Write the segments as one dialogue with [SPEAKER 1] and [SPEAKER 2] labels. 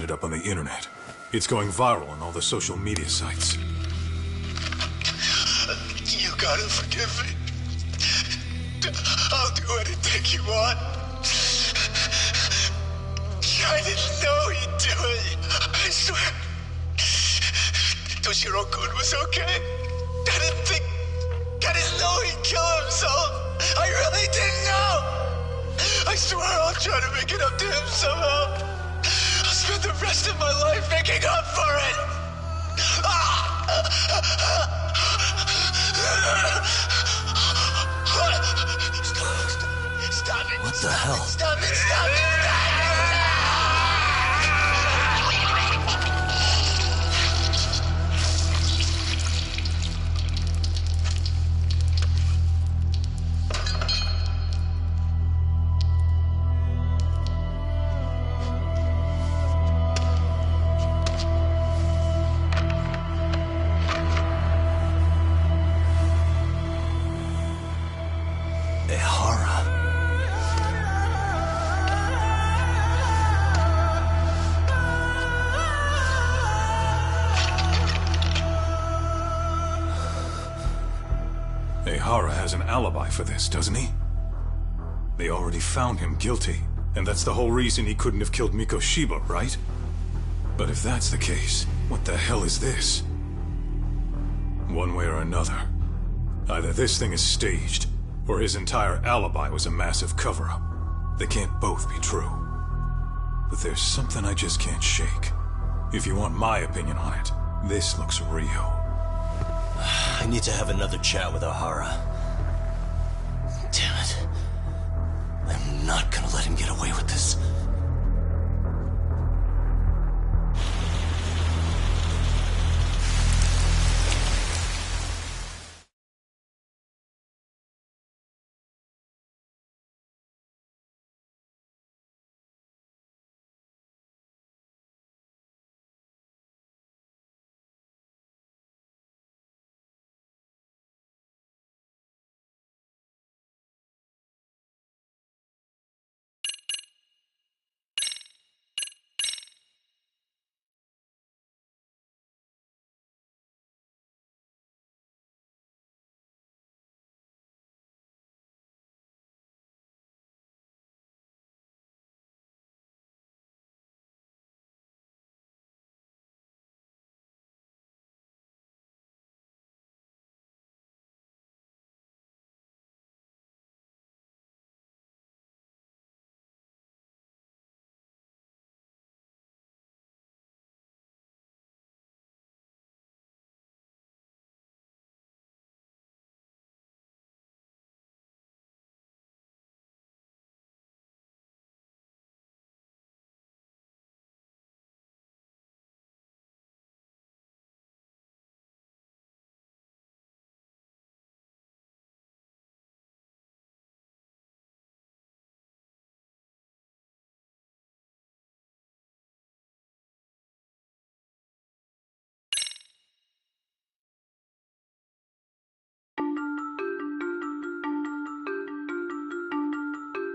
[SPEAKER 1] ended up on the internet. It's going viral on all the social media sites.
[SPEAKER 2] You gotta forgive me. I'll do anything you want. I didn't know he'd do it. I swear. Toshiro-kun was okay. I didn't know he'd kill himself. I really didn't know. I swear I'll try to make it up to him somehow. I'll spend the rest of my life making up for it. Stop it.
[SPEAKER 3] What the hell?
[SPEAKER 2] Stop it. Stop it.
[SPEAKER 1] Ehara has an alibi for this, doesn't he? They already found him guilty, and that's the whole reason he couldn't have killed Mikoshiba, right? But if that's the case, what the hell is this? One way or another, either this thing is staged, or his entire alibi was a massive cover-up. They can't both be true. But there's something I just can't shake. If you want my opinion on it, this looks real.
[SPEAKER 3] I need to have another chat with Ehara. Damn it. I'm not gonna let him get away with this.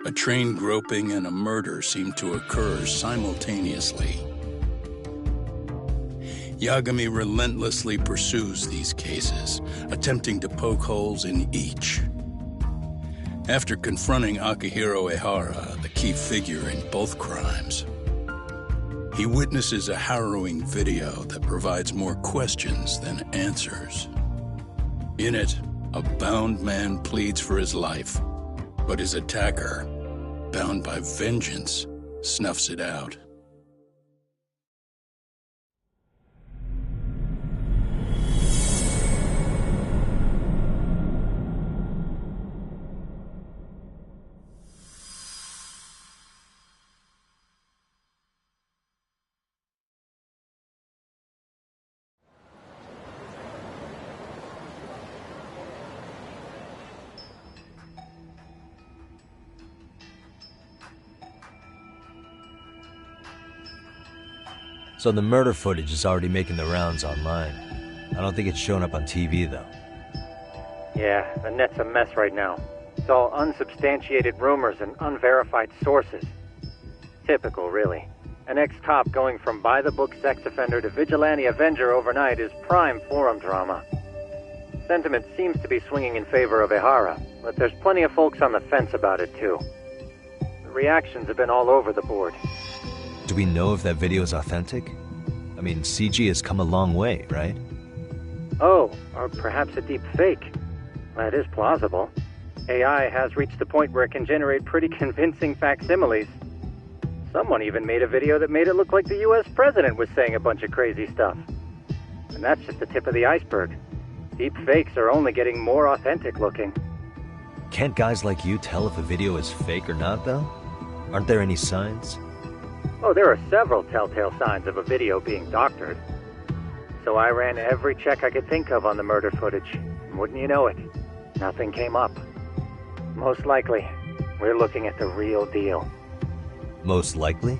[SPEAKER 4] A train groping and a murder seem to occur simultaneously. Yagami relentlessly pursues these cases, attempting to poke holes in each. After confronting Akihiro Ehara, the key figure in both crimes, he witnesses a harrowing video that provides more questions than answers. In it, a bound man pleads for his life, but his attacker, bound by vengeance, snuffs it out.
[SPEAKER 5] So the murder footage is already making the rounds online. I don't think it's showing up on TV, though.
[SPEAKER 6] Yeah, the net's a mess right now. It's all unsubstantiated rumors and unverified sources. Typical, really. An ex-cop going from by-the-book sex offender to vigilante avenger overnight is prime forum drama. Sentiment seems to be swinging in favor of Ehara, but there's plenty of folks on the fence about it too. The reactions have been all over the board.
[SPEAKER 5] Do we know if that video is authentic? I mean, CG has come a long way, right?
[SPEAKER 6] Oh, or perhaps a deep fake. That is plausible. AI has reached the point where it can generate pretty convincing facsimiles. Someone even made a video that made it look like the US president was saying a bunch of crazy stuff. And that's just the tip of the iceberg. Deep fakes are only getting more authentic looking.
[SPEAKER 5] Can't guys like you tell if a video is fake or not, though? Aren't there any signs?
[SPEAKER 6] Oh, there are several telltale signs of a video being doctored. So I ran every check I could think of on the murder footage. And wouldn't you know it, nothing came up. Most likely, we're looking at the real deal.
[SPEAKER 5] Most likely?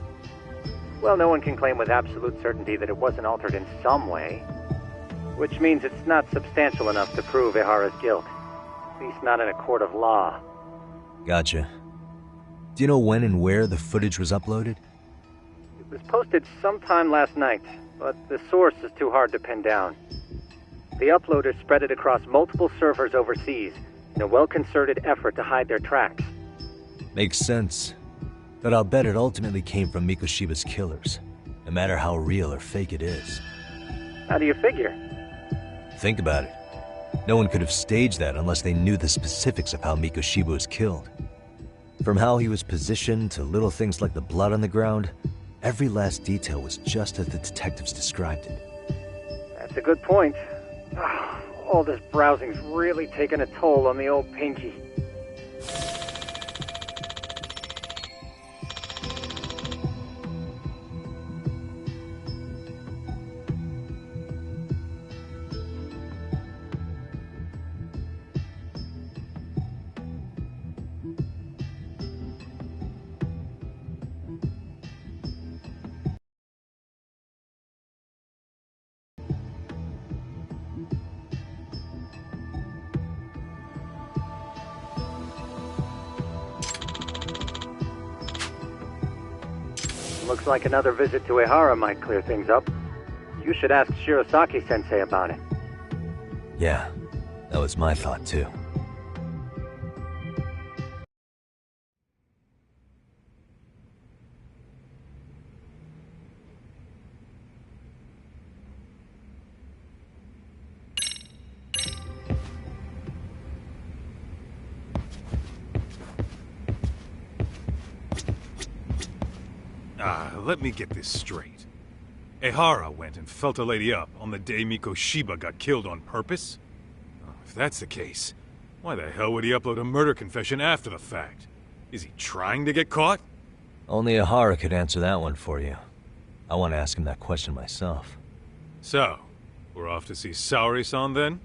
[SPEAKER 6] Well, no one can claim with absolute certainty that it wasn't altered in some way. Which means it's not substantial enough to prove Ehara's guilt. At least not in a court of law.
[SPEAKER 5] Gotcha. Do you know when and where the footage was uploaded?
[SPEAKER 6] It was posted sometime last night, but the source is too hard to pin down. The uploaders spread it across multiple servers overseas in a well-concerted effort to hide their tracks.
[SPEAKER 5] Makes sense. But I'll bet it ultimately came from Mikoshiba's killers, no matter how real or fake it is.
[SPEAKER 6] How do you figure?
[SPEAKER 5] Think about it. No one could have staged that unless they knew the specifics of how Mikoshiba was killed. From how he was positioned to little things like the blood on the ground, every last detail was just as the detectives described it.
[SPEAKER 6] That's a good point. All this browsing's really taken a toll on the old pinky. Looks like another visit to Ehara might clear things up. You should ask Shirosaki-sensei about it.
[SPEAKER 5] Yeah, that was my thought too.
[SPEAKER 1] Let me get this straight. Ehara went and felt a lady up on the day Mikoshiba got killed on purpose? Oh, if that's the case, why the hell would he upload a murder confession after the fact? Is he trying to get caught?
[SPEAKER 5] Only Ehara could answer that one for you. I want to ask him that question myself.
[SPEAKER 1] So, we're off to see Saori-san then?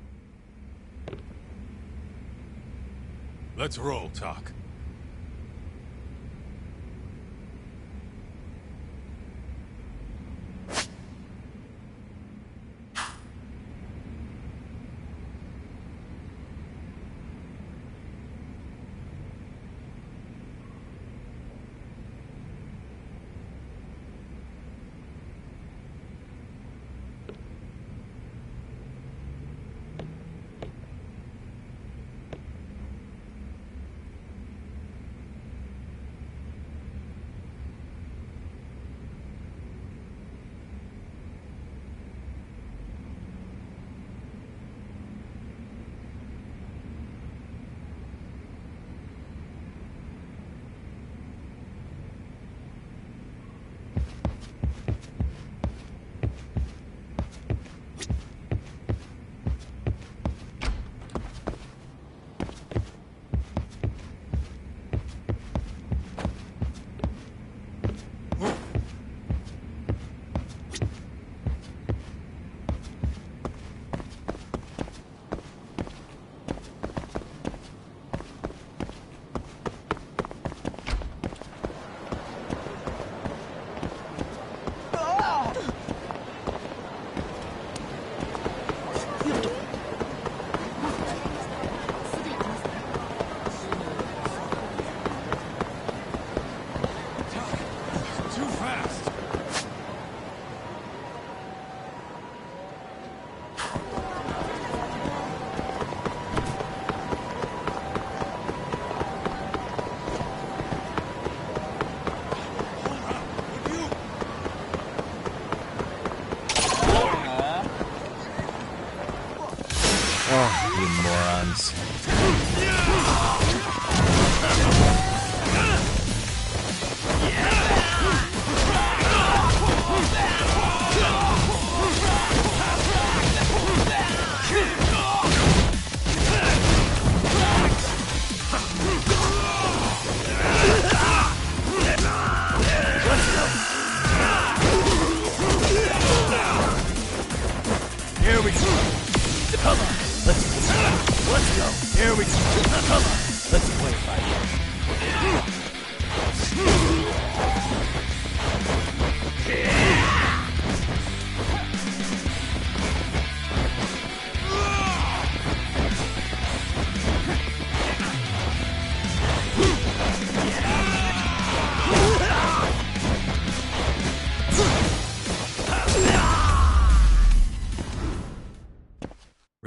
[SPEAKER 1] Let's roll, Tak.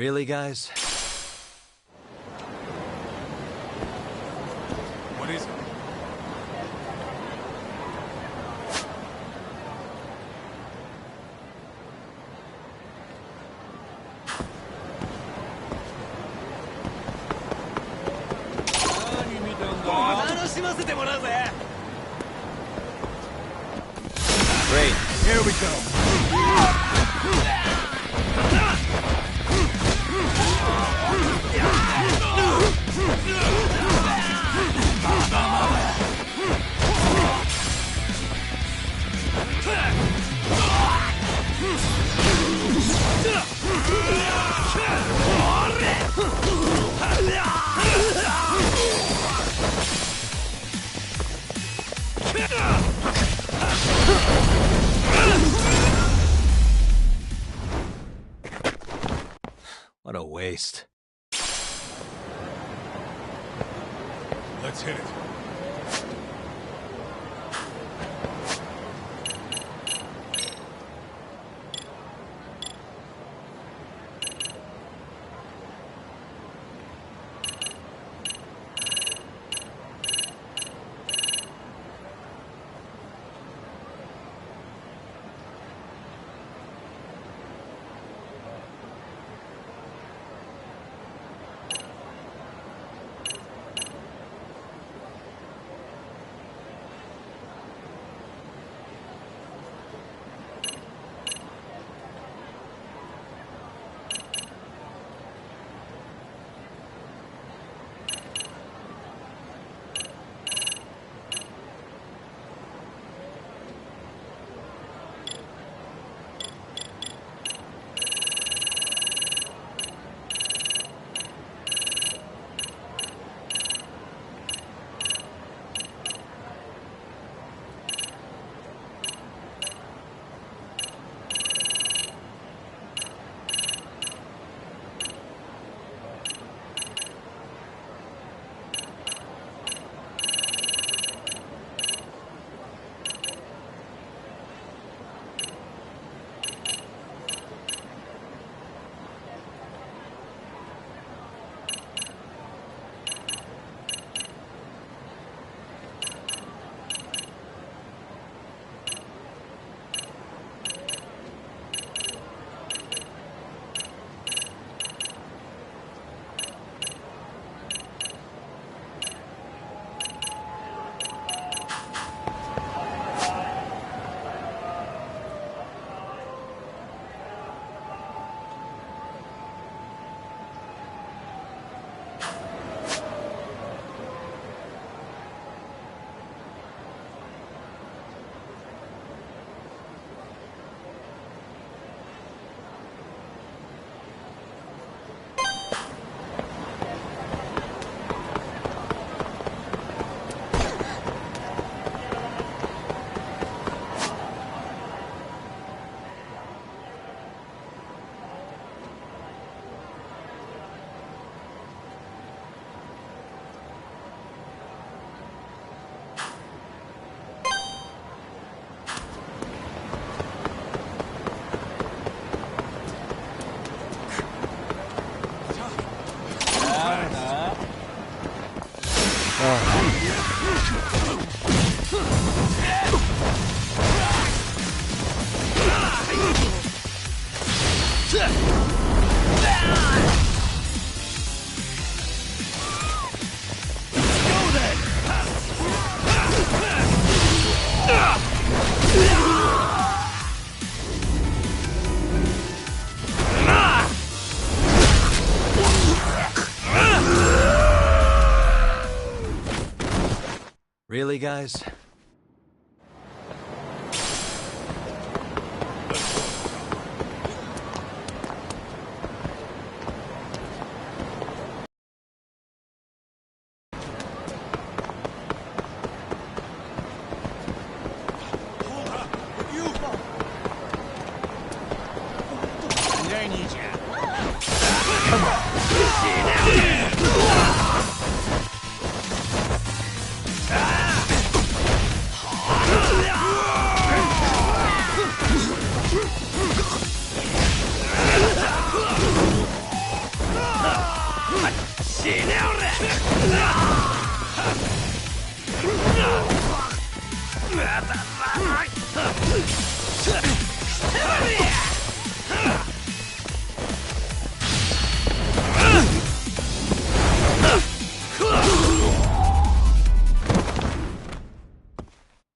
[SPEAKER 5] Really, guys?
[SPEAKER 1] What is it?
[SPEAKER 5] Great.
[SPEAKER 1] Here we go.
[SPEAKER 5] What a waste.
[SPEAKER 1] Let's hit it.
[SPEAKER 5] Really, guys?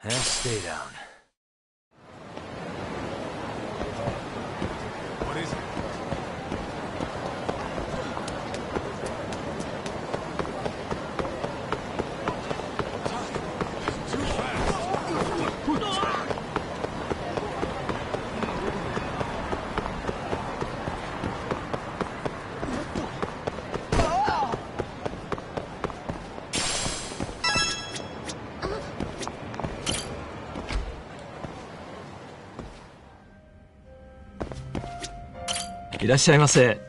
[SPEAKER 5] And stay down.
[SPEAKER 1] What is it? Too fast.
[SPEAKER 7] いらっしゃいませ。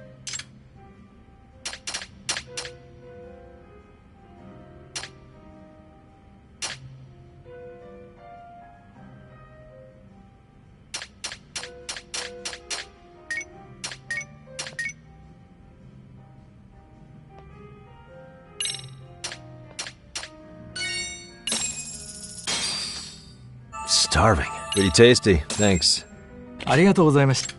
[SPEAKER 5] Starving. Pretty tasty. Thanks.
[SPEAKER 7] ありがとうございました。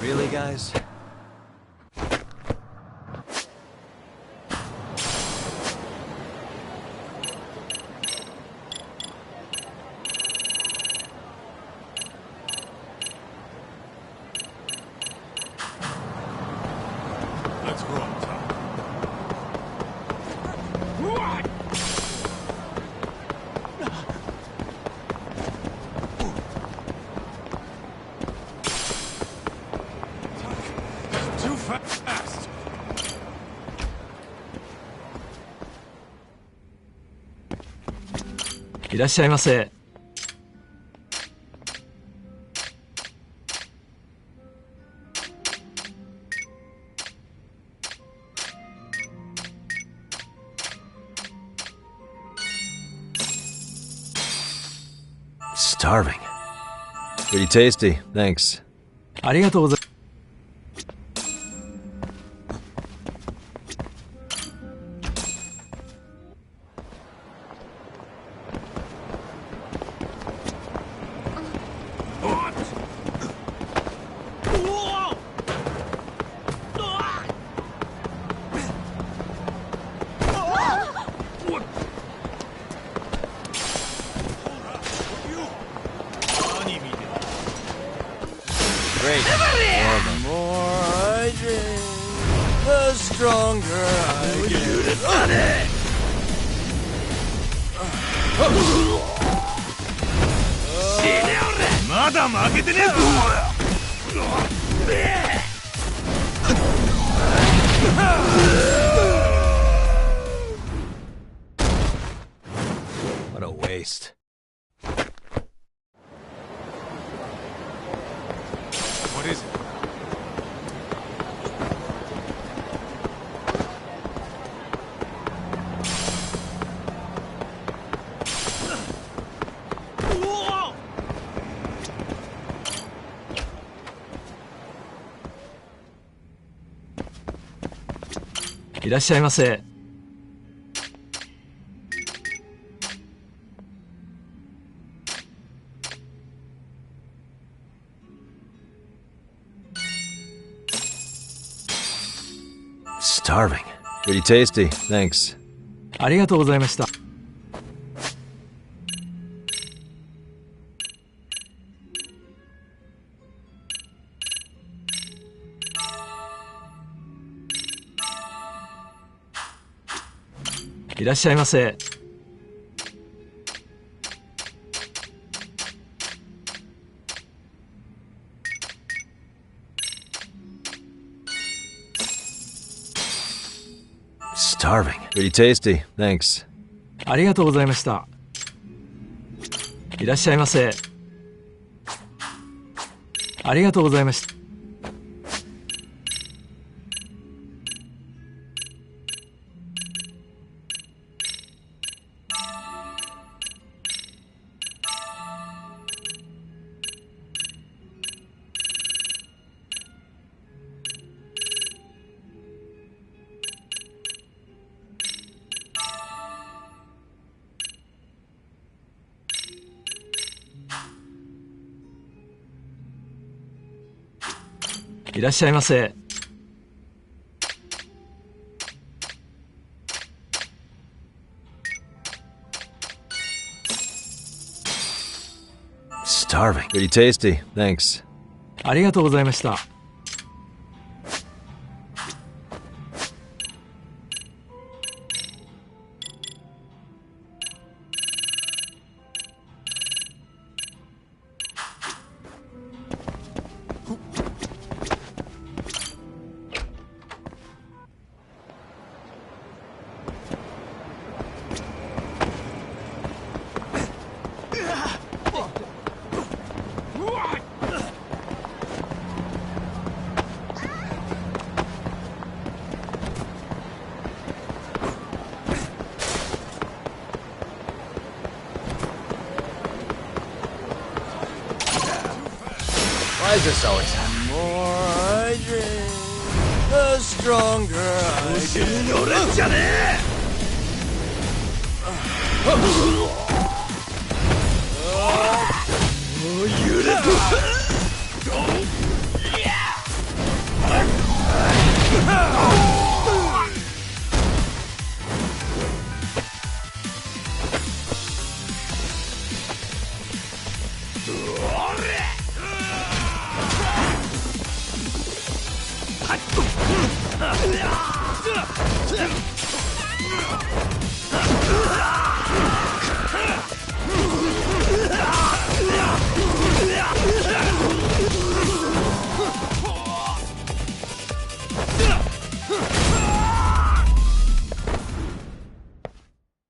[SPEAKER 5] Really, guys?
[SPEAKER 1] Let's go up top. Too fast.
[SPEAKER 7] いらっしゃいませ。
[SPEAKER 5] Starving. Pretty tasty. Thanks.
[SPEAKER 7] ありがとうございます。
[SPEAKER 5] Great. The more I drink, the stronger I get.
[SPEAKER 1] まだ負けてねえぞ。
[SPEAKER 5] What a waste.
[SPEAKER 1] What is it?
[SPEAKER 7] いらっしゃいませ。
[SPEAKER 5] Starving. Pretty tasty. Thanks.
[SPEAKER 7] ありがとうございました。いらっしゃいませ。
[SPEAKER 5] Starving. Pretty tasty. Thanks.
[SPEAKER 7] ありがとうございました。いらっしゃいませ。ありがとうございました。いらっしゃいませ。
[SPEAKER 5] Starving. Pretty tasty. Thanks.
[SPEAKER 7] ありがとうございました。
[SPEAKER 3] Why is this always happening? The more I drink, the stronger I get.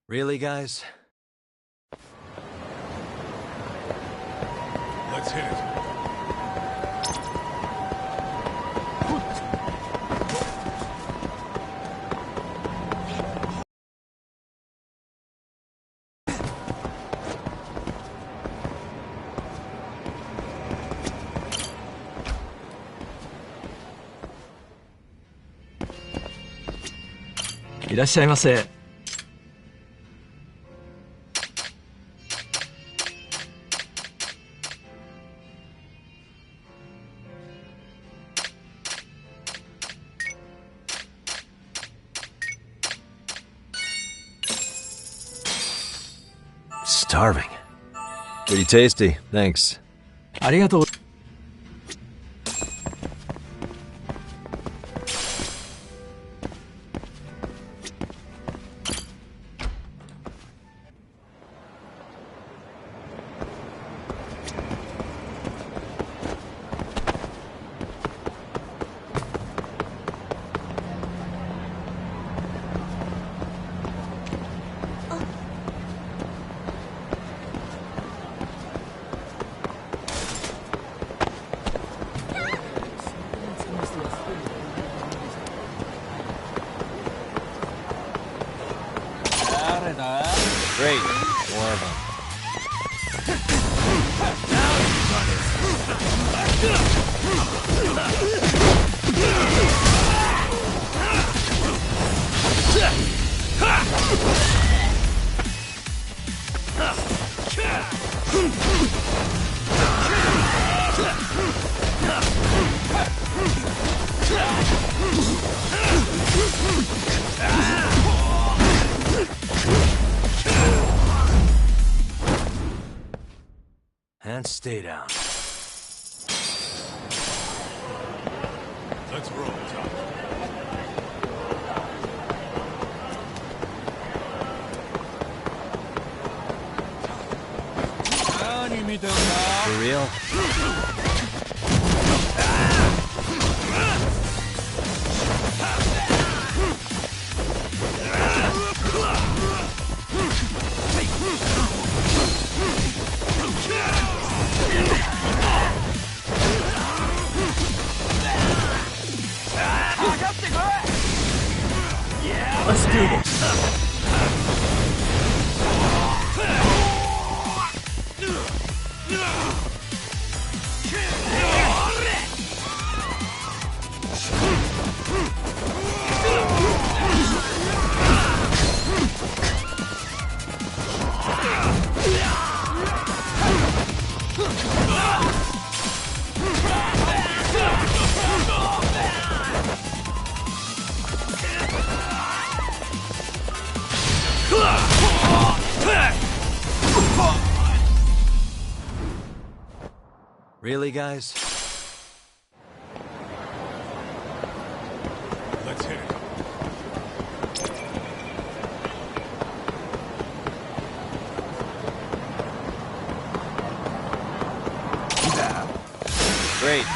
[SPEAKER 5] Really, guys?
[SPEAKER 1] Let's hit it.
[SPEAKER 7] 「いらっしゃいませ。
[SPEAKER 5] Starving. Pretty tasty. Thanks.
[SPEAKER 7] ありがとう。
[SPEAKER 5] Great. More of them. And stay down.
[SPEAKER 1] Let's roll, Tom.
[SPEAKER 5] For real? Let's do this. Really, guys?
[SPEAKER 1] Let's hit it.
[SPEAKER 5] Great.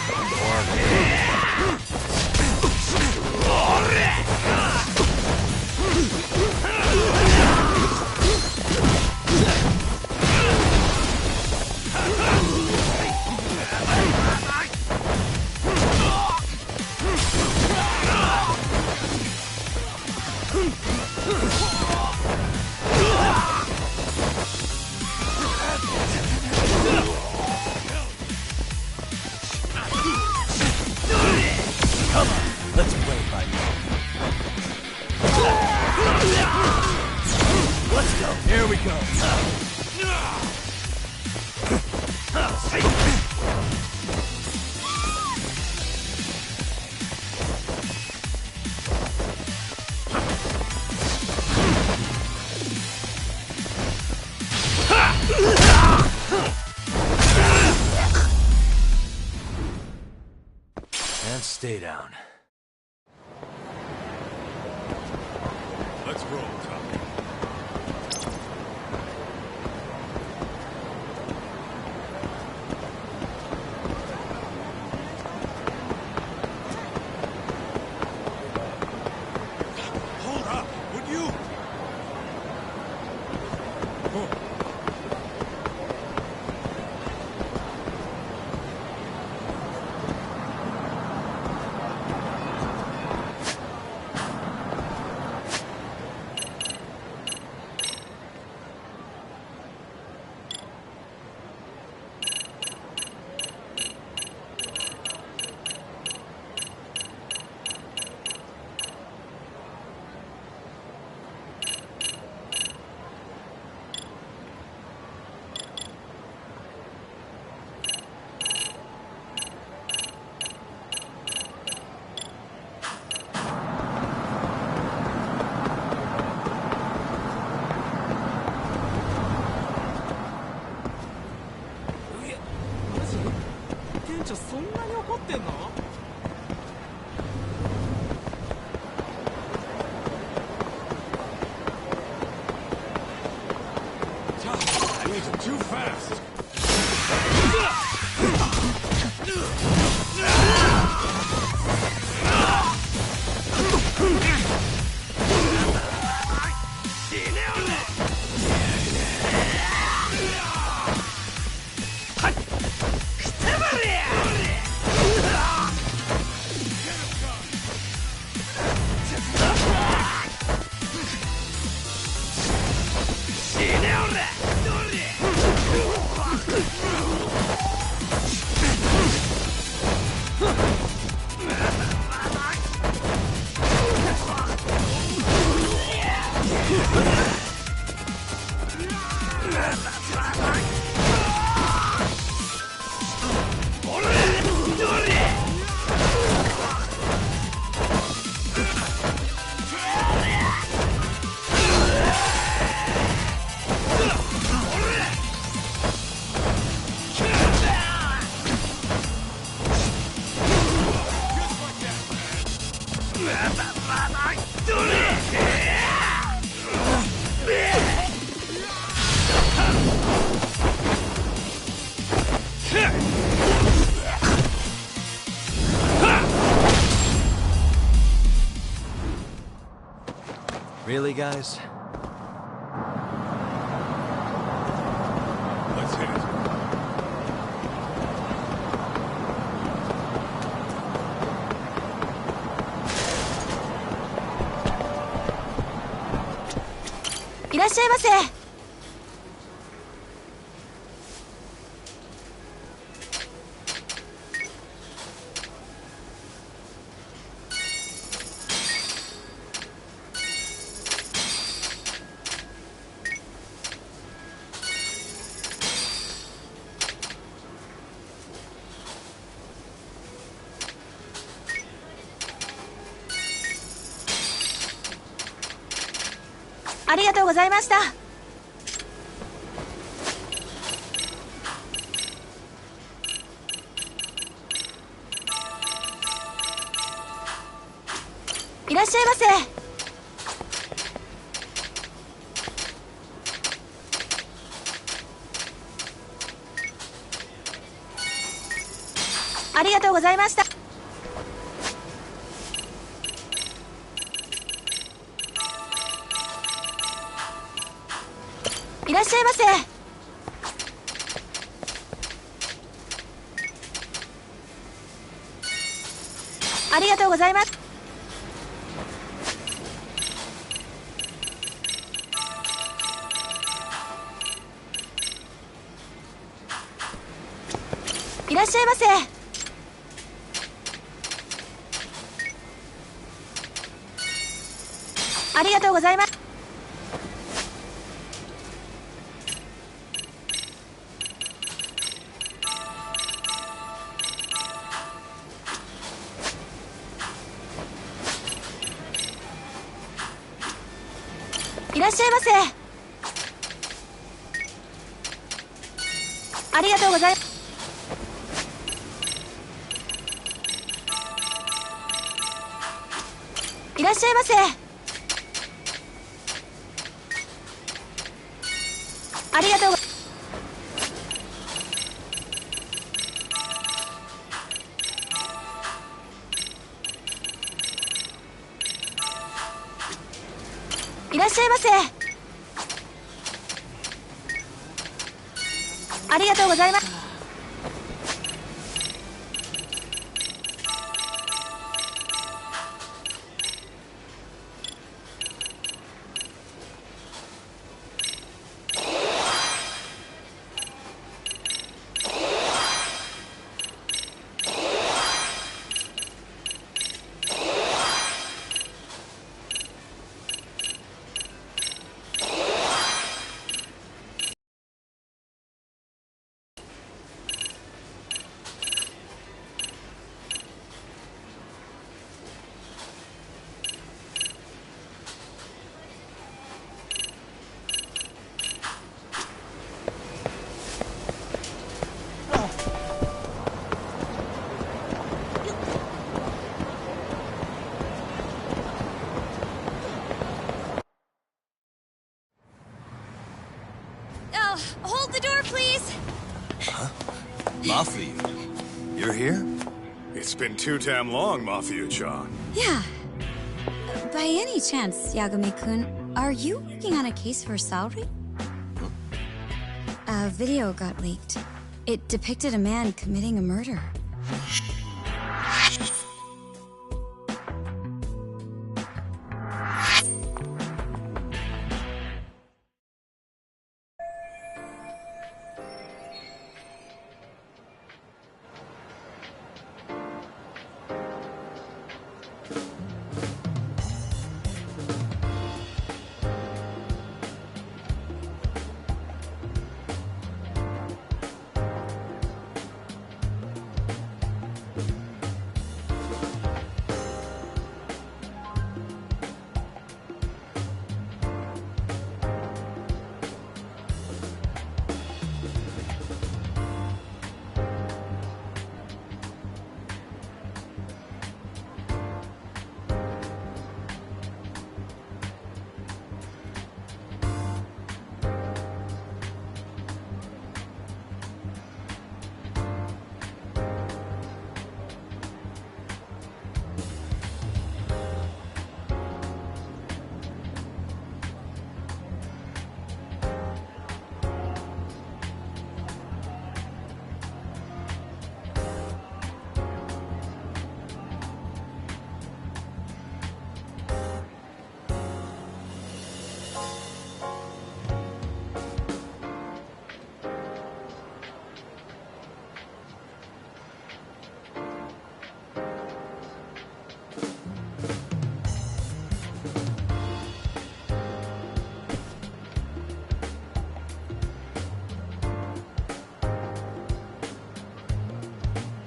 [SPEAKER 3] Let's play by ear. Let's go.
[SPEAKER 5] Here we go. And stay down.
[SPEAKER 1] Let's roll, Tom. Hold up, would you? Oh. Too fast!
[SPEAKER 5] Really, guys?
[SPEAKER 1] Let's hit it.
[SPEAKER 8] いらっしゃいませ。ありがとうございました。いらっしゃいませ。ありがとうございました。いらっしゃいませ。ありがとうございます。いらっしゃいませ。ありがとうございます。いらっしゃいませ。ありがとうございます。いらっしゃいませ。ありがとうごいらっしゃいませ。ありがとうございます。
[SPEAKER 9] Hold the door, please.
[SPEAKER 3] Huh? Mafia? You're here?
[SPEAKER 1] It's been too damn long, Mafia-chan.
[SPEAKER 9] Yeah. By any chance, Yagami-kun, are you working on a case for Saori? A video got leaked. It depicted a man committing a murder.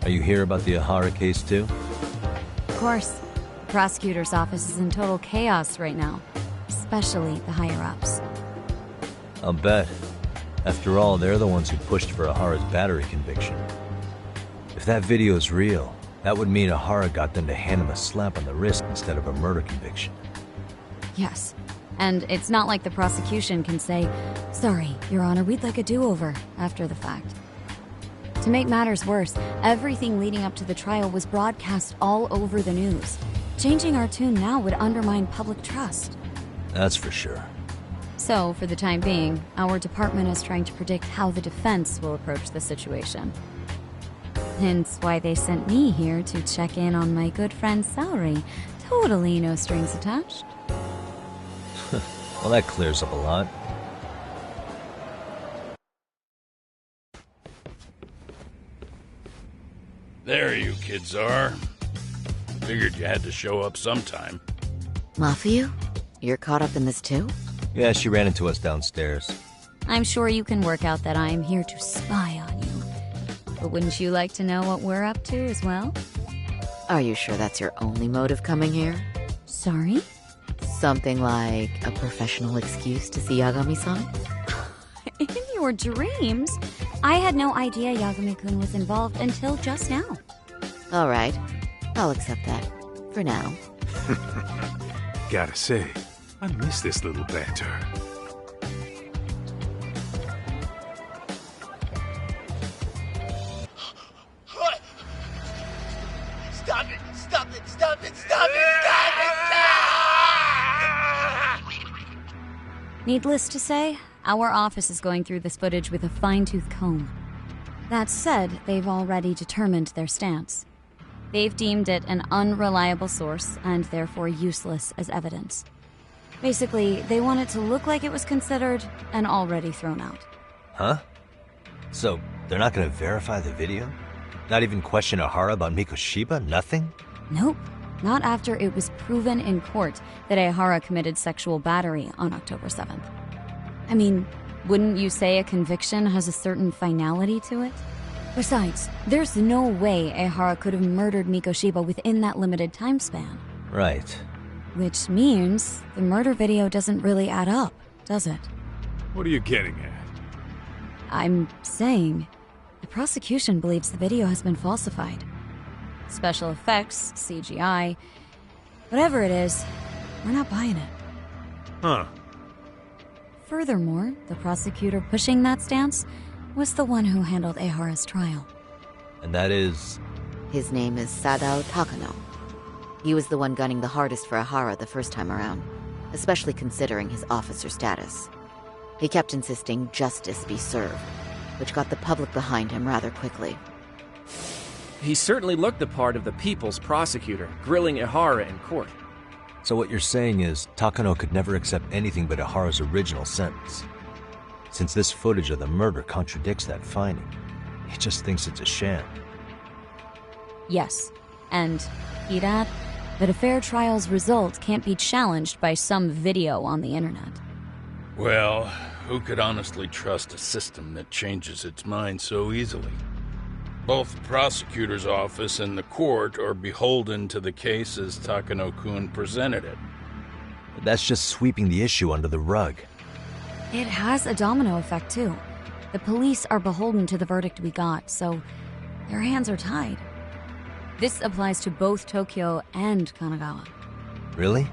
[SPEAKER 5] Are you here about the Ahara case too?
[SPEAKER 9] Of course. The prosecutor's office is in total chaos right now, especially the higher-ups.
[SPEAKER 5] I'll bet. After all, they're the ones who pushed for Ahara's battery conviction. If that video is real, that would mean Ahara got them to hand him a slap on the wrist instead of a murder conviction.
[SPEAKER 9] Yes. And it's not like the prosecution can say, "Sorry, Your Honor, we'd like a do-over," after the fact. To make matters worse, everything leading up to the trial was broadcast all over the news. Changing our tune now would undermine public trust.
[SPEAKER 5] That's for sure.
[SPEAKER 9] So, for the time being, our department is trying to predict how the defense will approach the situation. Hence why they sent me here to check in on my good friend Saori. Totally no strings attached.
[SPEAKER 5] Well, that clears up a lot.
[SPEAKER 4] There you kids are. Figured you had to show up sometime.
[SPEAKER 10] Mafuyu? You're caught up in this too?
[SPEAKER 5] Yeah, she ran into us downstairs.
[SPEAKER 9] I'm sure you can work out that I am here to spy on you. But wouldn't you like to know what we're up to as well?
[SPEAKER 10] Are you sure that's your only motive coming here?
[SPEAKER 9] Sorry?
[SPEAKER 10] Something like a professional excuse to see Yagami-san?
[SPEAKER 9] In your dreams? I had no idea Yagami-kun was involved until just now.
[SPEAKER 10] Alright, I'll accept that. For now.
[SPEAKER 1] Gotta say, I miss this little banter.
[SPEAKER 2] What? Stop it! Stop it! Stop it! Stop it! Stop it!
[SPEAKER 9] Needless to say, our office is going through this footage with a fine-tooth comb. That said, they've already determined their stance. They've deemed it an unreliable source and therefore useless as evidence. Basically, they want it to look like it was considered and already thrown out.
[SPEAKER 5] Huh? So, they're not gonna verify the video? Not even question Ahara about Mikoshiba? Nothing?
[SPEAKER 9] Nope. Not after it was proven in court that Ahara committed sexual battery on October 7th. I mean, wouldn't you say a conviction has a certain finality to it? Besides, there's no way Ahara could have murdered Mikoshiba within that limited time span.
[SPEAKER 5] Right.
[SPEAKER 9] Which means the murder video doesn't really add up, does it?
[SPEAKER 1] What are you getting at?
[SPEAKER 9] I'm saying the prosecution believes the video has been falsified. Special effects, CGI, whatever it is, we're not buying it.
[SPEAKER 1] Huh.
[SPEAKER 9] Furthermore, the prosecutor pushing that stance was the one who handled Ahara's trial.
[SPEAKER 5] And that is...
[SPEAKER 10] His name is Sadao Takano. He was the one gunning the hardest for Ahara the first time around, especially considering his officer status. He kept insisting justice be served, which got the public behind him rather quickly.
[SPEAKER 11] He certainly looked the part of the people's prosecutor, grilling Ahara in court.
[SPEAKER 5] So what you're saying is, Takano could never accept anything but Ahara's original sentence. Since this footage of the murder contradicts that finding, he just thinks it's a sham.
[SPEAKER 9] Yes, and he'd add that a fair trial's result can't be challenged by some video on the internet.
[SPEAKER 4] Well, who could honestly trust a system that changes its mind so easily? Both the prosecutor's office and the court are beholden to the case as Takano-kun presented it.
[SPEAKER 5] But that's just sweeping the issue under the rug.
[SPEAKER 9] It has a domino effect, too. The police are beholden to the verdict we got, so their hands are tied. This applies to both Tokyo and Kanagawa.
[SPEAKER 5] Really?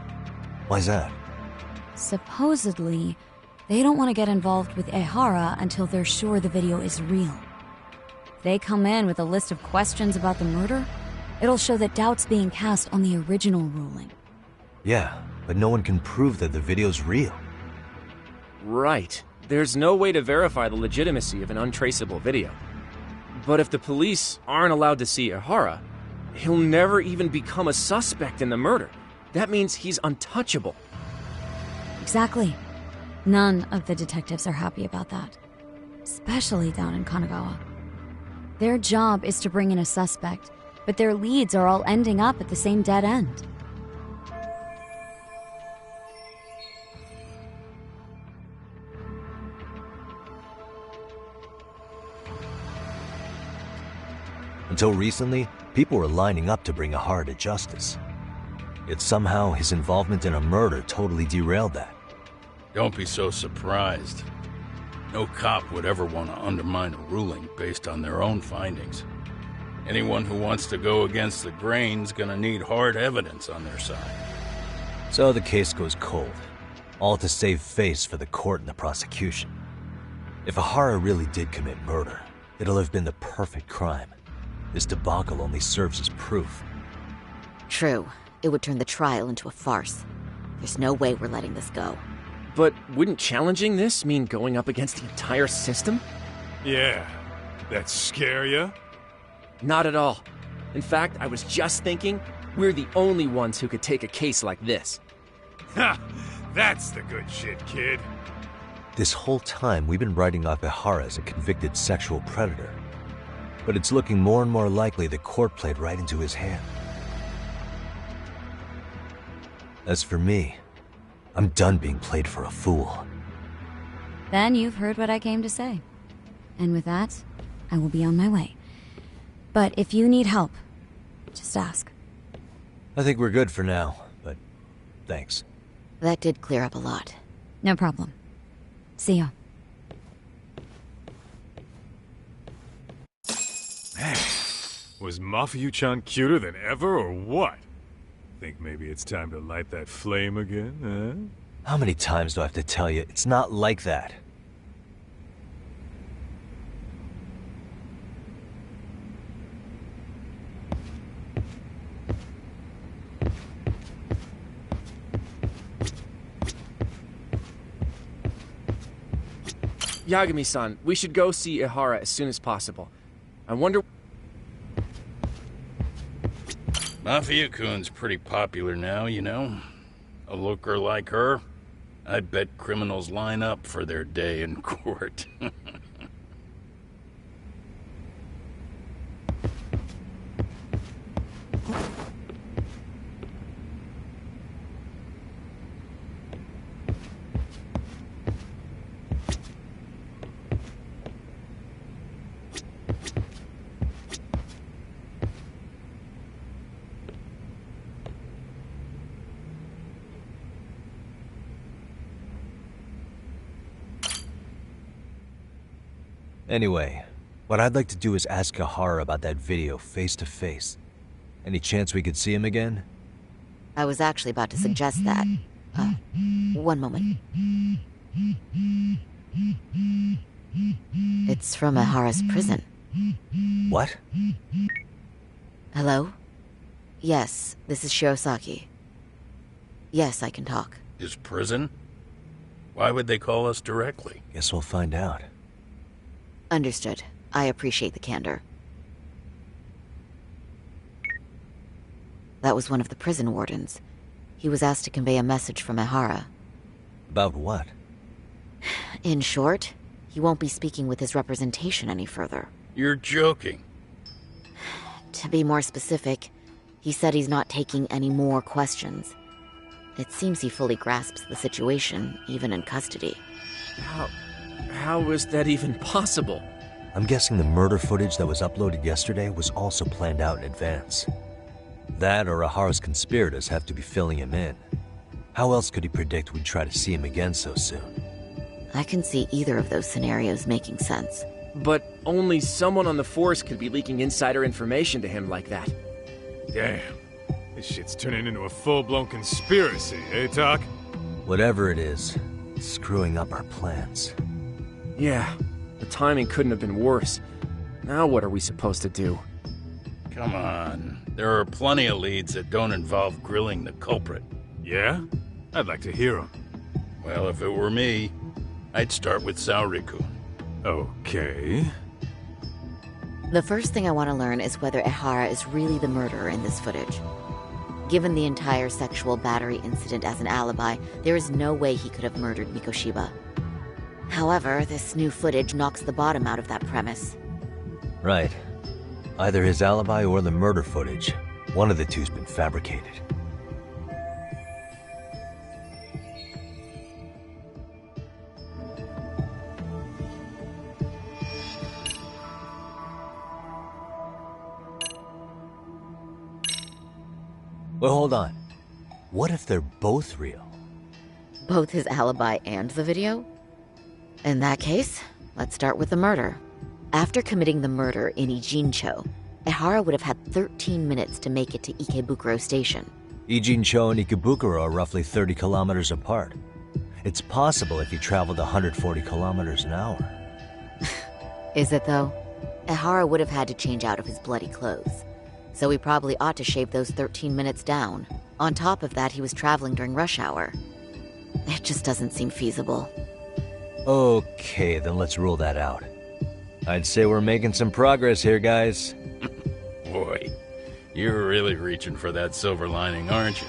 [SPEAKER 5] Why's that?
[SPEAKER 9] Supposedly, they don't want to get involved with Ehara until they're sure the video is real. If they come in with a list of questions about the murder, it'll show that doubt's being cast on the original ruling.
[SPEAKER 5] Yeah, but no one can prove that the video's real.
[SPEAKER 11] Right. There's no way to verify the legitimacy of an untraceable video. But if the police aren't allowed to see Ehara, he'll never even become a suspect in the murder. That means he's untouchable.
[SPEAKER 9] Exactly. None of the detectives are happy about that. Especially down in Kanagawa. Their job is to bring in a suspect, but their leads are all ending up at the same dead end.
[SPEAKER 5] Until recently, people were lining up to bring Ihara to justice. Yet somehow his involvement in a murder totally derailed that.
[SPEAKER 4] Don't be so surprised. No cop would ever want to undermine a ruling based on their own findings. Anyone who wants to go against the grain's gonna need hard evidence on their side.
[SPEAKER 5] So the case goes cold, all to save face for the court and the prosecution. If Ihara really did commit murder, it'll have been the perfect crime. This debacle only serves as proof.
[SPEAKER 10] True. It would turn the trial into a farce. There's no way we're letting this go.
[SPEAKER 11] But wouldn't challenging this mean going up against the entire system?
[SPEAKER 1] Yeah. That scare ya?
[SPEAKER 11] Not at all. In fact, I was just thinking, we're the only ones who could take a case like this.
[SPEAKER 1] Ha! That's the good shit, kid.
[SPEAKER 5] This whole time, we've been writing off Ihara as a convicted sexual predator. But it's looking more and more likely the court played right into his hand. As for me, I'm done being played for a fool.
[SPEAKER 9] Then you've heard what I came to say. And with that, I will be on my way. But if you need help, just ask.
[SPEAKER 5] I think we're good for now, but thanks.
[SPEAKER 10] That did clear up a lot.
[SPEAKER 9] No problem. See ya.
[SPEAKER 1] Man, was Mafuyu-chan cuter than ever, or what? Think maybe it's time to light that flame again, huh?
[SPEAKER 5] How many times do I have to tell you, it's not like that?
[SPEAKER 11] Yagami-san, we should go see Ihara as soon as possible. I wonder...
[SPEAKER 4] Mafia-kun's pretty popular now, you know. A looker like her, I bet criminals line up for their day in court.
[SPEAKER 5] Anyway, what I'd like to do is ask Ihara about that video face to face. Any chance we could see him again?
[SPEAKER 10] I was actually about to suggest that. One moment. It's from Ihara's prison.
[SPEAKER 5] What?
[SPEAKER 10] Hello? Yes, this is Shirosaki. Yes, I can talk.
[SPEAKER 4] His prison? Why would they call us directly?
[SPEAKER 5] Guess we'll find out.
[SPEAKER 10] Understood. I appreciate the candor. That was one of the prison wardens. He was asked to convey a message from Ihara.
[SPEAKER 5] About what?
[SPEAKER 10] In short, he won't be speaking with his representation any further.
[SPEAKER 4] You're joking.
[SPEAKER 10] To be more specific, he said he's not taking any more questions. It seems he fully grasps the situation, even in custody.
[SPEAKER 11] How is that even possible?
[SPEAKER 5] I'm guessing the murder footage that was uploaded yesterday was also planned out in advance. That or Ihara's conspirators have to be filling him in. How else could he predict we'd try to see him again so soon?
[SPEAKER 10] I can see either of those scenarios making sense.
[SPEAKER 11] But only someone on the force could be leaking insider information to him like that.
[SPEAKER 1] Damn. This shit's turning into a full-blown conspiracy, eh, Doc?
[SPEAKER 5] Whatever it is, it's screwing up our plans.
[SPEAKER 11] Yeah, the timing couldn't have been worse. Now what are we supposed to do?
[SPEAKER 4] Come on. There are plenty of leads that don't involve grilling the culprit.
[SPEAKER 1] Yeah? I'd like to hear them.
[SPEAKER 4] Well, if it were me, I'd start with Saori-kun.
[SPEAKER 1] Okay.
[SPEAKER 10] The first thing I want to learn is whether Ihara is really the murderer in this footage. Given the entire sexual battery incident as an alibi, there is no way he could have murdered Mikoshiba. However, this new footage knocks the bottom out of that premise.
[SPEAKER 5] Right. Either his alibi or the murder footage. One of the two's been fabricated. Well, hold on. What if they're both real?
[SPEAKER 10] Both his alibi and the video? In that case, let's start with the murder. After committing the murder in Ijincho, Ehara would have had 13 minutes to make it to Ikebukuro Station.
[SPEAKER 5] Ijincho and Ikebukuro are roughly 30 kilometers apart. It's possible if he traveled 140 kilometers an hour.
[SPEAKER 10] Is it though? Ehara would have had to change out of his bloody clothes. So he probably ought to shave those 13 minutes down. On top of that, he was traveling during rush hour. It just doesn't seem feasible.
[SPEAKER 5] Okay, then let's rule that out. I'd say we're making some progress here, guys.
[SPEAKER 4] Boy, you're really reaching for that silver lining, aren't you?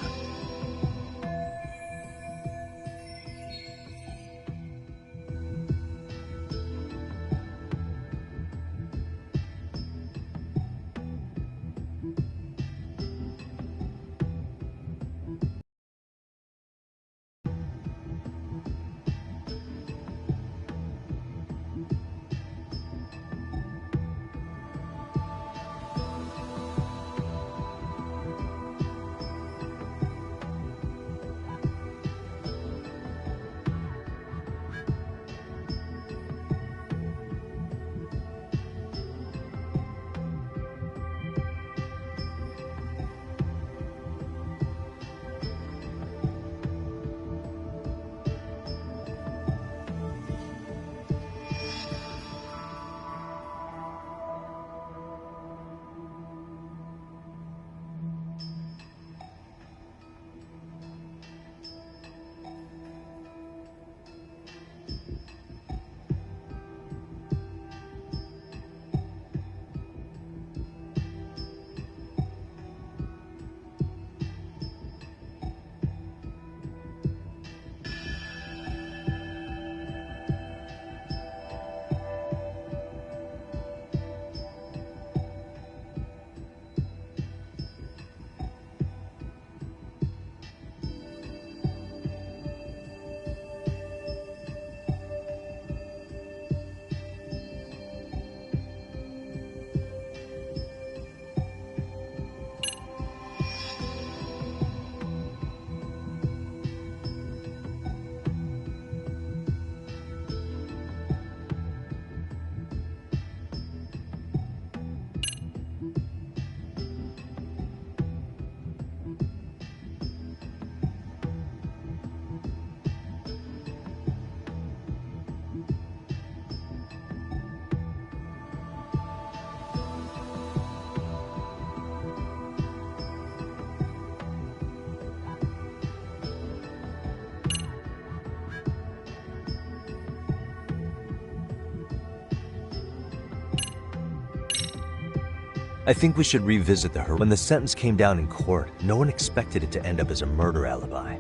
[SPEAKER 5] I think we should revisit the When the sentence came down in court, no one expected it to end up as a murder alibi.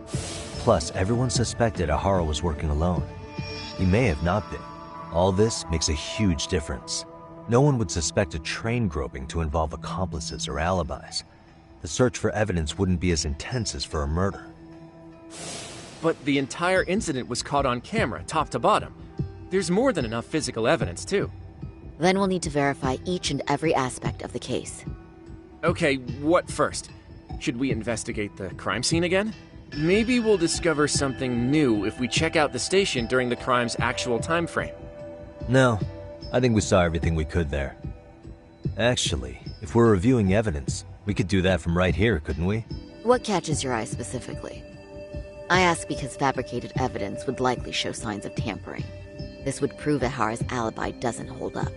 [SPEAKER 5] Plus, everyone suspected Ehara was working alone. He may have not been. All this makes a huge difference. No one would suspect a train groping to involve accomplices or alibis. The search for evidence wouldn't be as intense as for a murder.
[SPEAKER 11] But the entire incident was caught on camera, top to bottom. There's more than enough physical evidence, too.
[SPEAKER 10] Then we'll need to verify each and every aspect of the case.
[SPEAKER 11] Okay, what first? Should we investigate the crime scene again? Maybe we'll discover something new if we check out the station during the crime's actual time frame.
[SPEAKER 5] No, I think we saw everything we could there. Actually, if we're reviewing evidence, we could do that from right here, couldn't we?
[SPEAKER 10] What catches your eye specifically? I ask because fabricated evidence would likely show signs of tampering. This would prove Ehara's alibi doesn't hold up.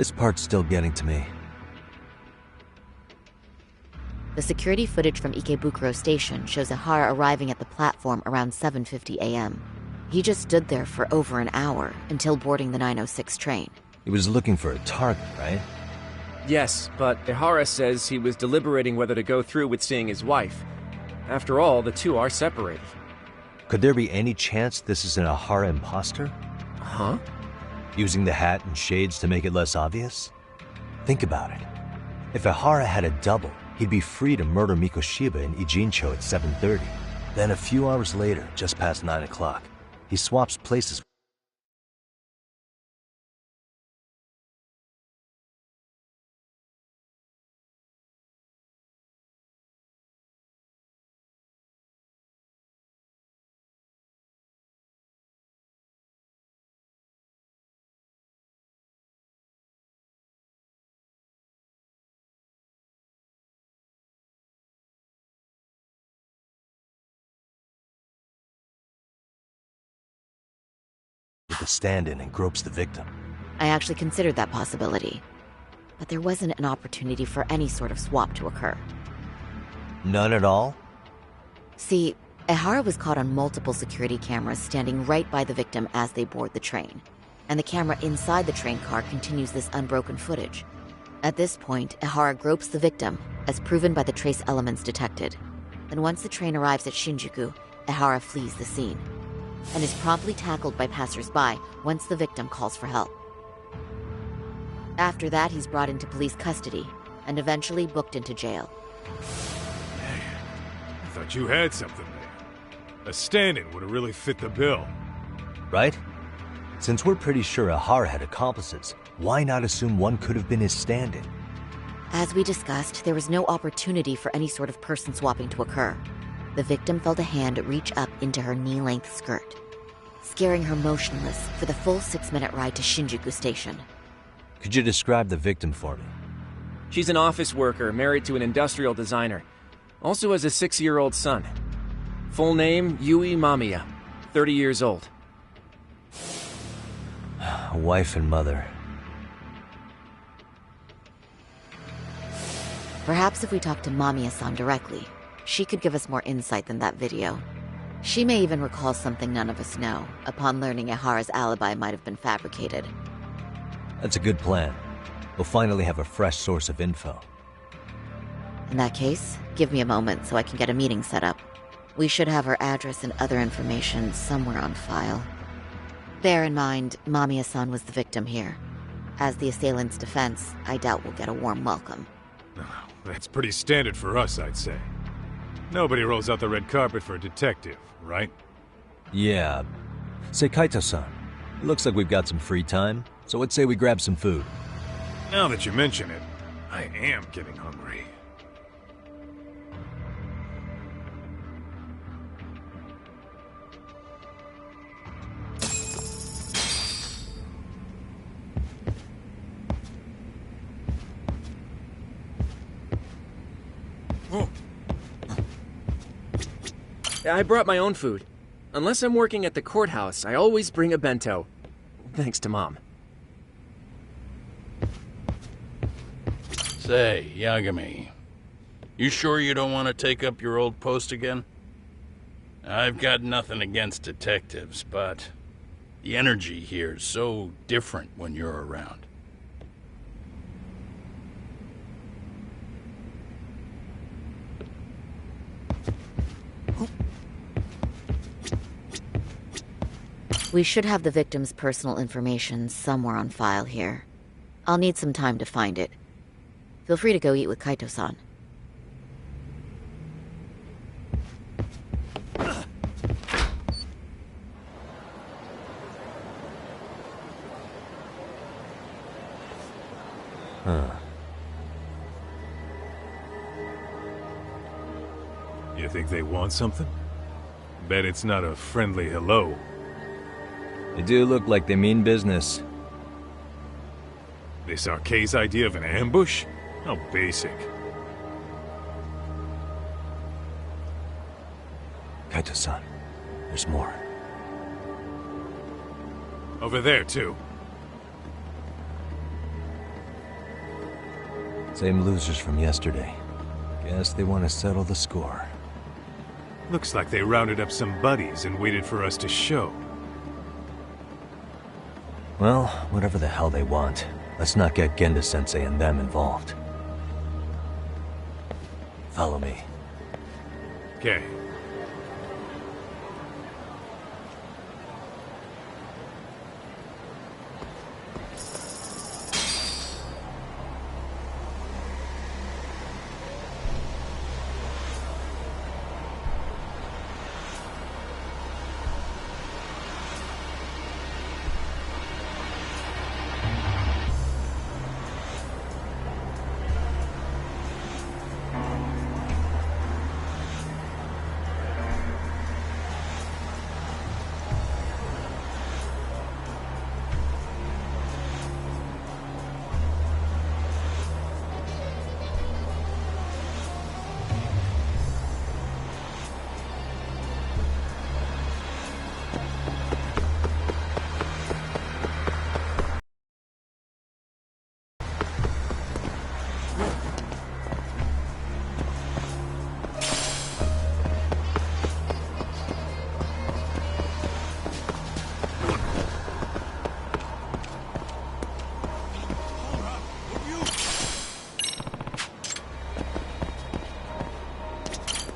[SPEAKER 5] This part's still getting to me.
[SPEAKER 10] The security footage from Ikebukuro Station shows Ihara arriving at the platform around 7:50 a.m. He just stood there for over an hour until boarding the 906 train.
[SPEAKER 5] He was looking for a target, right?
[SPEAKER 11] Yes, but Ihara says he was deliberating whether to go through with seeing his wife. After all, the two are separated.
[SPEAKER 5] Could there be any chance this is an Ihara imposter?
[SPEAKER 11] Huh?
[SPEAKER 5] Using the hat and shades to make it less obvious? Think about it. If Ihara had a double, he'd be free to murder Mikoshiba in Ijincho at 7:30. Then a few hours later, just past 9 o'clock, he swaps places. With the stand-in and gropes the victim.
[SPEAKER 10] I actually considered that possibility. But there wasn't an opportunity for any sort of swap to occur.
[SPEAKER 5] None at all?
[SPEAKER 10] See, Ihara was caught on multiple security cameras standing right by the victim as they board the train. And the camera inside the train car continues this unbroken footage. At this point, Ihara gropes the victim, as proven by the trace elements detected. Then once the train arrives at Shinjuku, Ihara flees the scene and is promptly tackled by passers-by once the victim calls for help. After that, he's brought into police custody and eventually booked into jail.
[SPEAKER 1] I thought you had something there. A stand-in would have really fit the bill.
[SPEAKER 5] Right? Since we're pretty sure Ihara had accomplices, why not assume one could have been his stand-in?
[SPEAKER 10] As we discussed, there was no opportunity for any sort of person swapping to occur. The victim felt a hand reach up into her knee-length skirt, scaring her motionless for the full 6-minute ride to Shinjuku Station.
[SPEAKER 5] Could you describe the victim for me?
[SPEAKER 11] She's an office worker married to an industrial designer. Also has a 6-year-old son. Full name, Yui Mamiya, 30 years old.
[SPEAKER 5] A wife and mother.
[SPEAKER 10] Perhaps if we talk to Mamiya-san directly, she could give us more insight than that video. She may even recall something none of us know, upon learning Ihara's alibi might have been fabricated.
[SPEAKER 5] That's a good plan. We'll finally have a fresh source of info.
[SPEAKER 10] In that case, give me a moment so I can get a meeting set up. We should have her address and other information somewhere on file. Bear in mind, Mamiya-san was the victim here. As the assailant's defense, I doubt we'll get a warm welcome.
[SPEAKER 1] Oh, that's pretty standard for us, I'd say. Nobody rolls out the red carpet for a detective, right?
[SPEAKER 5] Yeah. Say, Kaito-san, it looks like we've got some free time, so let's say we grab some food.
[SPEAKER 1] Now that you mention it, I am getting hungry.
[SPEAKER 11] I brought my own food. Unless I'm working at the courthouse, I always bring a bento. Thanks to Mom.
[SPEAKER 4] Say, Yagami, you sure you don't want to take up your old post again? I've got nothing against detectives, but the energy here is so different when you're around.
[SPEAKER 10] We should have the victim's personal information somewhere on file here. I'll need some time to find it. Feel free to go eat with Kaito-san.
[SPEAKER 1] You think they want something? Bet it's not a friendly hello.
[SPEAKER 5] They do look like they mean business.
[SPEAKER 1] This Arcade's idea of an ambush? How basic.
[SPEAKER 5] Kaito-san, there's more.
[SPEAKER 1] Over there, too.
[SPEAKER 5] Same losers from yesterday. Guess they want to settle the score.
[SPEAKER 1] Looks like they rounded up some buddies and waited for us to show.
[SPEAKER 5] Well, whatever the hell they want, let's not get Genda-sensei and them involved. Follow me.
[SPEAKER 1] Okay.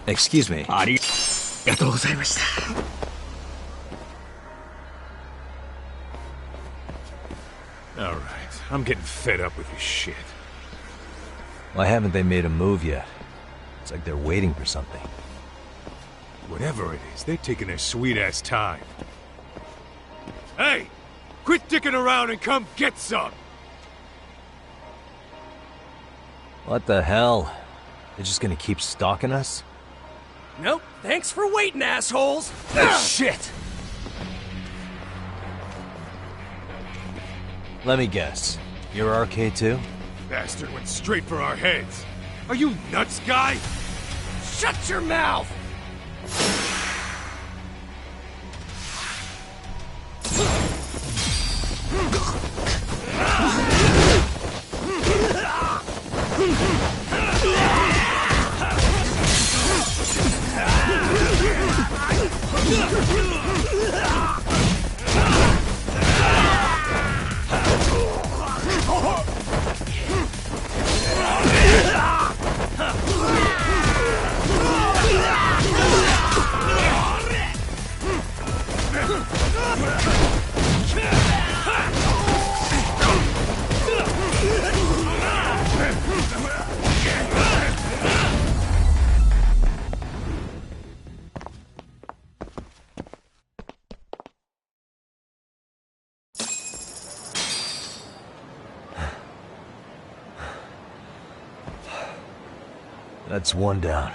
[SPEAKER 5] Excuse me.
[SPEAKER 1] Alright, I'm getting fed up with this shit.
[SPEAKER 5] Why haven't they made a move yet? It's like they're waiting for something.
[SPEAKER 1] Whatever it is, they're taking their sweet-ass time. Hey! Quit dicking around and come get some!
[SPEAKER 5] What the hell? They're just gonna keep stalking us?
[SPEAKER 11] Nope. Thanks for waiting, assholes.
[SPEAKER 5] Shit! Let me guess. You're RK too?
[SPEAKER 1] Bastard went straight for our heads. Are you nuts, guy?
[SPEAKER 11] Shut your mouth!
[SPEAKER 5] That's one down.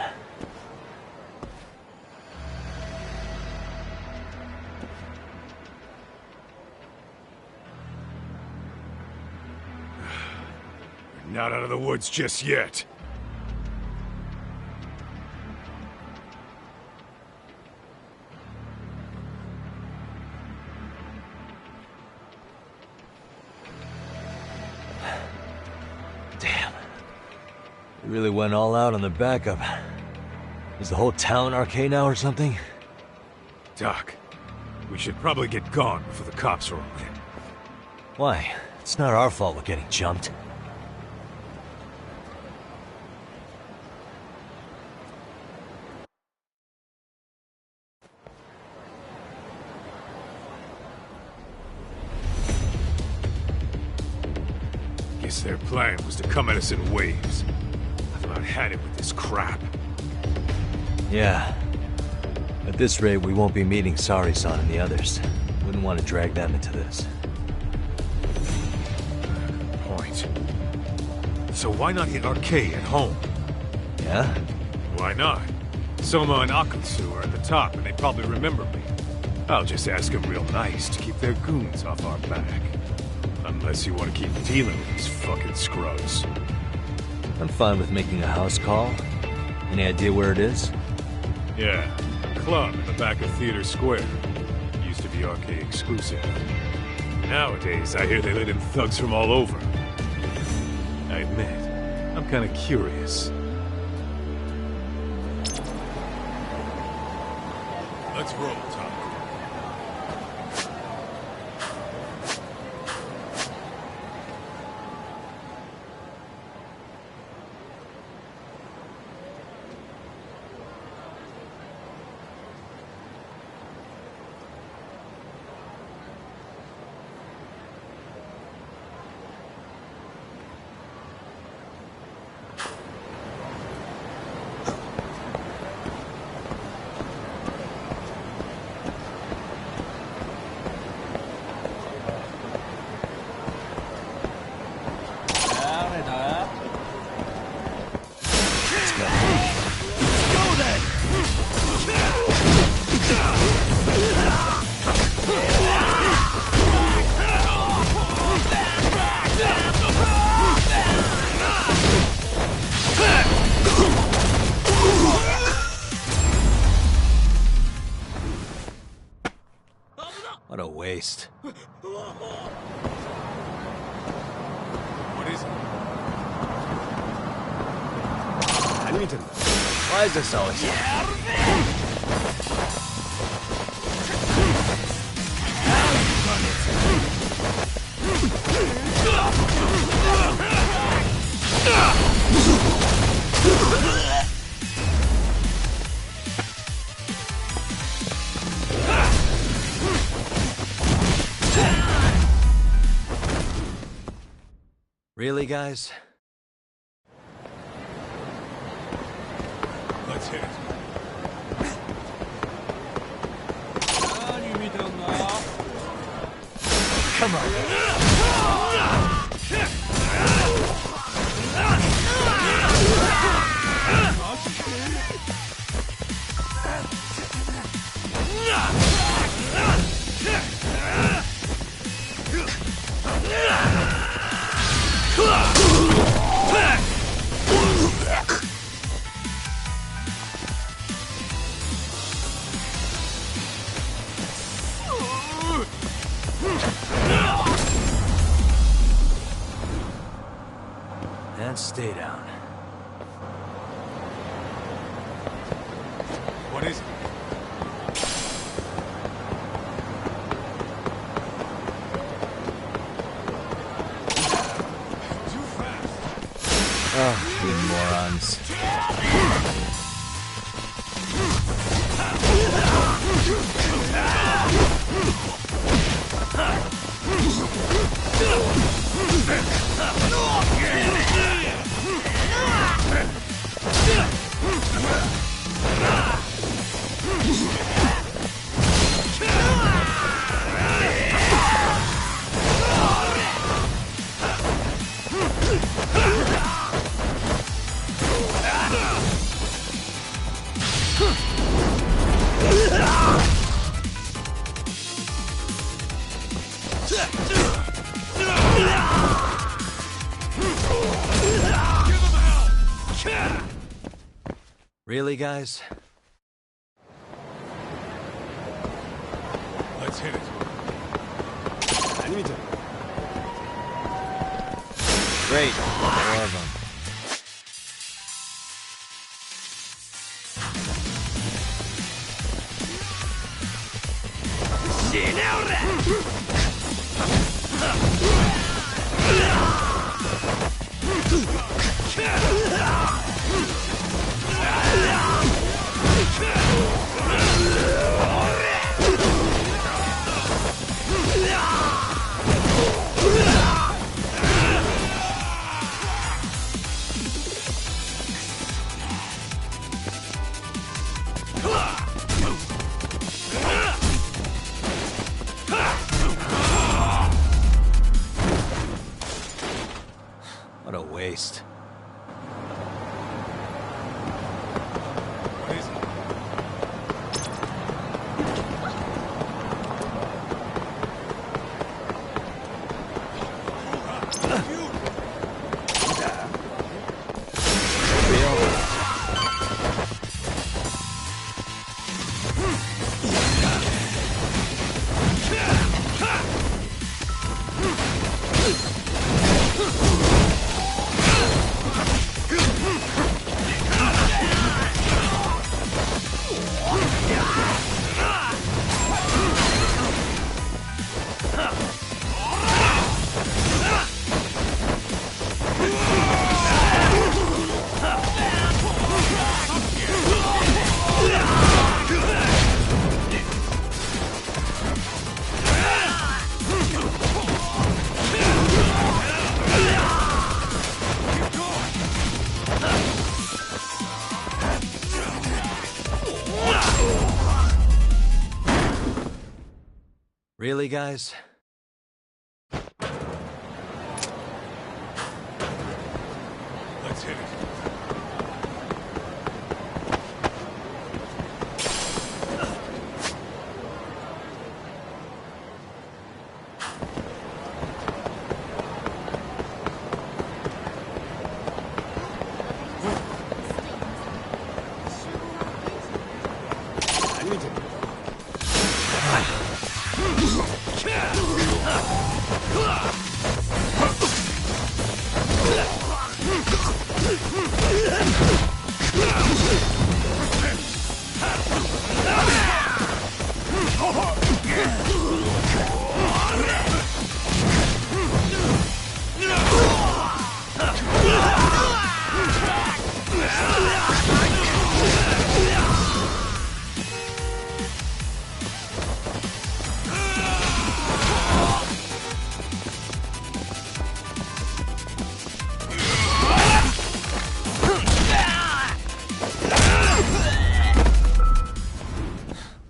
[SPEAKER 1] We're not out of the woods just yet.
[SPEAKER 5] We really went all out on the backup. Is the whole town RK now or something?
[SPEAKER 1] Doc, we should probably get gone before the cops roll in.
[SPEAKER 5] Why? It's not our fault we're getting jumped.
[SPEAKER 1] Guess their plan was to come at us in waves. I've about had it with this crap.
[SPEAKER 5] Yeah. At this rate, we won't be meeting Sari-san and the others. Wouldn't want to drag them into this.
[SPEAKER 1] Good point. So why not hit RK at home?
[SPEAKER 5] Yeah?
[SPEAKER 1] Why not? Soma and Akutsu are at the top, and they probably remember me. I'll just ask them real nice to keep their goons off our back. Unless you want to keep dealing with these fucking scrubs.
[SPEAKER 5] I'm fine with making a house call. Any idea where it is?
[SPEAKER 1] Yeah, a club in the back of Theater Square. Used to be RK exclusive. Nowadays, I hear they let in thugs from all over. I admit, Kinda curious. Let's roll, Tom.
[SPEAKER 5] What a waste.
[SPEAKER 1] What is it?
[SPEAKER 5] Why is this always Really, guys?
[SPEAKER 1] Let's hit it.
[SPEAKER 5] Come on. And stay down.
[SPEAKER 1] What is it? Too fast.
[SPEAKER 5] Oh, you morons. Really, guys?
[SPEAKER 1] Let's hit it.
[SPEAKER 5] Great. More of them. What a waste.
[SPEAKER 1] What is it?
[SPEAKER 5] Really, guys?
[SPEAKER 1] Let's hit it.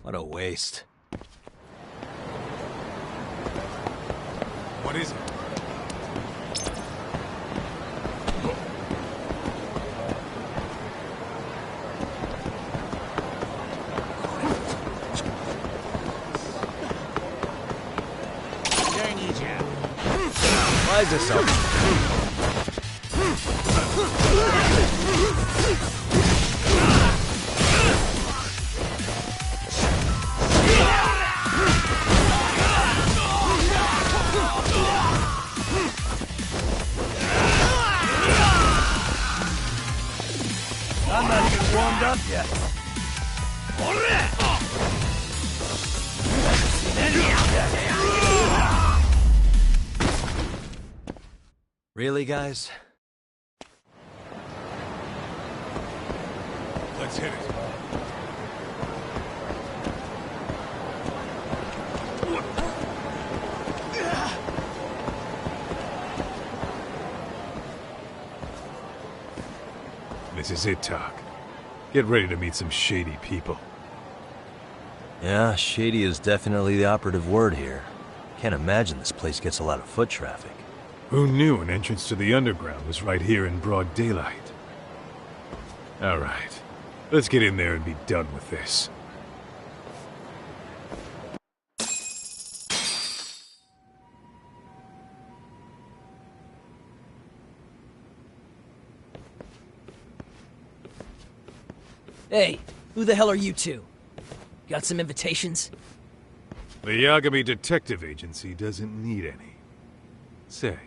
[SPEAKER 5] What a waste.
[SPEAKER 1] What is it?
[SPEAKER 5] Why is this so?
[SPEAKER 3] I'm not even warmed up yet.
[SPEAKER 5] Really, guys?
[SPEAKER 1] Let's hit it. This is it, Tak. Get ready to meet some shady people.
[SPEAKER 5] Yeah, shady is definitely the operative word here. Can't imagine this place gets a lot of foot traffic.
[SPEAKER 1] Who knew an entrance to the underground was right here in broad daylight? Alright, let's get in there and be done with this.
[SPEAKER 12] Hey, who the hell are you two? Got some invitations?
[SPEAKER 1] The Yagami Detective Agency doesn't need any. Say,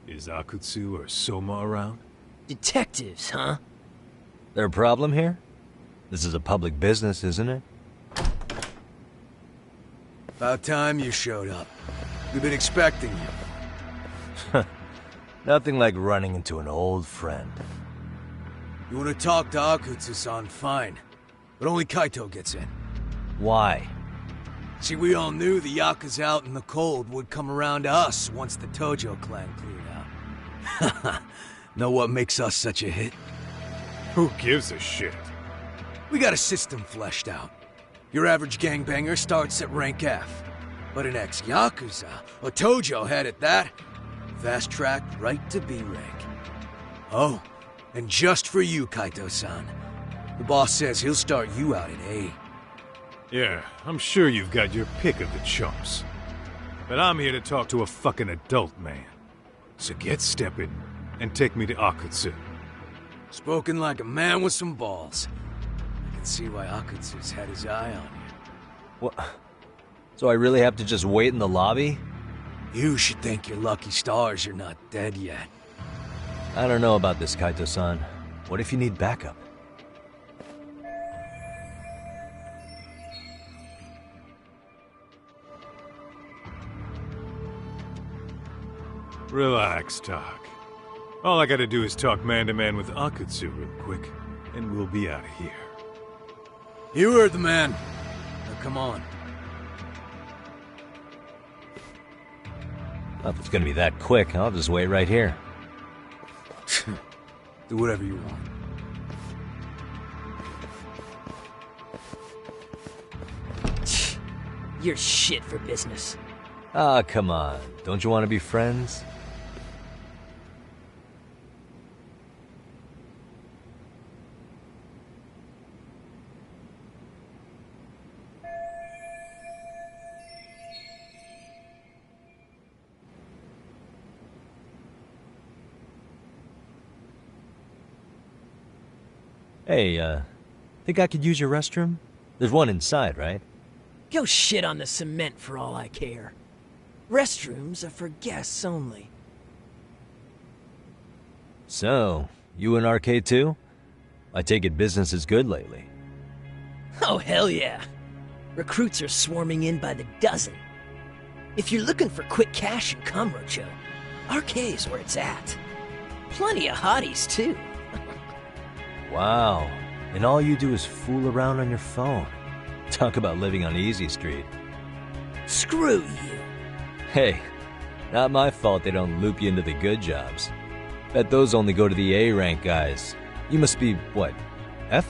[SPEAKER 1] is Akutsu or Soma around?
[SPEAKER 12] Detectives, huh?
[SPEAKER 5] There a problem here? This is a public business, isn't it?
[SPEAKER 13] About time you showed up. We've been expecting you.
[SPEAKER 5] Nothing like running into an old friend.
[SPEAKER 13] You want to talk to Akutsu-san, fine. But only Kaito gets in.
[SPEAKER 5] Why?
[SPEAKER 13] See, we all knew the Yakuza out in the cold would come around to us once the Tojo clan cleared out. Know what makes us such a hit?
[SPEAKER 1] Who gives a shit?
[SPEAKER 13] We got a system fleshed out. Your average gangbanger starts at rank F. But an ex-Yakuza, or Tojo head at that, fast track right to B rank. Oh, and just for you, Kaito-san. The boss says he'll start you out at A.
[SPEAKER 1] Yeah, I'm sure you've got your pick of the chumps. But I'm here to talk to a fucking adult man. So get stepping and take me to Akutsu.
[SPEAKER 13] Spoken like a man with some balls. I can see why Akutsu's had his eye on you.
[SPEAKER 5] What? So I really have to just wait in the lobby?
[SPEAKER 13] You should thank your lucky stars you're not dead yet.
[SPEAKER 5] I don't know about this, Kaito-san. What if you need backup?
[SPEAKER 1] Relax, Tak. All I gotta do is talk man-to-man with Akutsu real quick, and we'll be out of here.
[SPEAKER 13] You heard the man. Now come on.
[SPEAKER 5] Well, if it's gonna be that quick, I'll just wait right here.
[SPEAKER 13] Do whatever you want.
[SPEAKER 12] You're shit for business.
[SPEAKER 5] Ah, come on. Don't you want to be friends? Hey, think I could use your restroom? There's one inside, right?
[SPEAKER 12] Go shit on the cement for all I care. Restrooms are for guests only.
[SPEAKER 5] So, you in Arcade too? I take it business is good lately.
[SPEAKER 12] Oh, hell yeah. Recruits are swarming in by the dozen. If you're looking for quick cash in Kamurocho, Arcade's where it's at. Plenty of hotties, too.
[SPEAKER 5] Wow. And all you do is fool around on your phone. Talk about living on Easy Street.
[SPEAKER 12] Screw you.
[SPEAKER 5] Hey, not my fault they don't loop you into the good jobs. Bet those only go to the A-rank guys. You must be, what, F?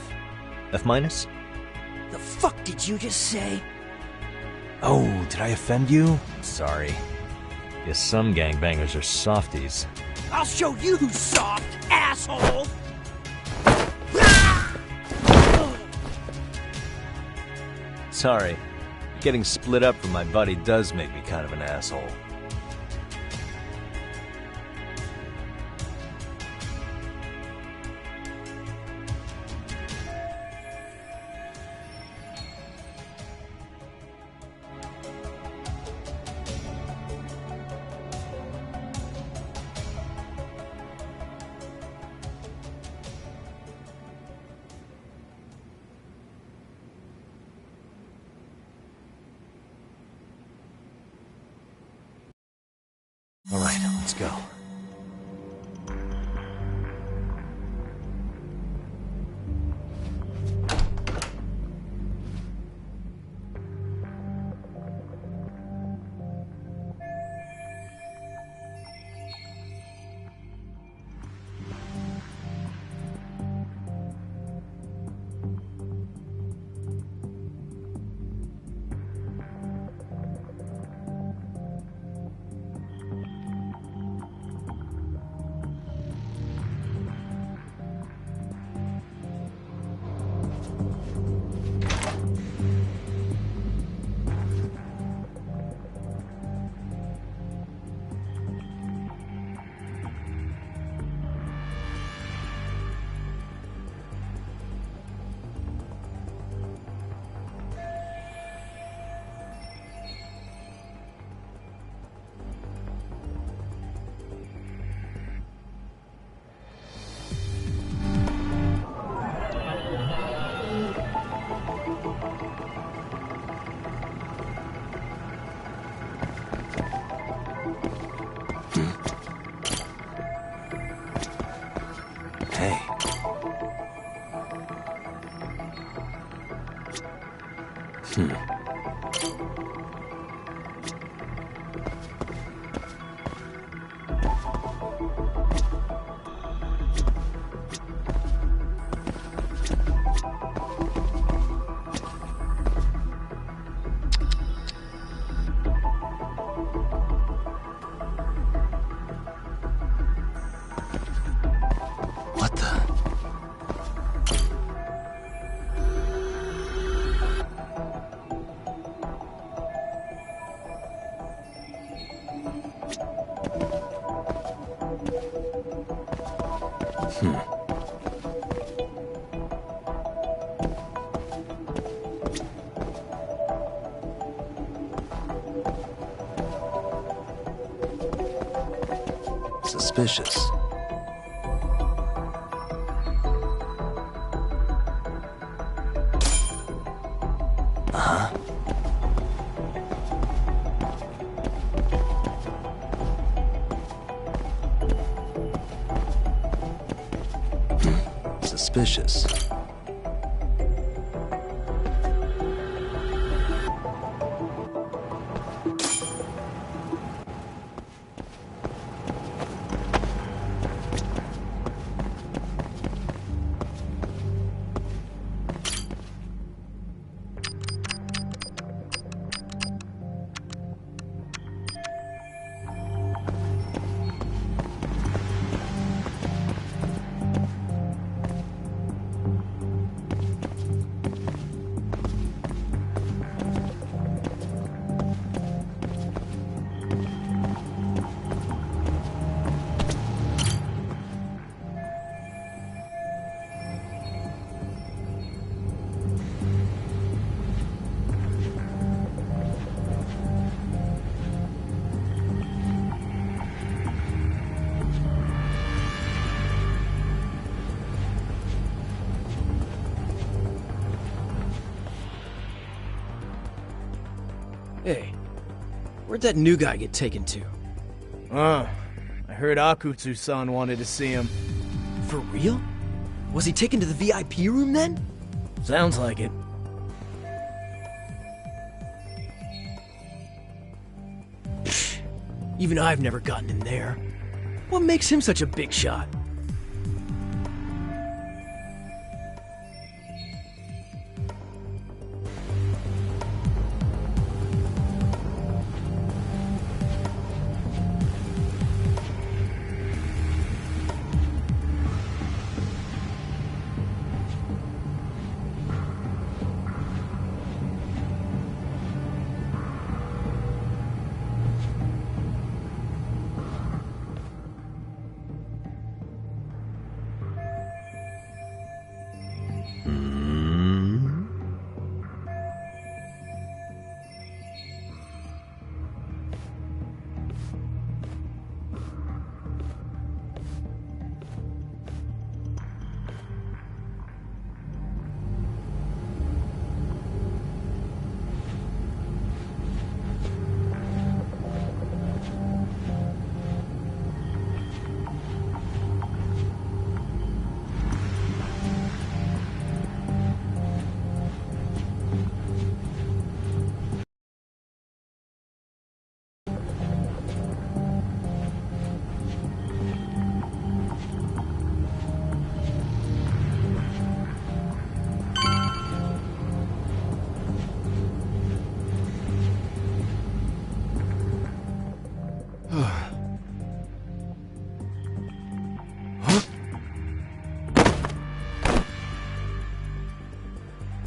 [SPEAKER 5] F minus?
[SPEAKER 12] The fuck did you just say?
[SPEAKER 5] Oh, did I offend you? Sorry. Guess some gangbangers are softies.
[SPEAKER 12] I'll show you who's soft, asshole!
[SPEAKER 5] Sorry. Getting split up from my buddy does make me kind of an asshole. All right, let's go. Suspicious. Suspicious.
[SPEAKER 12] Hey, where'd that new guy get taken to?
[SPEAKER 14] I heard Akutsu-san wanted to see him.
[SPEAKER 12] For real? Was he taken to the VIP room then?
[SPEAKER 14] Sounds like it.
[SPEAKER 12] Even I've never gotten in there. What makes him such a big shot?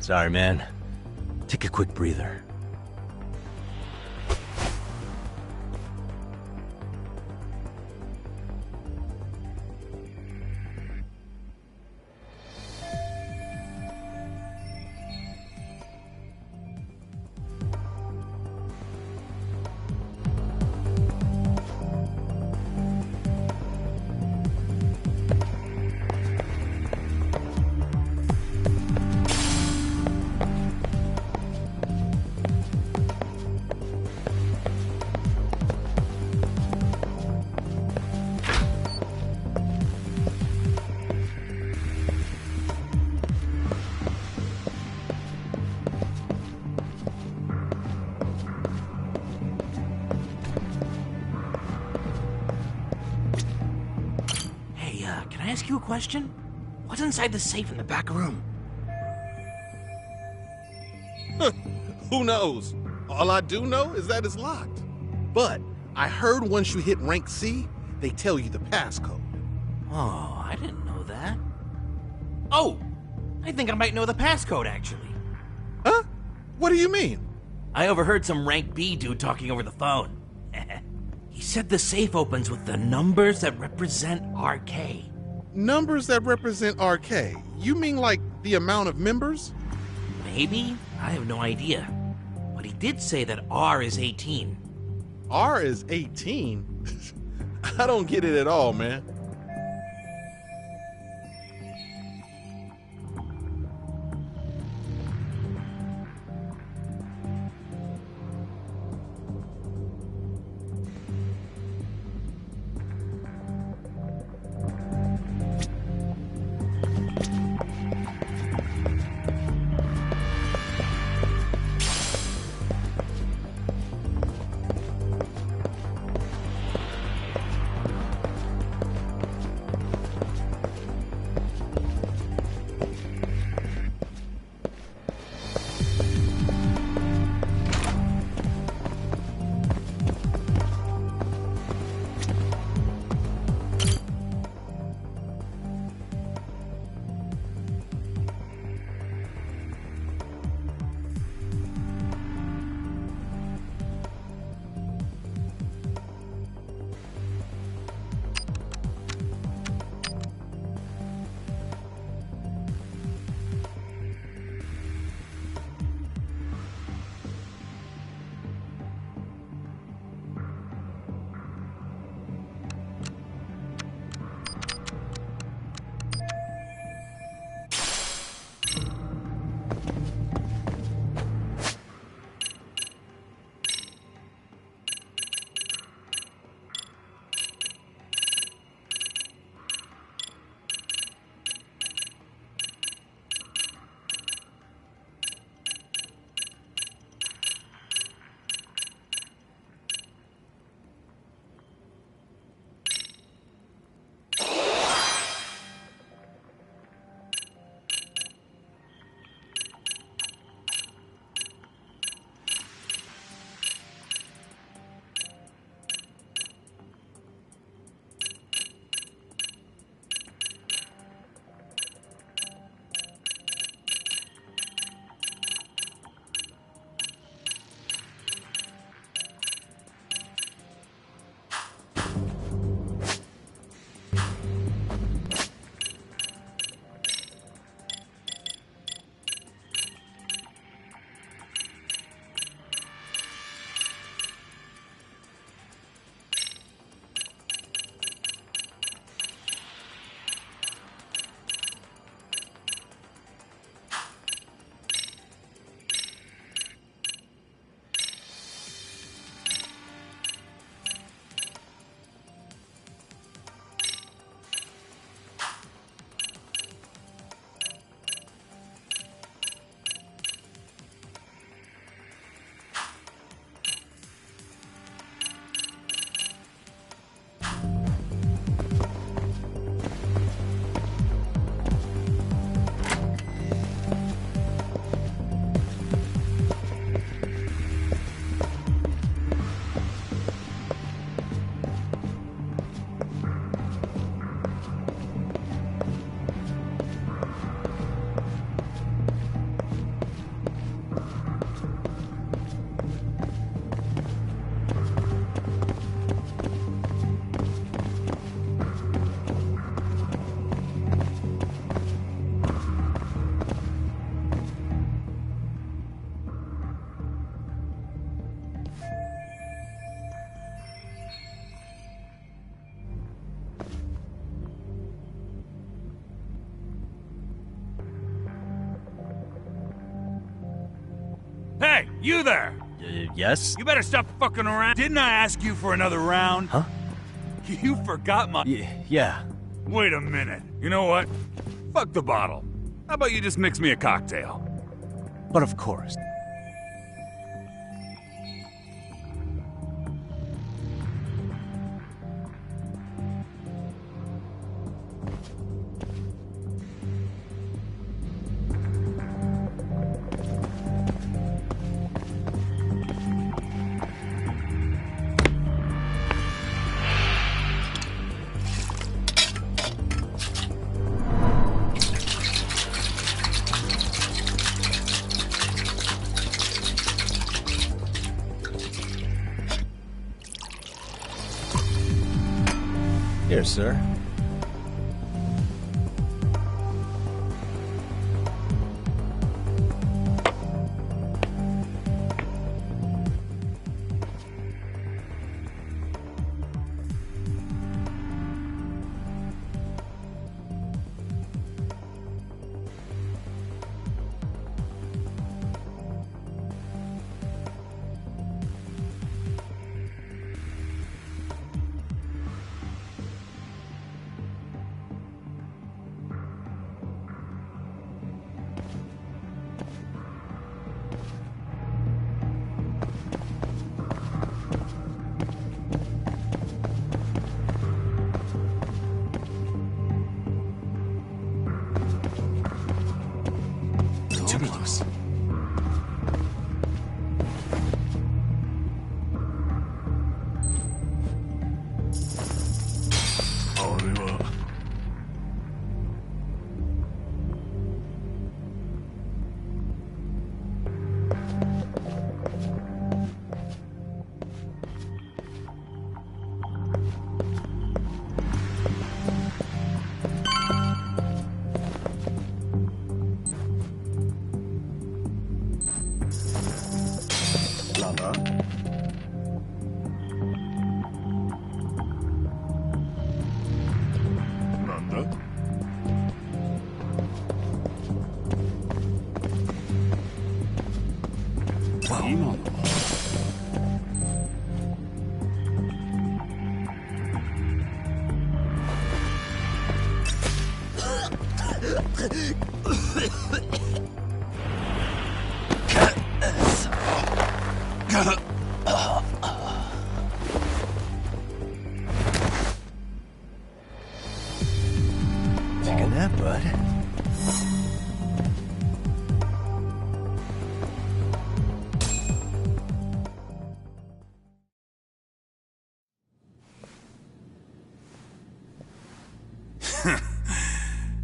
[SPEAKER 5] Sorry, man. Take a quick breather.
[SPEAKER 15] Can I ask you a question? What's inside the safe in the back room?
[SPEAKER 16] Who knows? All I do know is that it's locked. But I heard once you hit rank C, they tell you the passcode.
[SPEAKER 15] Oh, I didn't know that. Oh, I think I might know the passcode, actually.
[SPEAKER 16] Huh? What do you mean?
[SPEAKER 15] I overheard some rank B dude talking over the phone. He said the safe opens with the numbers that represent RK.
[SPEAKER 16] Numbers that represent RK? You mean like the amount of members?
[SPEAKER 15] Maybe? I have no idea. But he did say that R is 18.
[SPEAKER 16] R is 18? I don't get it at all, man.
[SPEAKER 17] Hey, you there!
[SPEAKER 5] Yes?
[SPEAKER 17] You better stop fucking around. Didn't I ask you for another round?
[SPEAKER 5] Huh?
[SPEAKER 17] You forgot my...
[SPEAKER 5] Yeah.
[SPEAKER 17] Wait a minute. You know what? Fuck the bottle. How about you just mix me a cocktail?
[SPEAKER 5] But of course. Here, sir.
[SPEAKER 3] Too close.
[SPEAKER 5] Take a nap, bud.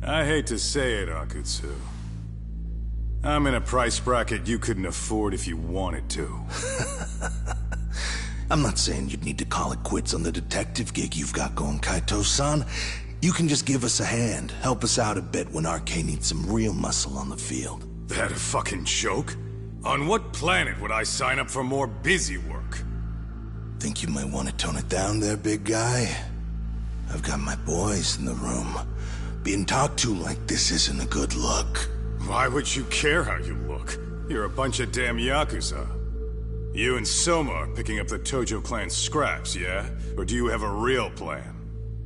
[SPEAKER 1] I hate to say it, Akutsu. I'm in a price bracket you couldn't afford if you wanted to.
[SPEAKER 18] I'm not saying you'd need to call it quits on the detective gig you've got going, Kaito-san. You can just give us a hand, help us out a bit when RK needs some real muscle on the field.
[SPEAKER 1] That a fucking joke? On what planet would I sign up for more busy work?
[SPEAKER 18] Think you might want to tone it down there, big guy? I've got my boys in the room. Being talked to like this isn't a good look.
[SPEAKER 1] Why would you care how you look? You're a bunch of damn Yakuza. You and Soma are picking up the Tojo clan scraps, yeah? Or do you have a real plan?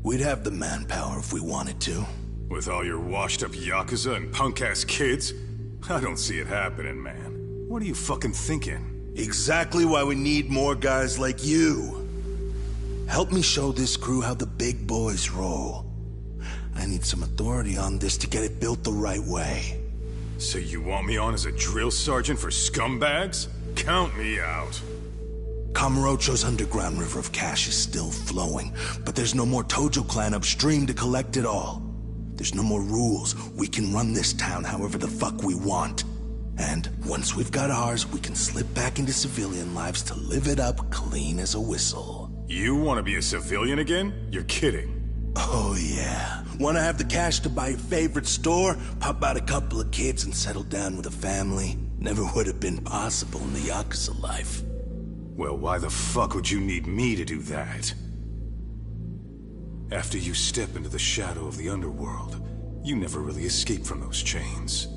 [SPEAKER 18] We'd have the manpower if we wanted to.
[SPEAKER 1] With all your washed-up Yakuza and punk-ass kids? I don't see it happening, man. What are you fucking thinking?
[SPEAKER 18] Exactly why we need more guys like you. Help me show this crew how the big boys roll. I need some authority on this to get it built the right way.
[SPEAKER 1] So you want me on as a drill sergeant for scumbags? Count me out.
[SPEAKER 18] Kamurocho's underground river of cash is still flowing, but there's no more Tojo clan upstream to collect it all. There's no more rules. We can run this town however the fuck we want. And once we've got ours, we can slip back into civilian lives to live it up clean as a whistle.
[SPEAKER 1] You want to be a civilian again? You're kidding.
[SPEAKER 18] Oh yeah. Want to have the cash to buy your favorite store, pop out a couple of kids and settle down with a family? Never would have been possible in the Yakuza life.
[SPEAKER 1] Well, why the fuck would you need me to do that? After you step into the shadow of the underworld, you never really escape from those chains.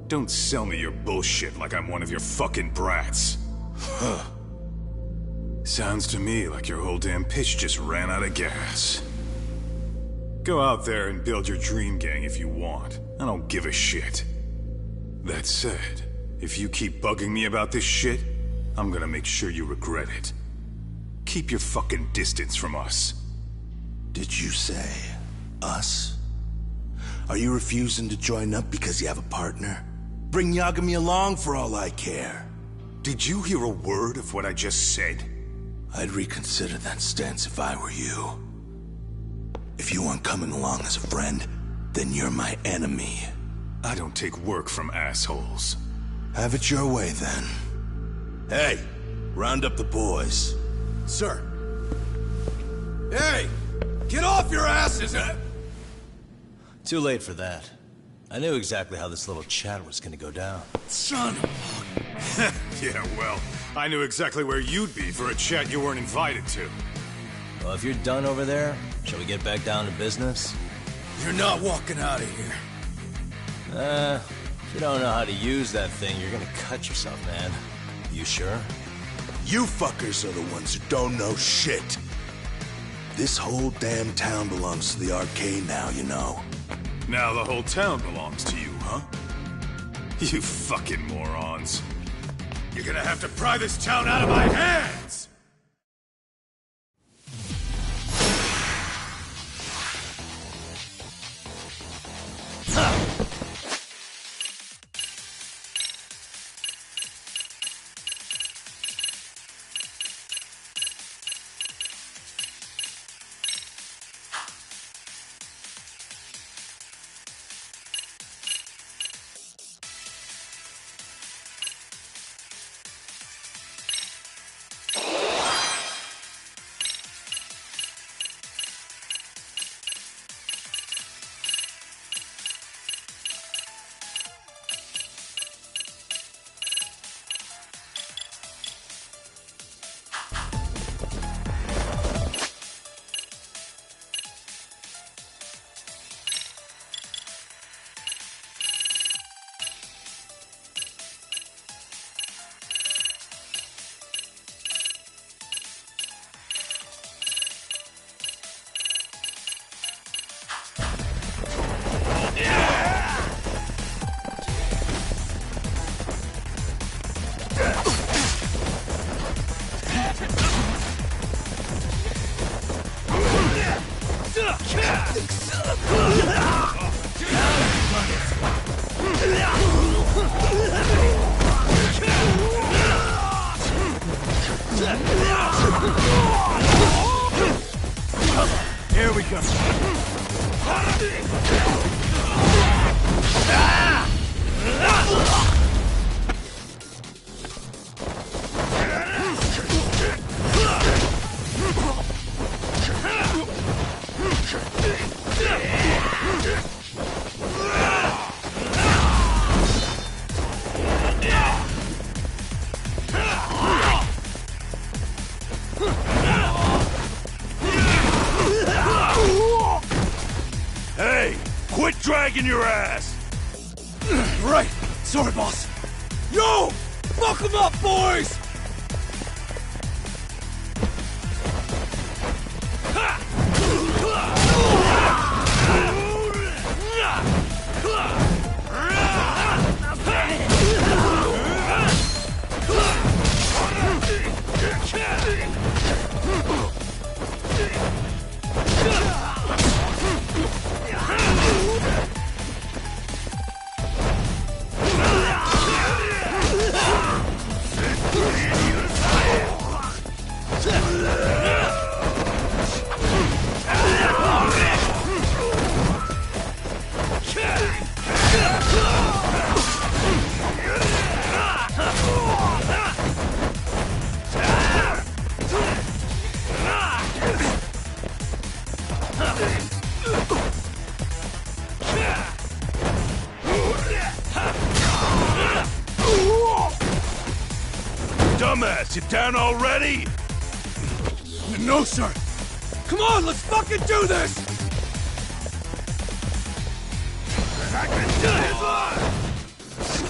[SPEAKER 1] Don't sell me your bullshit like I'm one of your fucking brats. Huh. Sounds to me like your whole damn pitch just ran out of gas. Go out there and build your dream gang if you want. I don't give a shit. That said, if you keep bugging me about this shit, I'm gonna make sure you regret it. Keep your fucking distance from us.
[SPEAKER 18] Did you say us? Are you refusing to join up because you have a partner? Bring Yagami along for all I care.
[SPEAKER 1] Did you hear a word of what I just said?
[SPEAKER 18] I'd reconsider that stance if I were you. If you aren't coming along as a friend, then you're my enemy.
[SPEAKER 1] I don't take work from assholes.
[SPEAKER 18] Have it your way, then. Hey, round up the boys.
[SPEAKER 13] Sir. Hey! Get off your asses!
[SPEAKER 3] Too late for that. I knew exactly how this little chat was gonna go down.
[SPEAKER 13] Son of
[SPEAKER 1] Yeah, well, I knew exactly where you'd be for a chat you weren't invited to.
[SPEAKER 3] Well, if you're done over there, shall we get back down to business?
[SPEAKER 13] You're not walking out of here.
[SPEAKER 3] If you don't know how to use that thing, you're gonna cut yourself, man. You sure?
[SPEAKER 18] You fuckers are the ones who don't know shit. This whole damn town belongs to the arcade now, you know.
[SPEAKER 1] Now the whole town belongs to you, huh? You fucking morons. You're gonna have to pry this town out of my hands!
[SPEAKER 13] Here we go.
[SPEAKER 17] Hey, quit dragging your ass!
[SPEAKER 13] Right. Sorry, boss. Yo! Fuck them up, boys!
[SPEAKER 17] Dumbass, you down already?
[SPEAKER 13] No, sir. Come on, let's fucking do this!
[SPEAKER 17] I can do it!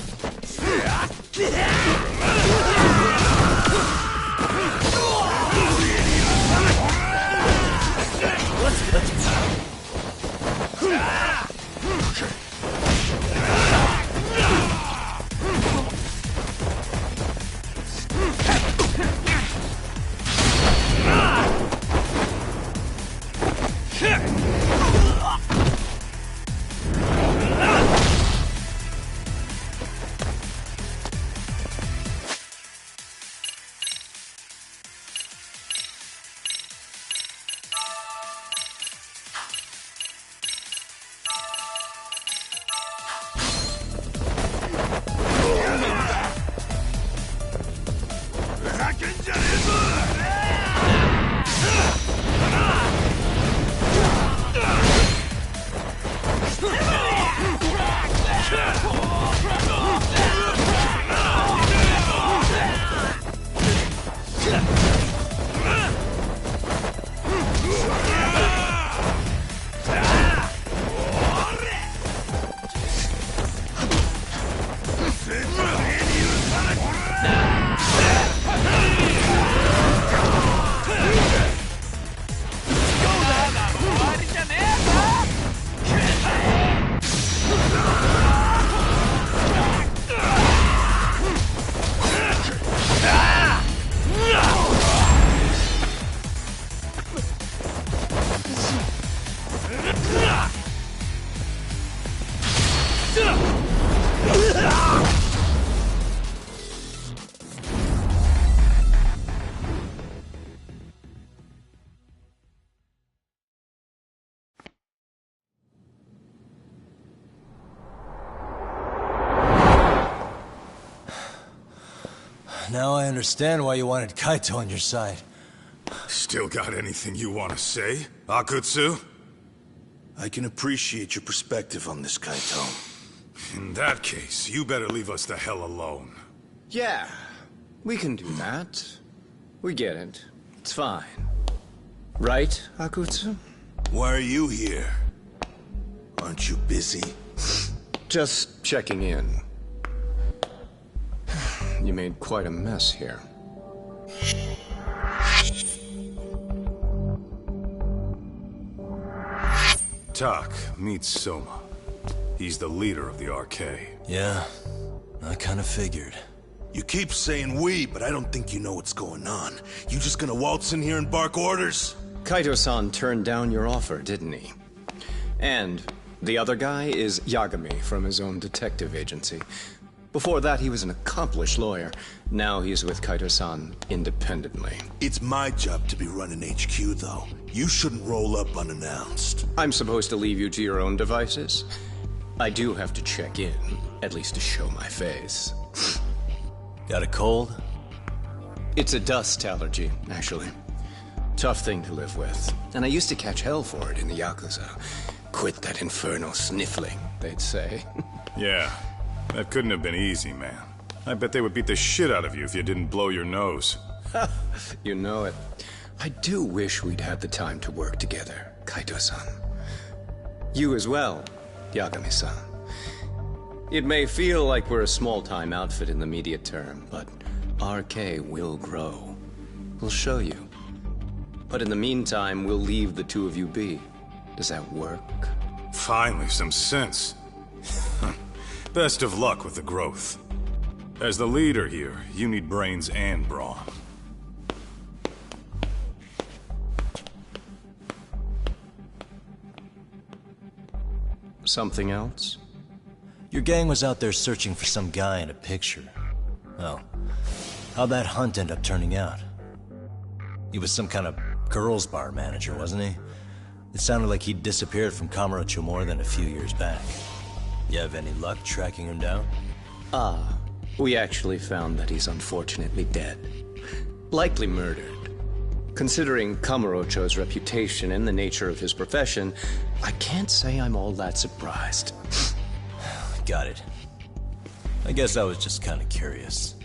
[SPEAKER 5] Now I understand why you wanted Kaito on your side.
[SPEAKER 1] Still got anything you want to say, Akutsu?
[SPEAKER 18] I can appreciate your perspective on this, Kaito.
[SPEAKER 1] In that case, you better leave us the hell alone.
[SPEAKER 19] Yeah, we can do that. We get it. It's fine. Right, Akutsu?
[SPEAKER 18] Why are you here? Aren't you busy?
[SPEAKER 19] Just checking in. You made quite a mess here.
[SPEAKER 1] Tak, meet Soma. He's the leader of the RK.
[SPEAKER 5] Yeah, I kind of figured.
[SPEAKER 18] You keep saying we, but I don't think you know what's going on. You just gonna waltz in here and bark orders?
[SPEAKER 19] Kaito-san turned down your offer, didn't he? And the other guy is Yagami from his own detective agency. Before that, he was an accomplished lawyer. Now he's with Kaito-san independently.
[SPEAKER 18] It's my job to be running HQ, though. You shouldn't roll up unannounced.
[SPEAKER 19] I'm supposed to leave you to your own devices? I do have to check in, at least to show my face.
[SPEAKER 5] Got a cold?
[SPEAKER 19] It's a dust allergy, actually. Tough thing to live with. And I used to catch hell for it in the Yakuza. Quit that infernal sniffling, they'd say.
[SPEAKER 1] Yeah. That couldn't have been easy, man. I bet they would beat the shit out of you if you didn't blow your nose.
[SPEAKER 19] You know it. I do wish we'd had the time to work together, Kaito-san. You as well, Yagami-san. It may feel like we're a small-time outfit in the immediate term, but RK will grow. We'll show you. But in the meantime, we'll leave the two of you be. Does that work?
[SPEAKER 1] Finally, some sense. Best of luck with the growth. As the leader here, you need brains and brawn.
[SPEAKER 19] Something else?
[SPEAKER 5] Your gang was out there searching for some guy in a picture. Oh, how'd that hunt end up turning out? He was some kind of girls' bar manager, wasn't he? It sounded like he'd disappeared from Kamurocho more than a few years back. You have any luck tracking him down?
[SPEAKER 19] We actually found that he's unfortunately dead. Likely murdered. Considering Kamurocho's reputation and the nature of his profession, I can't say I'm all that surprised.
[SPEAKER 5] Got it. I guess I was just kind of curious.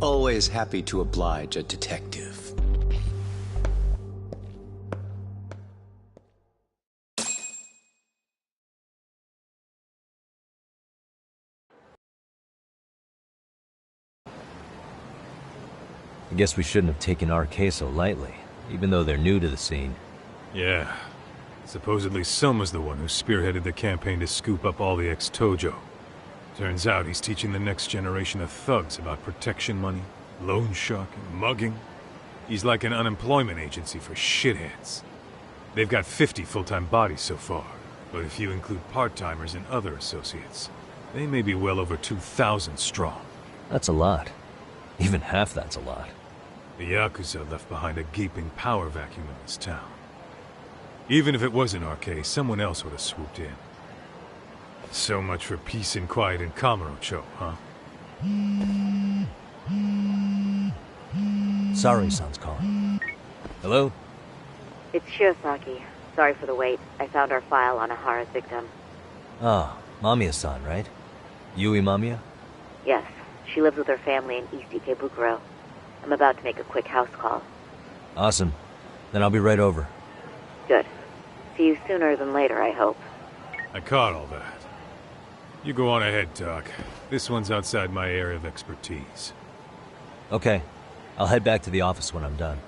[SPEAKER 19] Always happy to oblige a detective.
[SPEAKER 5] I guess we shouldn't have taken RK so lightly, even though they're new to the scene.
[SPEAKER 1] Yeah. Supposedly Selma's the one who spearheaded the campaign to scoop up all the ex-Tojo. Turns out he's teaching the next generation of thugs about protection money, loan sharking, mugging. He's like an unemployment agency for shitheads. They've got 50 full-time bodies so far, but if you include part-timers and other associates, they may be well over 2,000 strong.
[SPEAKER 5] That's a lot. Even half that's a lot.
[SPEAKER 1] The Yakuza left behind a gaping power vacuum in this town. Even if it wasn't RK, someone else would have swooped in. So much for peace and quiet in Kamurocho, huh?
[SPEAKER 5] Sorry-san's calling. Hello?
[SPEAKER 10] It's Shirosaki. Sorry for the wait. I found our file on Ahara's victim.
[SPEAKER 5] Ah, Mamiya-san, right? Yui Mamiya?
[SPEAKER 10] Yes, she lives with her family in East Ikebukuro. I'm about to make a quick house call.
[SPEAKER 5] Awesome. Then I'll be right over.
[SPEAKER 10] Good. See you sooner than later, I hope.
[SPEAKER 1] I caught all that. You go on ahead, Doc. This one's outside my area of expertise.
[SPEAKER 5] Okay. I'll head back to the office when I'm done.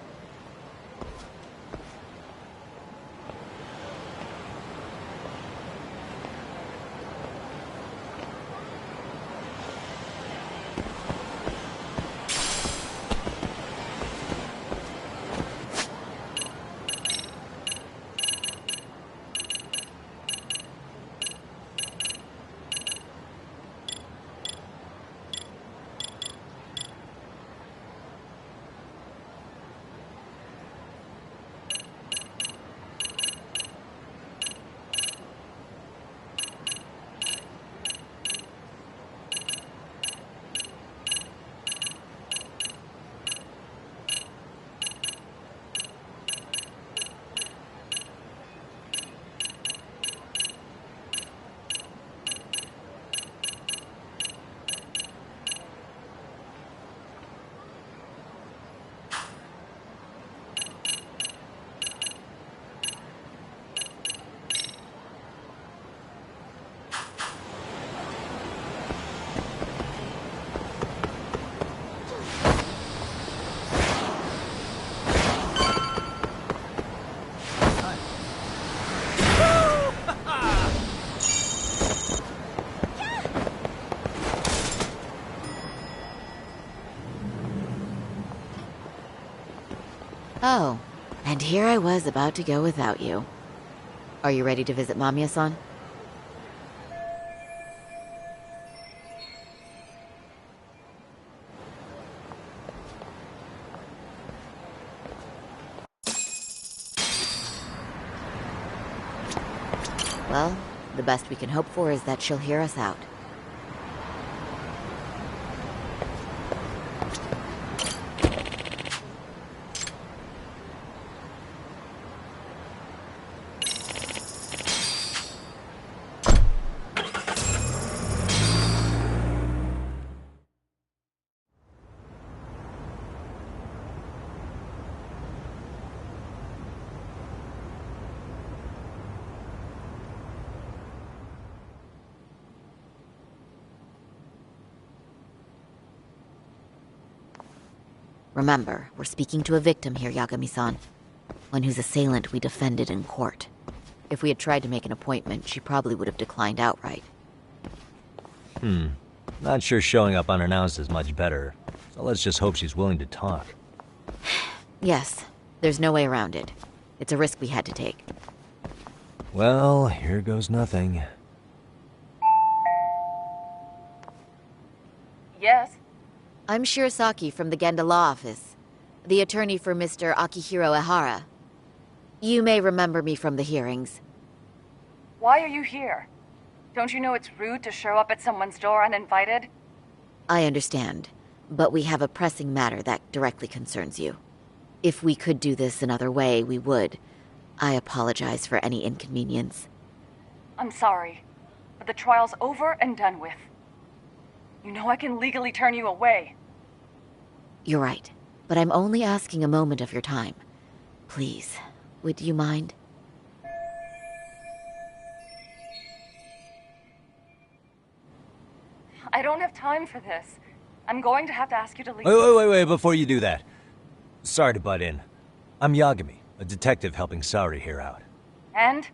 [SPEAKER 10] Oh, and here I was about to go without you. Are you ready to visit Mamiya-san? Well, the best we can hope for is that she'll hear us out. Remember, we're speaking to a victim here, Yagami-san. One whose assailant we defended in court. If we had tried to make an appointment, she probably would have declined outright.
[SPEAKER 5] Not sure showing up unannounced is much better. So let's just hope she's willing to talk.
[SPEAKER 10] Yes, there's no way around it. It's a risk we had to take.
[SPEAKER 5] Well, here goes nothing.
[SPEAKER 8] Yes?
[SPEAKER 10] I'm Shirosaki from the Genda Law Office, the attorney for Mr. Akihiro Ehara. You may remember me from the hearings.
[SPEAKER 8] Why are you here? Don't you know it's rude to show up at someone's door uninvited?
[SPEAKER 10] I understand, but we have a pressing matter that directly concerns you. If we could do this another way, we would. I apologize for any inconvenience.
[SPEAKER 8] I'm sorry, but the trial's over and done with. You know I can legally turn you away.
[SPEAKER 10] You're right, but I'm only asking a moment of your time. Please, would you mind?
[SPEAKER 8] I don't have time for this. I'm going to have to ask you to leave.
[SPEAKER 5] Wait, before you do that. Sorry to butt in. I'm Yagami, a detective helping Sari here out.
[SPEAKER 8] And?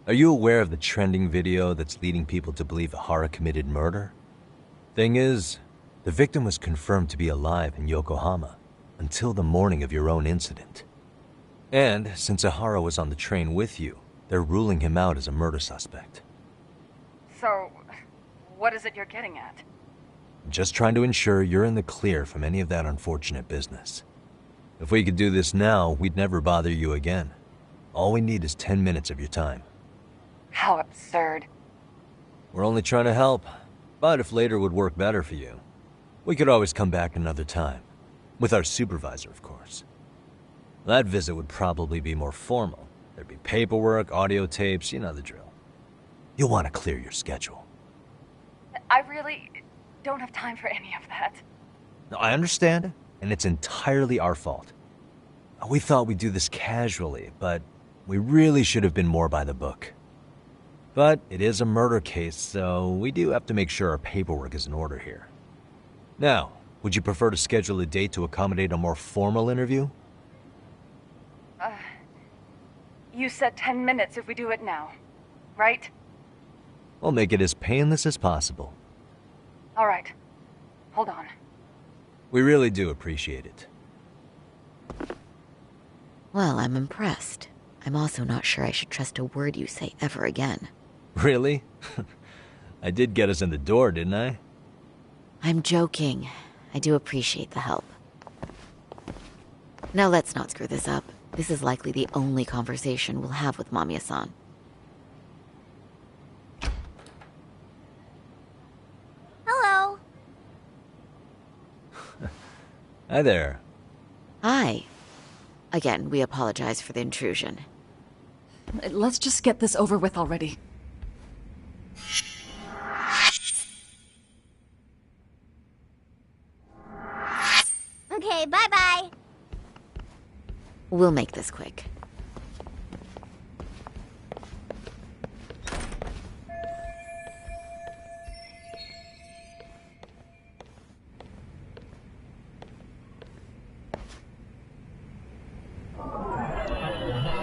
[SPEAKER 5] Are you aware of the trending video that's leading people to believe Ihara committed murder? Thing is, the victim was confirmed to be alive in Yokohama until the morning of your own incident. And since Ihara was on the train with you, they're ruling him out as a murder suspect.
[SPEAKER 8] So, what is it you're getting at?
[SPEAKER 5] Just trying to ensure you're in the clear from any of that unfortunate business. If we could do this now, we'd never bother you again. All we need is 10 minutes of your time.
[SPEAKER 8] How absurd.
[SPEAKER 5] We're only trying to help, but if later would work better for you, we could always come back another time. With our supervisor, of course. That visit would probably be more formal. There'd be paperwork, audio tapes, you know the drill. You'll want to clear your schedule.
[SPEAKER 8] I really don't have time for any of that.
[SPEAKER 5] No, I understand, and it's entirely our fault. We thought we'd do this casually, but we really should have been more by the book. But it is a murder case, so we do have to make sure our paperwork is in order here. Now, would you prefer to schedule a date to accommodate a more formal interview?
[SPEAKER 8] You said 10 minutes if we do it now, right?
[SPEAKER 5] We'll make it as painless as possible.
[SPEAKER 8] All right. Hold on.
[SPEAKER 5] We really do appreciate it.
[SPEAKER 10] Well, I'm impressed. I'm also not sure I should trust a word you say ever again.
[SPEAKER 5] Really? I did get us in the door, didn't I?
[SPEAKER 10] I'm joking. I do appreciate the help. Now let's not screw this up. This is likely the only conversation we'll have with Mamiya-san.
[SPEAKER 20] Hello.
[SPEAKER 5] Hi there.
[SPEAKER 10] Hi. Again, we apologize for the intrusion.
[SPEAKER 8] Let's just get this over with already.
[SPEAKER 20] Okay, bye-bye.
[SPEAKER 10] We'll make this quick.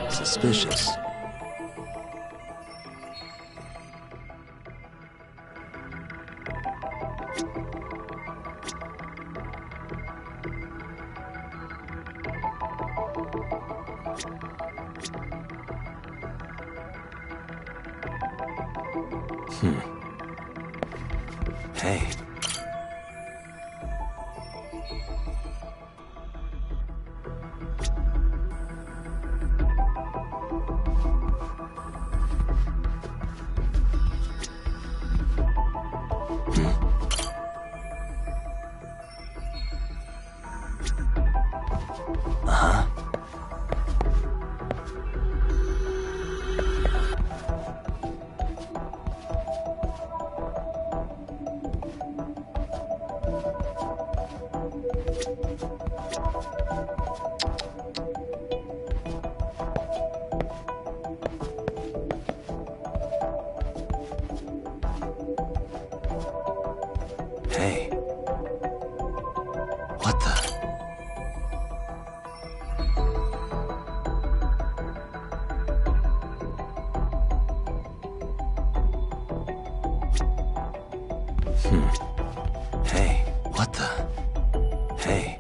[SPEAKER 5] Suspicious. Hey. Hey. What the? Hey, what the? Hey.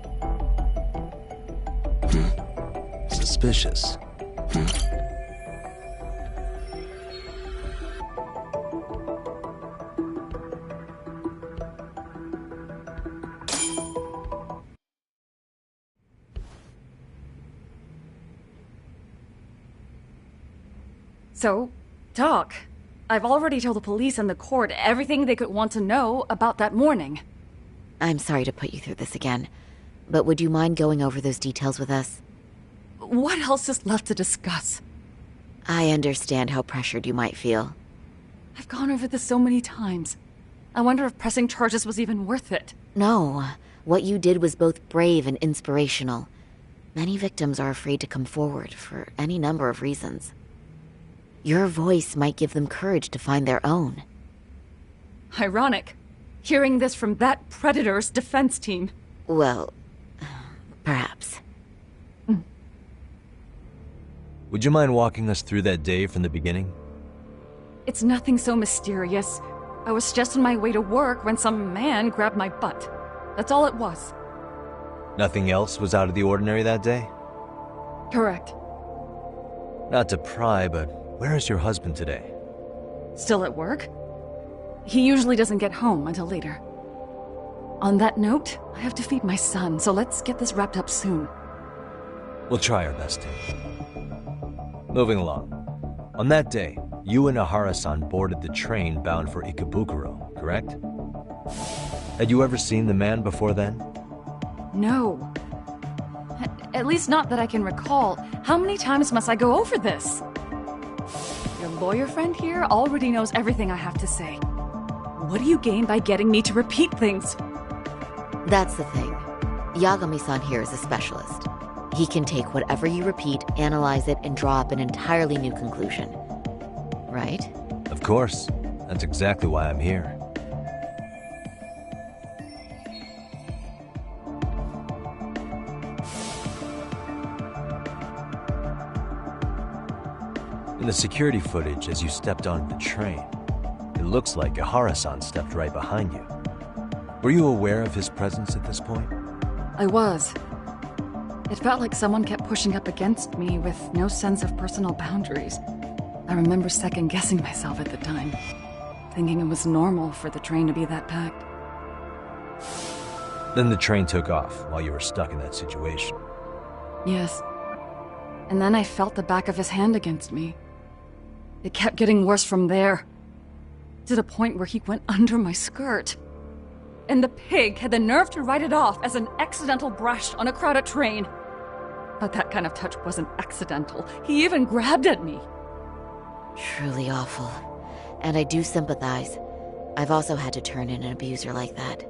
[SPEAKER 5] Suspicious.
[SPEAKER 8] So, talk. I've already told the police and the court everything they could want to know about that morning.
[SPEAKER 10] I'm sorry to put you through this again, but would you mind going over those details with us?
[SPEAKER 8] What else is left to discuss?
[SPEAKER 10] I understand how pressured you might feel.
[SPEAKER 8] I've gone over this so many times. I wonder if pressing charges was even worth it.
[SPEAKER 10] No. What you did was both brave and inspirational. Many victims are afraid to come forward for any number of reasons. Your voice might give them courage to find their own.
[SPEAKER 8] Ironic. Hearing this from that Predator's defense team.
[SPEAKER 10] Well, perhaps.
[SPEAKER 5] Would you mind walking us through that day from the beginning?
[SPEAKER 8] It's nothing so mysterious. I was just on my way to work when some man grabbed my butt. That's all it was.
[SPEAKER 5] Nothing else was out of the ordinary that day?
[SPEAKER 8] Correct.
[SPEAKER 5] Not to pry, but where is your husband today?
[SPEAKER 8] Still at work? He usually doesn't get home until later. On that note, I have to feed my son, so let's get this wrapped up soon.
[SPEAKER 5] We'll try our best to. Moving along. On that day, you and Ahara-san boarded the train bound for Ikebukuro, correct? Had you ever seen the man before then?
[SPEAKER 8] No. At least not that I can recall. How many times must I go over this? Your lawyer friend here already knows everything I have to say. What do you gain by getting me to repeat things?
[SPEAKER 10] That's the thing. Yagami-san here is a specialist. He can take whatever you repeat, analyze it, and draw up an entirely new conclusion. Right?
[SPEAKER 5] Of course. That's exactly why I'm here. In the security footage as you stepped onto the train, it looks like Ahara-san stepped right behind you. Were you aware of his presence at this point?
[SPEAKER 8] I was. It felt like someone kept pushing up against me with no sense of personal boundaries. I remember second-guessing myself at the time, thinking it was normal for the train to be that packed.
[SPEAKER 5] Then the train took off while you were stuck in that situation.
[SPEAKER 8] Yes. And then I felt the back of his hand against me. It kept getting worse from there, to the point where he went under my skirt. And the pig had the nerve to write it off as an accidental brush on a crowded train. But that kind of touch wasn't accidental. He even grabbed at me.
[SPEAKER 10] Truly awful. And I do sympathize. I've also had to turn in an abuser like that.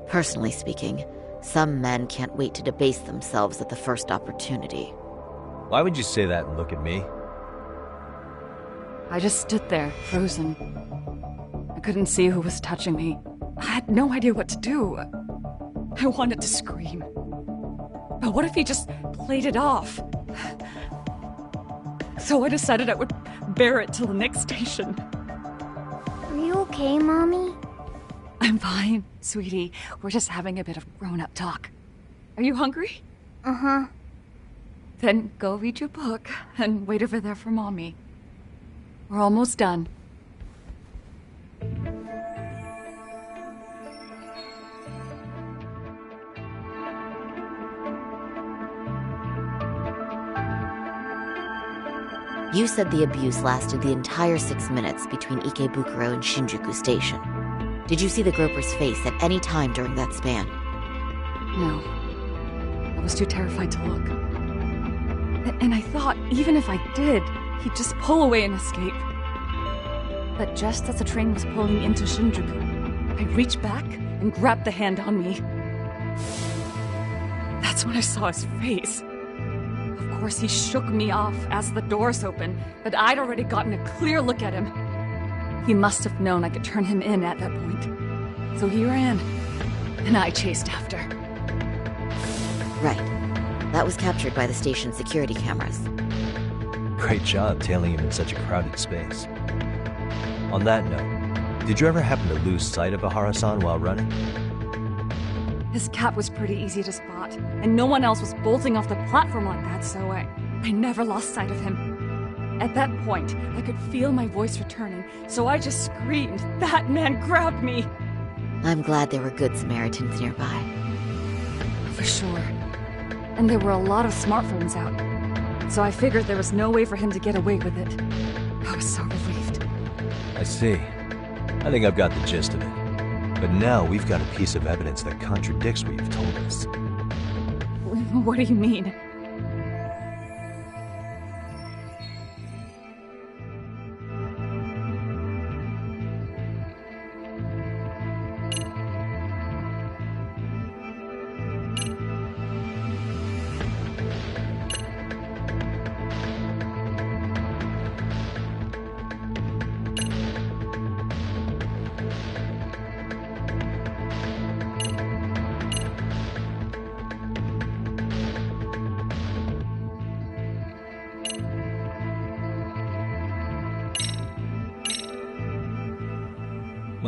[SPEAKER 10] Personally speaking, some men can't wait to debase themselves at the first opportunity.
[SPEAKER 5] Why would you say that and look at me?
[SPEAKER 8] I just stood there, frozen. I couldn't see who was touching me. I had no idea what to do. I wanted to scream. But what if he just played it off? So I decided I would bear it till the next station.
[SPEAKER 20] Are you okay, Mommy?
[SPEAKER 8] I'm fine, sweetie. We're just having a bit of grown-up talk. Are you hungry?
[SPEAKER 20] Uh-huh.
[SPEAKER 8] Then go read your book and wait over there for Mommy. We're almost done.
[SPEAKER 10] You said the abuse lasted the entire 6 minutes between Ikebukuro and Shinjuku Station. Did you see the groper's face at any time during that span?
[SPEAKER 8] No. I was too terrified to look. And I thought, even if I did, he'd just pull away and escape. But just as the train was pulling into Shinjuku, I reached back and grabbed the hand on me. That's when I saw his face. Of course, he shook me off as the doors opened, but I'd already gotten a clear look at him. He must have known I could turn him in at that point. So he ran, and I chased after.
[SPEAKER 10] Right. That was captured by the station's security cameras.
[SPEAKER 5] Great job tailing him in such a crowded space. On that note, did you ever happen to lose sight of Ahara-san while running?
[SPEAKER 8] His cap was pretty easy to spot, and no one else was bolting off the platform like that, so I never lost sight of him. At that point, I could feel my voice returning, so I just screamed, "That man grabbed me!"
[SPEAKER 10] I'm glad there were good Samaritans nearby.
[SPEAKER 8] For sure. And there were a lot of smartphones out, so I figured there was no way for him to get away with it. I was so relieved.
[SPEAKER 5] I see. I think I've got the gist of it. But now we've got a piece of evidence that contradicts what you've told us.
[SPEAKER 8] What do you mean?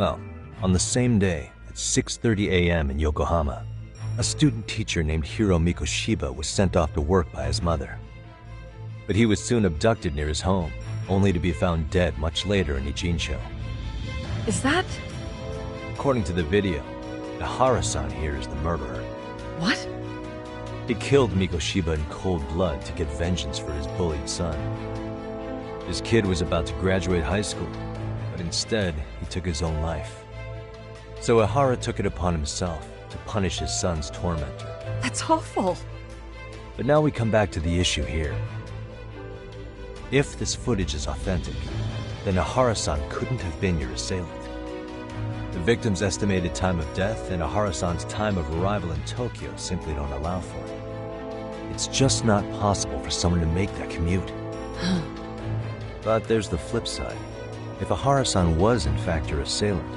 [SPEAKER 5] Well, on the same day, at 6:30 a.m. in Yokohama, a student teacher named Hiro Mikoshiba was sent off to work by his mother. But he was soon abducted near his home, only to be found dead much later in Ijincho.
[SPEAKER 8] Is that...
[SPEAKER 5] According to the video, Ihara-san here is the murderer.
[SPEAKER 8] What?
[SPEAKER 5] He killed Mikoshiba in cold blood to get vengeance for his bullied son. His kid was about to graduate high school, but instead, he took his own life. So Ihara took it upon himself to punish his son's tormentor.
[SPEAKER 8] That's awful.
[SPEAKER 5] But now we come back to the issue here. If this footage is authentic, then Ihara-san couldn't have been your assailant. The victim's estimated time of death and Ihara-san's time of arrival in Tokyo simply don't allow for it. It's just not possible for someone to make that commute. But there's the flip side. If Ihara-san was in fact your assailant,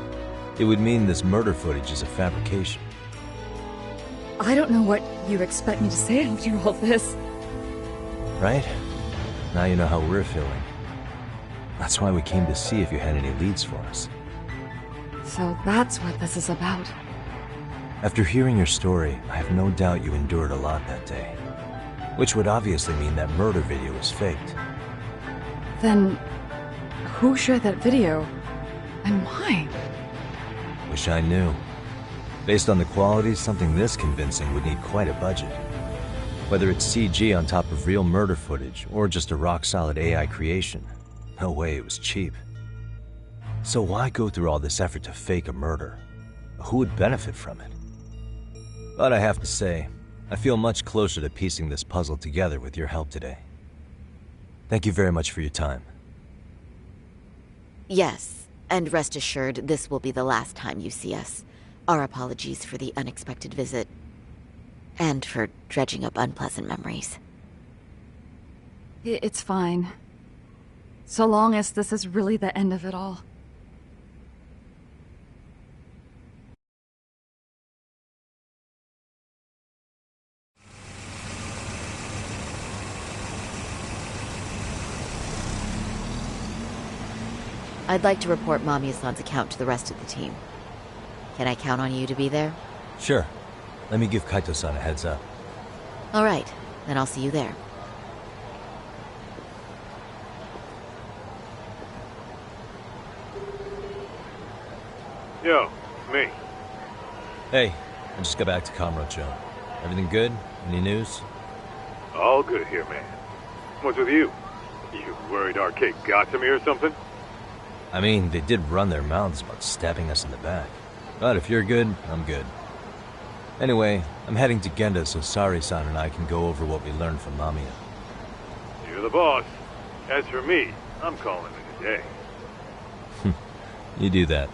[SPEAKER 5] it would mean this murder footage is a fabrication.
[SPEAKER 8] I don't know what you expect me to say after all this.
[SPEAKER 5] Right? Now you know how we're feeling. That's why we came to see if you had any leads for us.
[SPEAKER 8] So that's what this is about.
[SPEAKER 5] After hearing your story, I have no doubt you endured a lot that day. Which would obviously mean that murder video was faked.
[SPEAKER 8] Then, who shared that video? And why?
[SPEAKER 5] Wish I knew. Based on the quality, something this convincing would need quite a budget. Whether it's CG on top of real murder footage, or just a rock-solid AI creation, no way it was cheap. So why go through all this effort to fake a murder? Who would benefit from it? But I have to say, I feel much closer to piecing this puzzle together with your help today. Thank you very much for your time.
[SPEAKER 10] Yes, and rest assured, this will be the last time you see us. Our apologies for the unexpected visit. And for dredging up unpleasant memories.
[SPEAKER 8] It's fine. So long as this is really the end of it all.
[SPEAKER 10] I'd like to report Mamiya-san's account to the rest of the team. Can I count on you to be there?
[SPEAKER 5] Sure. Let me give Kaito-san a heads up.
[SPEAKER 10] All right, then I'll see you there.
[SPEAKER 1] Yo, me.
[SPEAKER 5] Hey, I just got back to Kamurocho. Everything good? Any news?
[SPEAKER 1] All good here, man. What's with you? You worried Arcade got to me or something?
[SPEAKER 5] I mean, they did run their mouths about stabbing us in the back. But if you're good, I'm good. Anyway, I'm heading to Genda so Sari-san and I can go over what we learned from Mamiya.
[SPEAKER 1] You're the boss. As for me, I'm calling it a day.
[SPEAKER 5] You do that.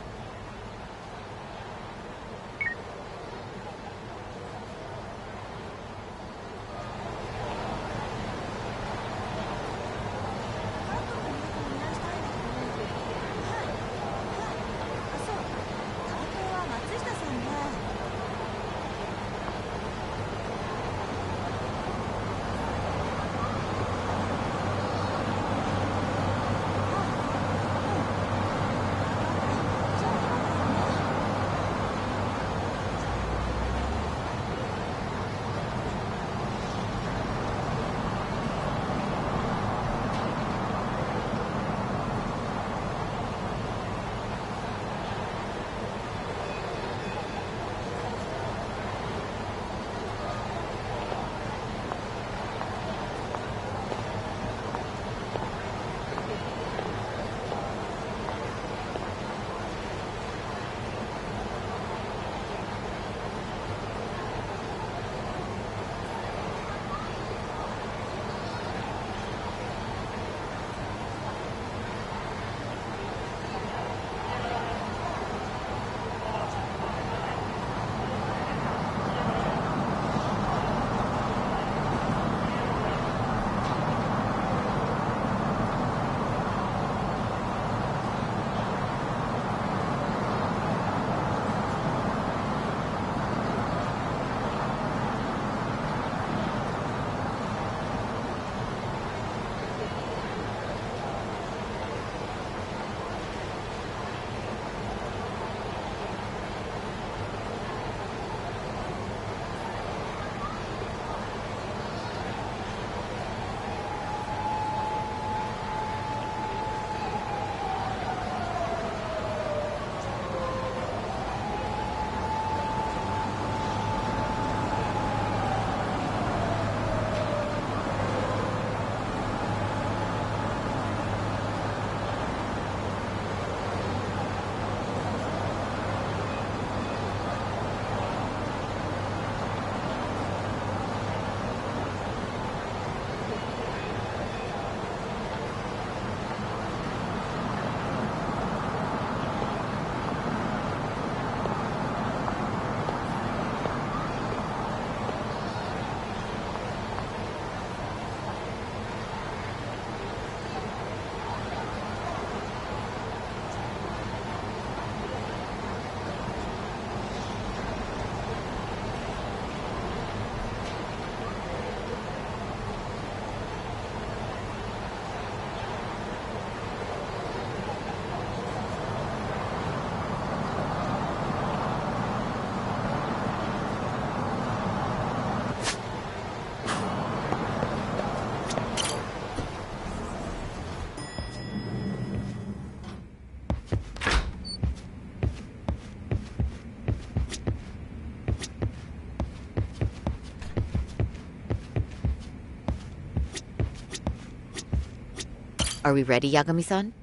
[SPEAKER 10] Are we ready, Yagami-san?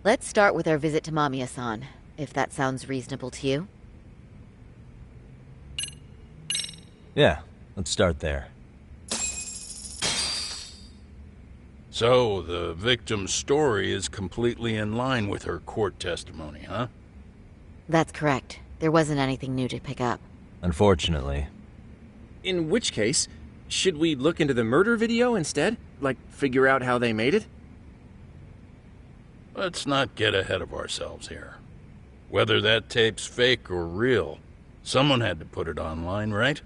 [SPEAKER 10] Let's start with our visit to Mamiya-san, if that sounds reasonable to you.
[SPEAKER 5] Yeah, let's start there.
[SPEAKER 4] So, the victim's story is completely in line with her court testimony, huh?
[SPEAKER 10] That's correct. There wasn't anything new to pick up.
[SPEAKER 5] Unfortunately.
[SPEAKER 11] In which case, should we look into the murder video instead? Like, figure out how they made it?
[SPEAKER 4] Let's not get ahead of ourselves here. Whether that tape's fake or real, someone had to put it online, right?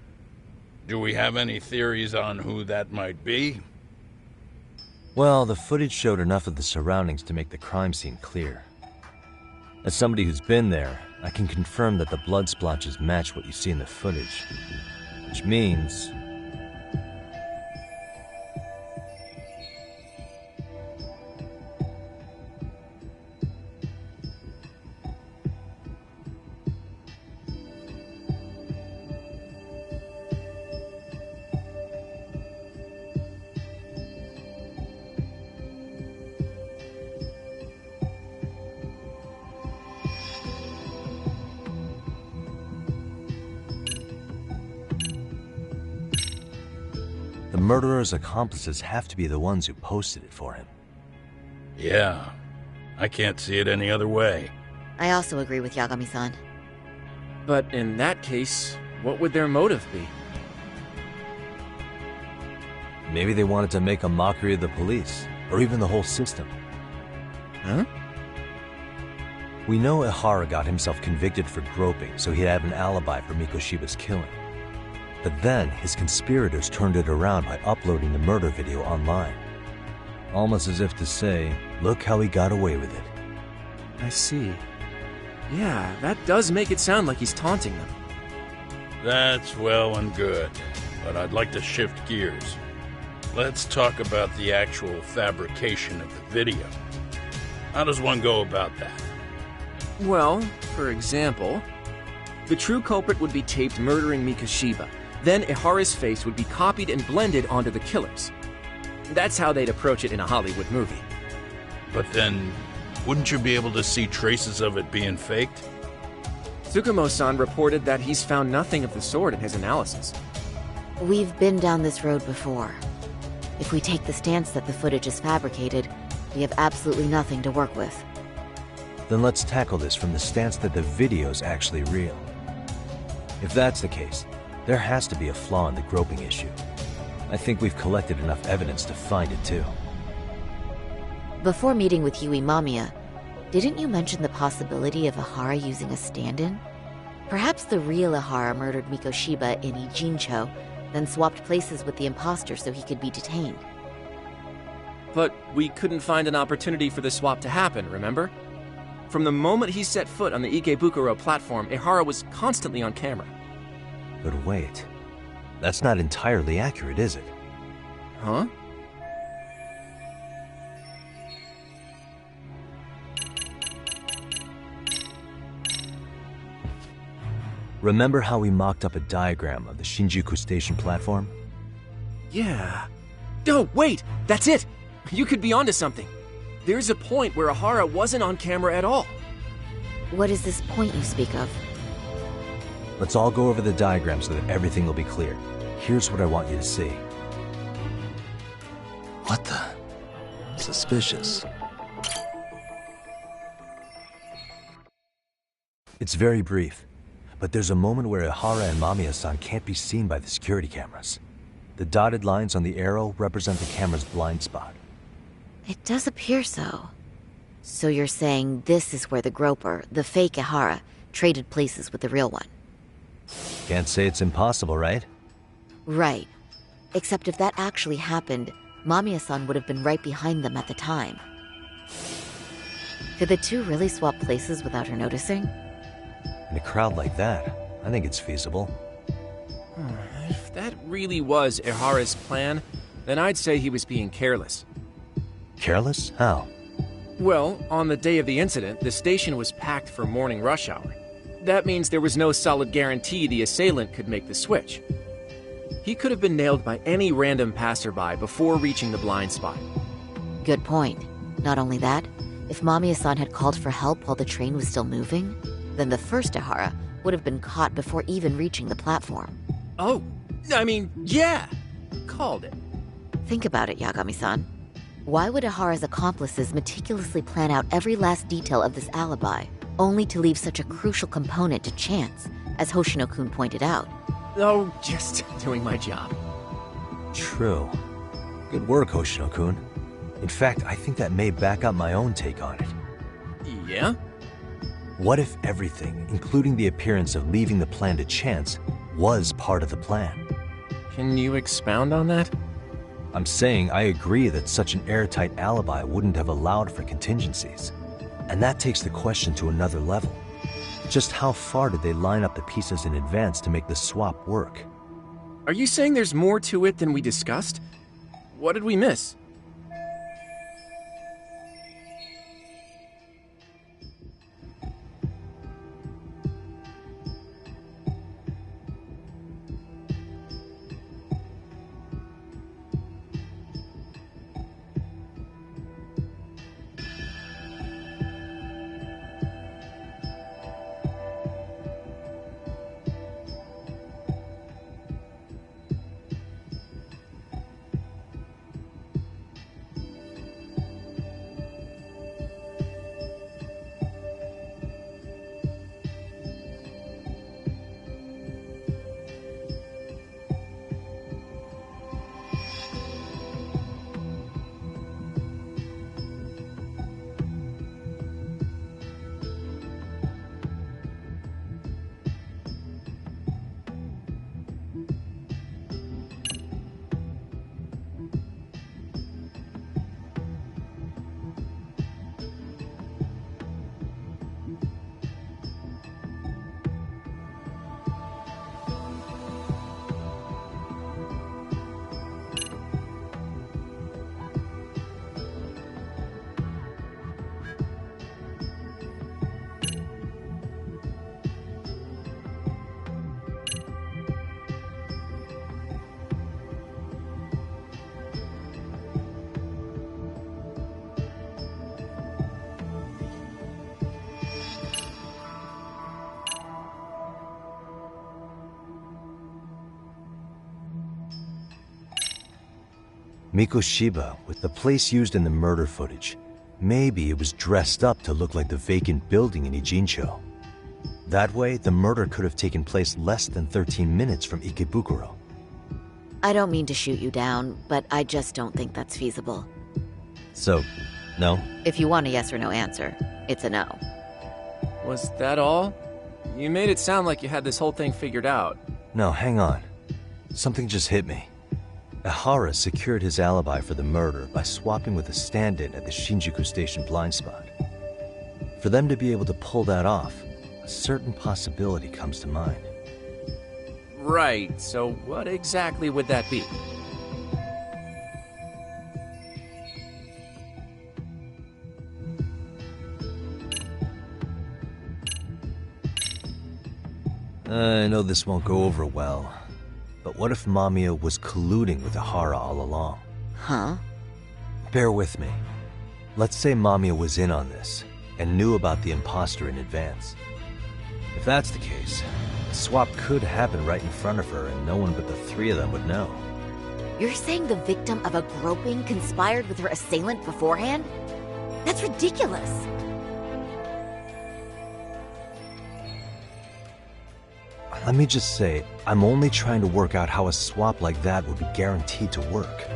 [SPEAKER 4] Do we have any theories on who that might be?
[SPEAKER 5] Well, the footage showed enough of the surroundings to make the crime scene clear. As somebody who's been there, I can confirm that the blood splotches match what you see in the footage. Which means... the murderer's accomplices have to be the ones who posted it for him.
[SPEAKER 4] Yeah, I can't see it any other way.
[SPEAKER 10] I also agree with Yagami-san.
[SPEAKER 11] But in that case, what would their motive be?
[SPEAKER 5] Maybe they wanted to make a mockery of the police, or even the whole system.
[SPEAKER 11] Huh?
[SPEAKER 5] We know Ihara got himself convicted for groping, so he'd have an alibi for Mikoshiba's killing. But then, his conspirators turned it around by uploading the murder video online. Almost as if to say, look how he got away with it.
[SPEAKER 11] I see. Yeah, that does make it sound like he's taunting them.
[SPEAKER 4] That's well and good, but I'd like to shift gears. Let's talk about the actual fabrication of the video. How does one go about that?
[SPEAKER 11] Well, for example, the true culprit would be taped murdering Mikoshiba. Then Ihara's face would be copied and blended onto the killers. That's how they'd approach it in a Hollywood movie.
[SPEAKER 4] But then, wouldn't you be able to see traces of it being faked?
[SPEAKER 11] Tsukumo-san reported that he's found nothing of the sort in his analysis.
[SPEAKER 10] We've been down this road before. If we take the stance that the footage is fabricated, we have absolutely nothing to work with.
[SPEAKER 5] Then let's tackle this from the stance that the video's actually real. If that's the case, there has to be a flaw in the groping issue. I think we've collected enough evidence to find it too.
[SPEAKER 10] Before meeting with Yui Mamiya, didn't you mention the possibility of Ihara using a stand-in? Perhaps the real Ihara murdered Mikoshiba in Ijincho, then swapped places with the imposter so he could be detained.
[SPEAKER 11] But we couldn't find an opportunity for the swap to happen, remember? From the moment he set foot on the Ikebukuro platform, Ihara was constantly on camera.
[SPEAKER 5] But wait, that's not entirely accurate, is it?
[SPEAKER 11] Huh?
[SPEAKER 5] Remember how we mocked up a diagram of the Shinjuku Station platform?
[SPEAKER 11] Yeah. Oh, wait! That's it! You could be onto something. There's a point where Ihara wasn't on camera at all.
[SPEAKER 10] What is this point you speak of?
[SPEAKER 5] Let's all go over the diagram so that everything will be clear. Here's what I want you to see. What the? Suspicious. It's very brief, but there's a moment where Ihara and Mamiya-san can't be seen by the security cameras. The dotted lines on the arrow represent the camera's blind spot.
[SPEAKER 10] It does appear so. So you're saying this is where the groper, the fake Ihara, traded places with the real one?
[SPEAKER 5] Can't say it's impossible, right?
[SPEAKER 10] Right. Except if that actually happened, Mamiya-san would have been right behind them at the time. Could the two really swap places without her noticing?
[SPEAKER 5] In a crowd like that, I think it's feasible.
[SPEAKER 11] If that really was Ihara's plan, then I'd say he was being careless.
[SPEAKER 5] Careless? How?
[SPEAKER 11] Well, on the day of the incident, the station was packed for morning rush hour. That means there was no solid guarantee the assailant could make the switch. He could have been nailed by any random passerby before reaching the blind spot.
[SPEAKER 10] Good point. Not only that, if Mamiya-san had called for help while the train was still moving, then the first Ehara would have been caught before even reaching the platform.
[SPEAKER 11] Oh, I mean, yeah. Called it.
[SPEAKER 10] Think about it, Yagami-san. Why would Ehara's accomplices meticulously plan out every last detail of this alibi, only to leave such a crucial component to chance, as Hoshino-kun pointed out?
[SPEAKER 11] Oh, just doing my job.
[SPEAKER 5] True. Good work, Hoshino-kun. In fact, I think that may back up my own take on it.
[SPEAKER 11] Yeah?
[SPEAKER 5] What if everything, including the appearance of leaving the plan to chance, was part of the plan?
[SPEAKER 11] Can you expound on that?
[SPEAKER 5] I'm saying I agree that such an airtight alibi wouldn't have allowed for contingencies. And that takes the question to another level. Just how far did they line up the pieces in advance to make the swap work?
[SPEAKER 11] Are you saying there's more to it than we discussed? What did we miss?
[SPEAKER 5] Mikoshiba, with the place used in the murder footage, maybe it was dressed up to look like the vacant building in Ijincho. That way, the murder could have taken place less than 13 minutes from Ikebukuro.
[SPEAKER 10] I don't mean to shoot you down, but I just don't think that's feasible.
[SPEAKER 5] So, no?
[SPEAKER 10] If you want a yes or no answer, it's a no.
[SPEAKER 11] Was that all? You made it sound like you had this whole thing figured out.
[SPEAKER 5] No, hang on. Something just hit me. Ehara secured his alibi for the murder by swapping with a stand-in at the Shinjuku Station blind spot. For them to be able to pull that off, a certain possibility comes to mind.
[SPEAKER 11] Right, so what exactly would that be?
[SPEAKER 5] I know this won't go over well, but what if Mamiya was colluding with Ehara all along?
[SPEAKER 10] Huh?
[SPEAKER 5] Bear with me. Let's say Mamiya was in on this, and knew about the imposter in advance. If that's the case, the swap could happen right in front of her and no one but the three of them would know.
[SPEAKER 10] You're saying the victim of a groping conspired with her assailant beforehand? That's ridiculous!
[SPEAKER 5] Let me just say, I'm only trying to work out how a swap like that would be guaranteed to work.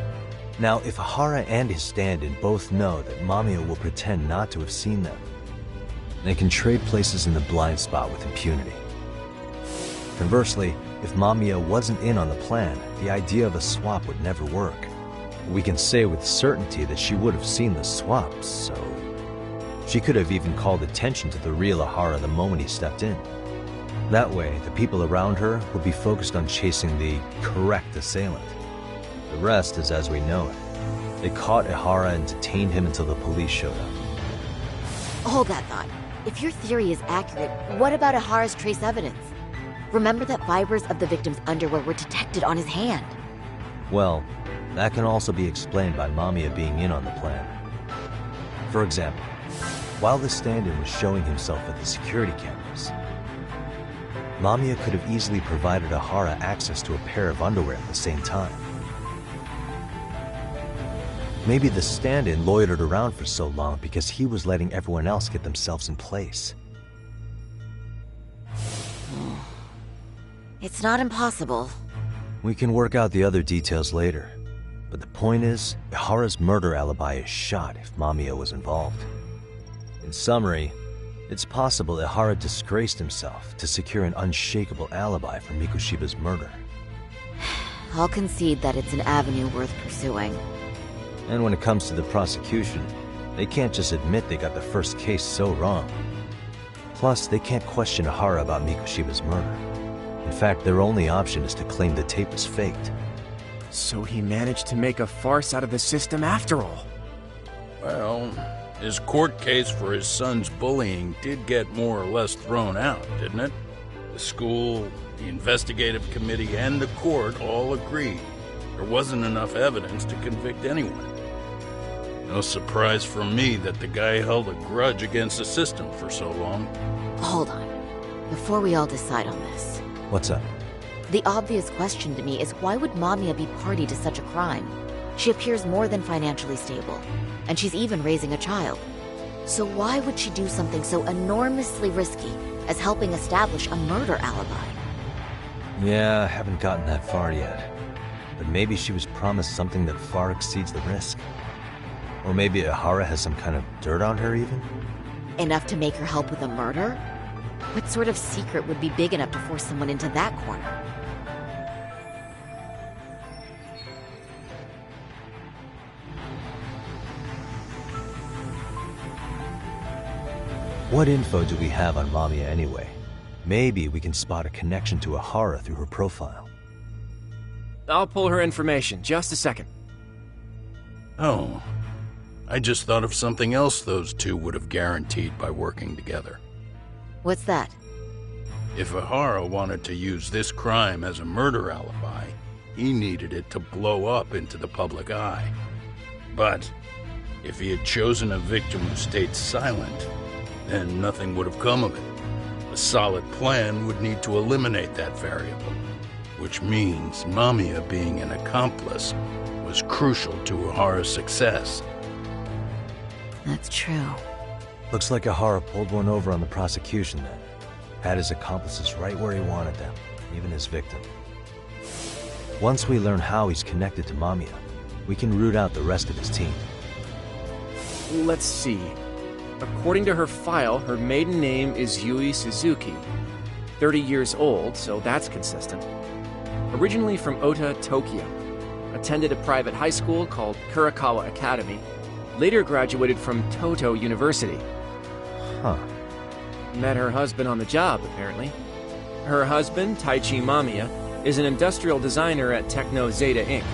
[SPEAKER 5] Now, if Ehara and his stand-in both know that Mamiya will pretend not to have seen them, they can trade places in the blind spot with impunity. Conversely, if Mamiya wasn't in on the plan, the idea of a swap would never work. We can say with certainty that she would have seen the swap, so... she could have even called attention to the real Ehara the moment he stepped in. That way, the people around her would be focused on chasing the correct assailant. The rest is as we know it. They caught Ehara and detained him until the police showed up.
[SPEAKER 10] Hold that thought. If your theory is accurate, what about Ehara's trace evidence? Remember that fibers of the victim's underwear were detected on his hand.
[SPEAKER 5] Well, that can also be explained by Mamiya being in on the plan. For example, while the stand-in was showing himself at the security cameras, Mamiya could have easily provided Ahara access to a pair of underwear at the same time. Maybe the stand-in loitered around for so long because he was letting everyone else get themselves in place.
[SPEAKER 10] It's not impossible.
[SPEAKER 5] We can work out the other details later. But the point is, Ihara's murder alibi is shot if Mamiya was involved. In summary, it's possible Ihara disgraced himself to secure an unshakable alibi for Mikoshiba's murder.
[SPEAKER 10] I'll concede that it's an avenue worth pursuing.
[SPEAKER 5] And when it comes to the prosecution, they can't just admit they got the first case so wrong. Plus, they can't question Ihara about Mikoshiba's murder. In fact, their only option is to claim the tape was faked.
[SPEAKER 11] So he managed to make a farce out of the system after all.
[SPEAKER 4] Well, his court case for his son's bullying did get more or less thrown out, didn't it? The school, the investigative committee, and the court all agreed there wasn't enough evidence to convict anyone. No surprise for me that the guy held a grudge against the system for so long.
[SPEAKER 10] Hold on. Before we all decide on this.
[SPEAKER 5] What's up?
[SPEAKER 10] The obvious question to me is why would Mamiya be party to such a crime? She appears more than financially stable, and she's even raising a child. So why would she do something so enormously risky as helping establish a murder alibi?
[SPEAKER 5] Yeah, I haven't gotten that far yet. But maybe she was promised something that far exceeds the risk. Or maybe Ihara has some kind of dirt on her even?
[SPEAKER 10] Enough to make her help with a murder? What sort of secret would be big enough to force someone into that corner?
[SPEAKER 5] What info do we have on Mamiya anyway? Maybe we can spot a connection to Ihara through her profile.
[SPEAKER 11] I'll pull her information. Just a second.
[SPEAKER 4] Oh. I just thought of something else those two would have guaranteed by working together.
[SPEAKER 10] What's that?
[SPEAKER 4] If Ihara wanted to use this crime as a murder alibi, he needed it to blow up into the public eye. But if he had chosen a victim who stayed silent, then nothing would have come of it. A solid plan would need to eliminate that variable, which means Mamiya being an accomplice was crucial to Ihara's success.
[SPEAKER 10] That's true.
[SPEAKER 5] Looks like Ihara pulled one over on the prosecution then. Had his accomplices right where he wanted them, even his victim. Once we learn how he's connected to Mamiya, we can root out the rest of his team.
[SPEAKER 11] Let's see. According to her file, her maiden name is Yui Suzuki. 30 years old, so that's consistent. Originally from Ota, Tokyo. Attended a private high school called Kurakawa Academy. Later graduated from Toto University.
[SPEAKER 5] Huh.
[SPEAKER 11] Met her husband on the job, apparently. Her husband, Taichi Mamiya, is an industrial designer at Techno Zeta Inc.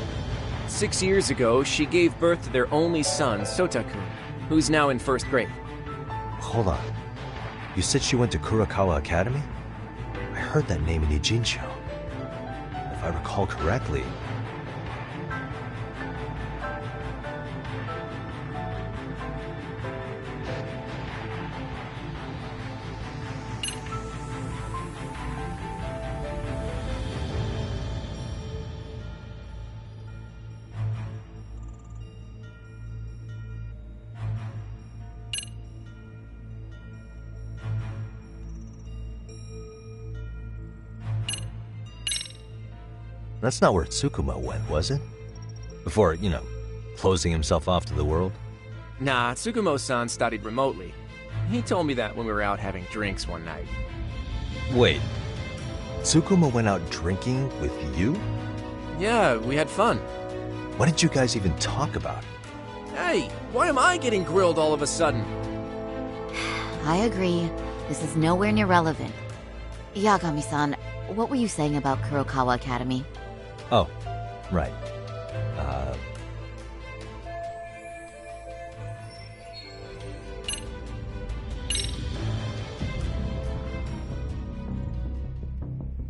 [SPEAKER 11] 6 years ago, she gave birth to their only son, Sota-kun, who's now in first grade.
[SPEAKER 5] Hold on. You said she went to Kurakawa Academy? I heard that name in Ijincho. If I recall correctly... That's not where Tsukuma went, was it? Before, closing himself off to the world?
[SPEAKER 11] Nah, Tsukumo-san studied remotely. He told me that when we were out having drinks one night.
[SPEAKER 5] Wait. Tsukuma went out drinking with you?
[SPEAKER 11] Yeah, we had fun.
[SPEAKER 5] What did you guys even talk about?
[SPEAKER 11] Hey, why am I getting grilled all of a sudden?
[SPEAKER 10] I agree. This is nowhere near relevant. Yagami-san, what were you saying about Kurakawa Academy?
[SPEAKER 5] Oh, right.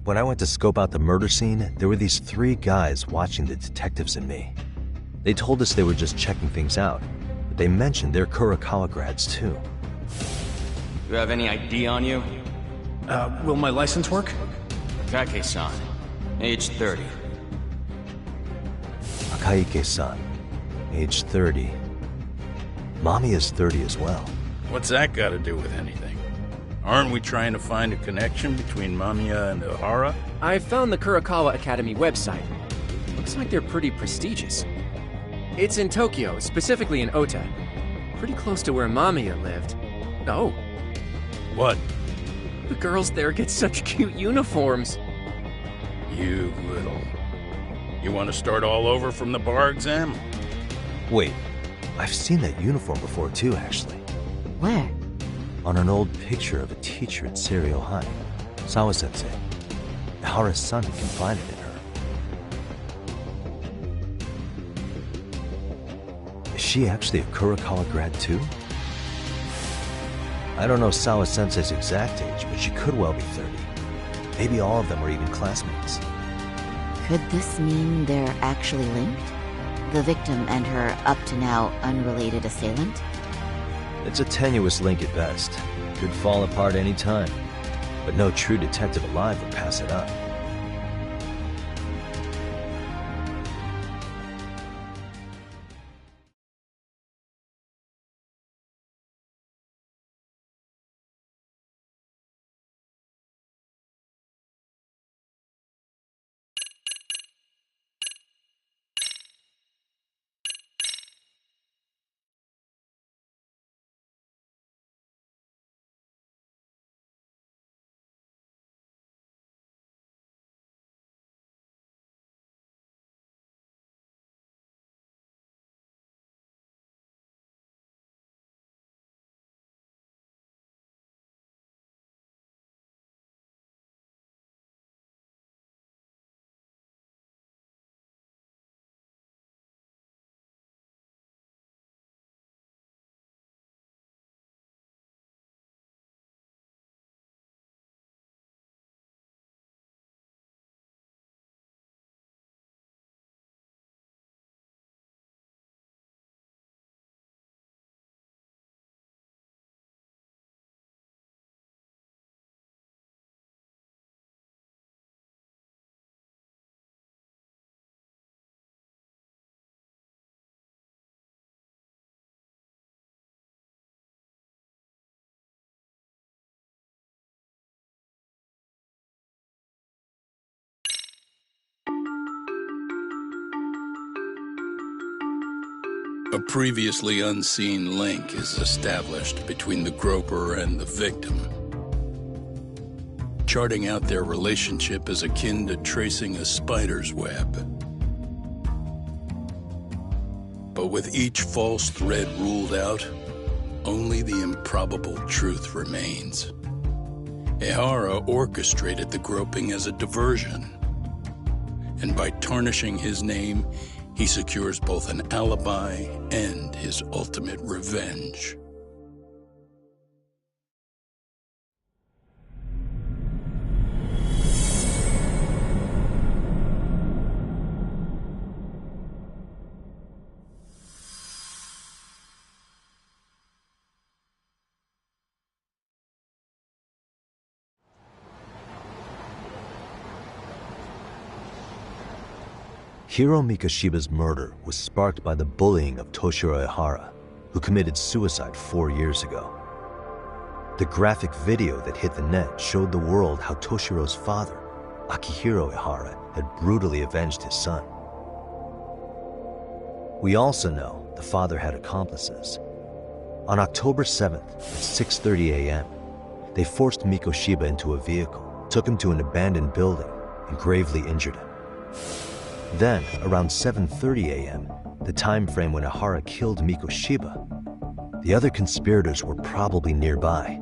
[SPEAKER 5] When I went to scope out the murder scene, there were these 3 guys watching the detectives and me. They told us they were just checking things out, but They mentioned they're Kurokawa grads too.
[SPEAKER 21] You have any ID on you?
[SPEAKER 22] Will my license work?
[SPEAKER 21] Kake-san, age 30.
[SPEAKER 5] Akaike-san, age 30. Mommy is 30 as well.
[SPEAKER 4] What's that got to do with anything? Aren't we trying to find a connection between Mamiya and Ohara?
[SPEAKER 11] I found the Kurokawa Academy website. Looks like they're pretty prestigious. It's in Tokyo, specifically in Ota. Pretty close to where Mamiya lived. Oh.
[SPEAKER 4] What?
[SPEAKER 11] The girls there get such cute uniforms.
[SPEAKER 4] You little... You want to start all over from the bar exam?
[SPEAKER 5] Wait, I've seen that uniform before too, actually.
[SPEAKER 10] Where?
[SPEAKER 5] On an old picture of a teacher at Seiryo High. Sawa-sensei. Ohara's son confided in her. Is she actually a Kurokawa grad too? I don't know Sawa-sensei's exact age, but she could well be 30. Maybe all of them are even classmates.
[SPEAKER 10] Could this mean they're actually linked? The victim and her up-to-now unrelated assailant?
[SPEAKER 5] It's a tenuous link at best. Could fall apart any time. But no true detective alive would pass it up.
[SPEAKER 4] A previously unseen link is established between the groper and the victim. Charting out their relationship is akin to tracing a spider's web. But with each false thread ruled out, only the improbable truth remains. Ehara orchestrated the groping as a diversion, and by tarnishing his name, he secures both an alibi and his ultimate revenge.
[SPEAKER 5] Hiro Mikoshiba's murder was sparked by the bullying of Toshiro Ehara, who committed suicide 4 years ago. The graphic video that hit the net showed the world how Toshiro's father, Akihiro Ehara, had brutally avenged his son. We also know the father had accomplices. On October 7th at 6:30 a.m., they forced Mikoshiba into a vehicle, took him to an abandoned building, and gravely injured him. Then, around 7:30 a.m., the time frame when Ehara killed Mikoshiba, the other conspirators were probably nearby,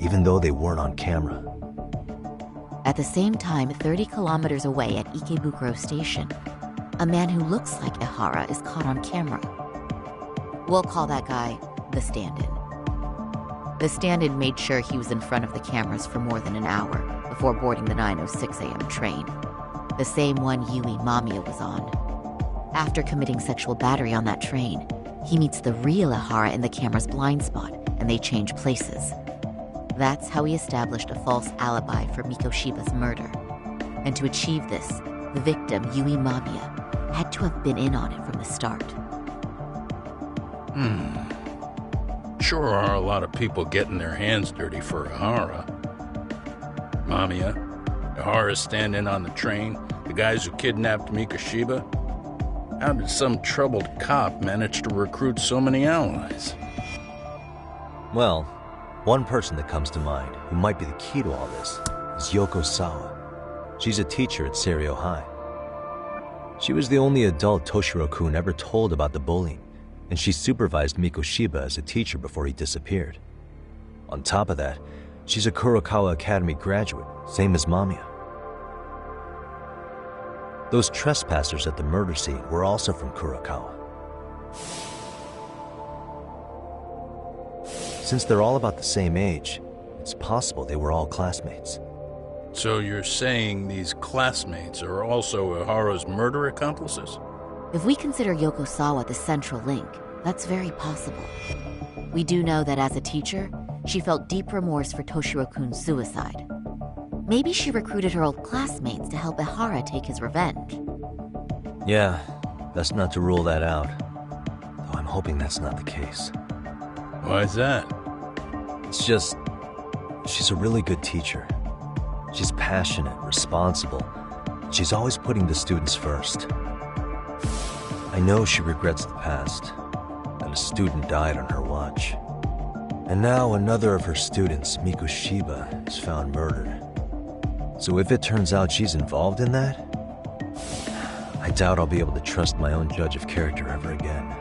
[SPEAKER 5] even though they weren't on camera.
[SPEAKER 10] At the same time, 30 kilometers away at Ikebukuro Station, a man who looks like Ehara is caught on camera. We'll call that guy the stand-in. The stand-in made sure he was in front of the cameras for more than an hour before boarding the 9:06 a.m. train, the same one Yui Mamiya was on. After committing sexual battery on that train, he meets the real Ihara in the camera's blind spot, and they change places. That's how he established a false alibi for Mikoshiba's murder. And to achieve this, the victim, Yui Mamiya, had to have been in on it from the start.
[SPEAKER 4] Sure are a lot of people getting their hands dirty for Ihara. Mamiya, Ihara stand-in on the train, the guys who kidnapped Mikoshiba. How did some troubled cop manage to recruit so many allies?
[SPEAKER 5] Well, one person that comes to mind who might be the key to all this is Yoko Sawa. She's a teacher at Seiryo High. She was the only adult Toshiro-kun ever told about the bullying, and she supervised Mikoshiba as a teacher before he disappeared. On top of that, she's a Kurokawa Academy graduate, same as Mamiya. Those trespassers at the murder scene were also from Kurokawa. Since they're all about the same age, it's possible they were all classmates.
[SPEAKER 4] So you're saying these classmates are also Ihara's murder accomplices?
[SPEAKER 10] If we consider Yoko Sawa the central link, that's very possible. We do know that as a teacher, she felt deep remorse for Toshiro-kun's suicide. Maybe she recruited her old classmates to help Ihara take his revenge.
[SPEAKER 5] Yeah, best not to rule that out. Though I'm hoping that's not the case.
[SPEAKER 4] Why is that?
[SPEAKER 5] It's just, she's a really good teacher. She's passionate, responsible. She's always putting the students first. I know she regrets the past, that a student died on her watch. And now another of her students, Mikoshiba, is found murdered. So if it turns out she's involved in that, I doubt I'll be able to trust my own judge of character ever again.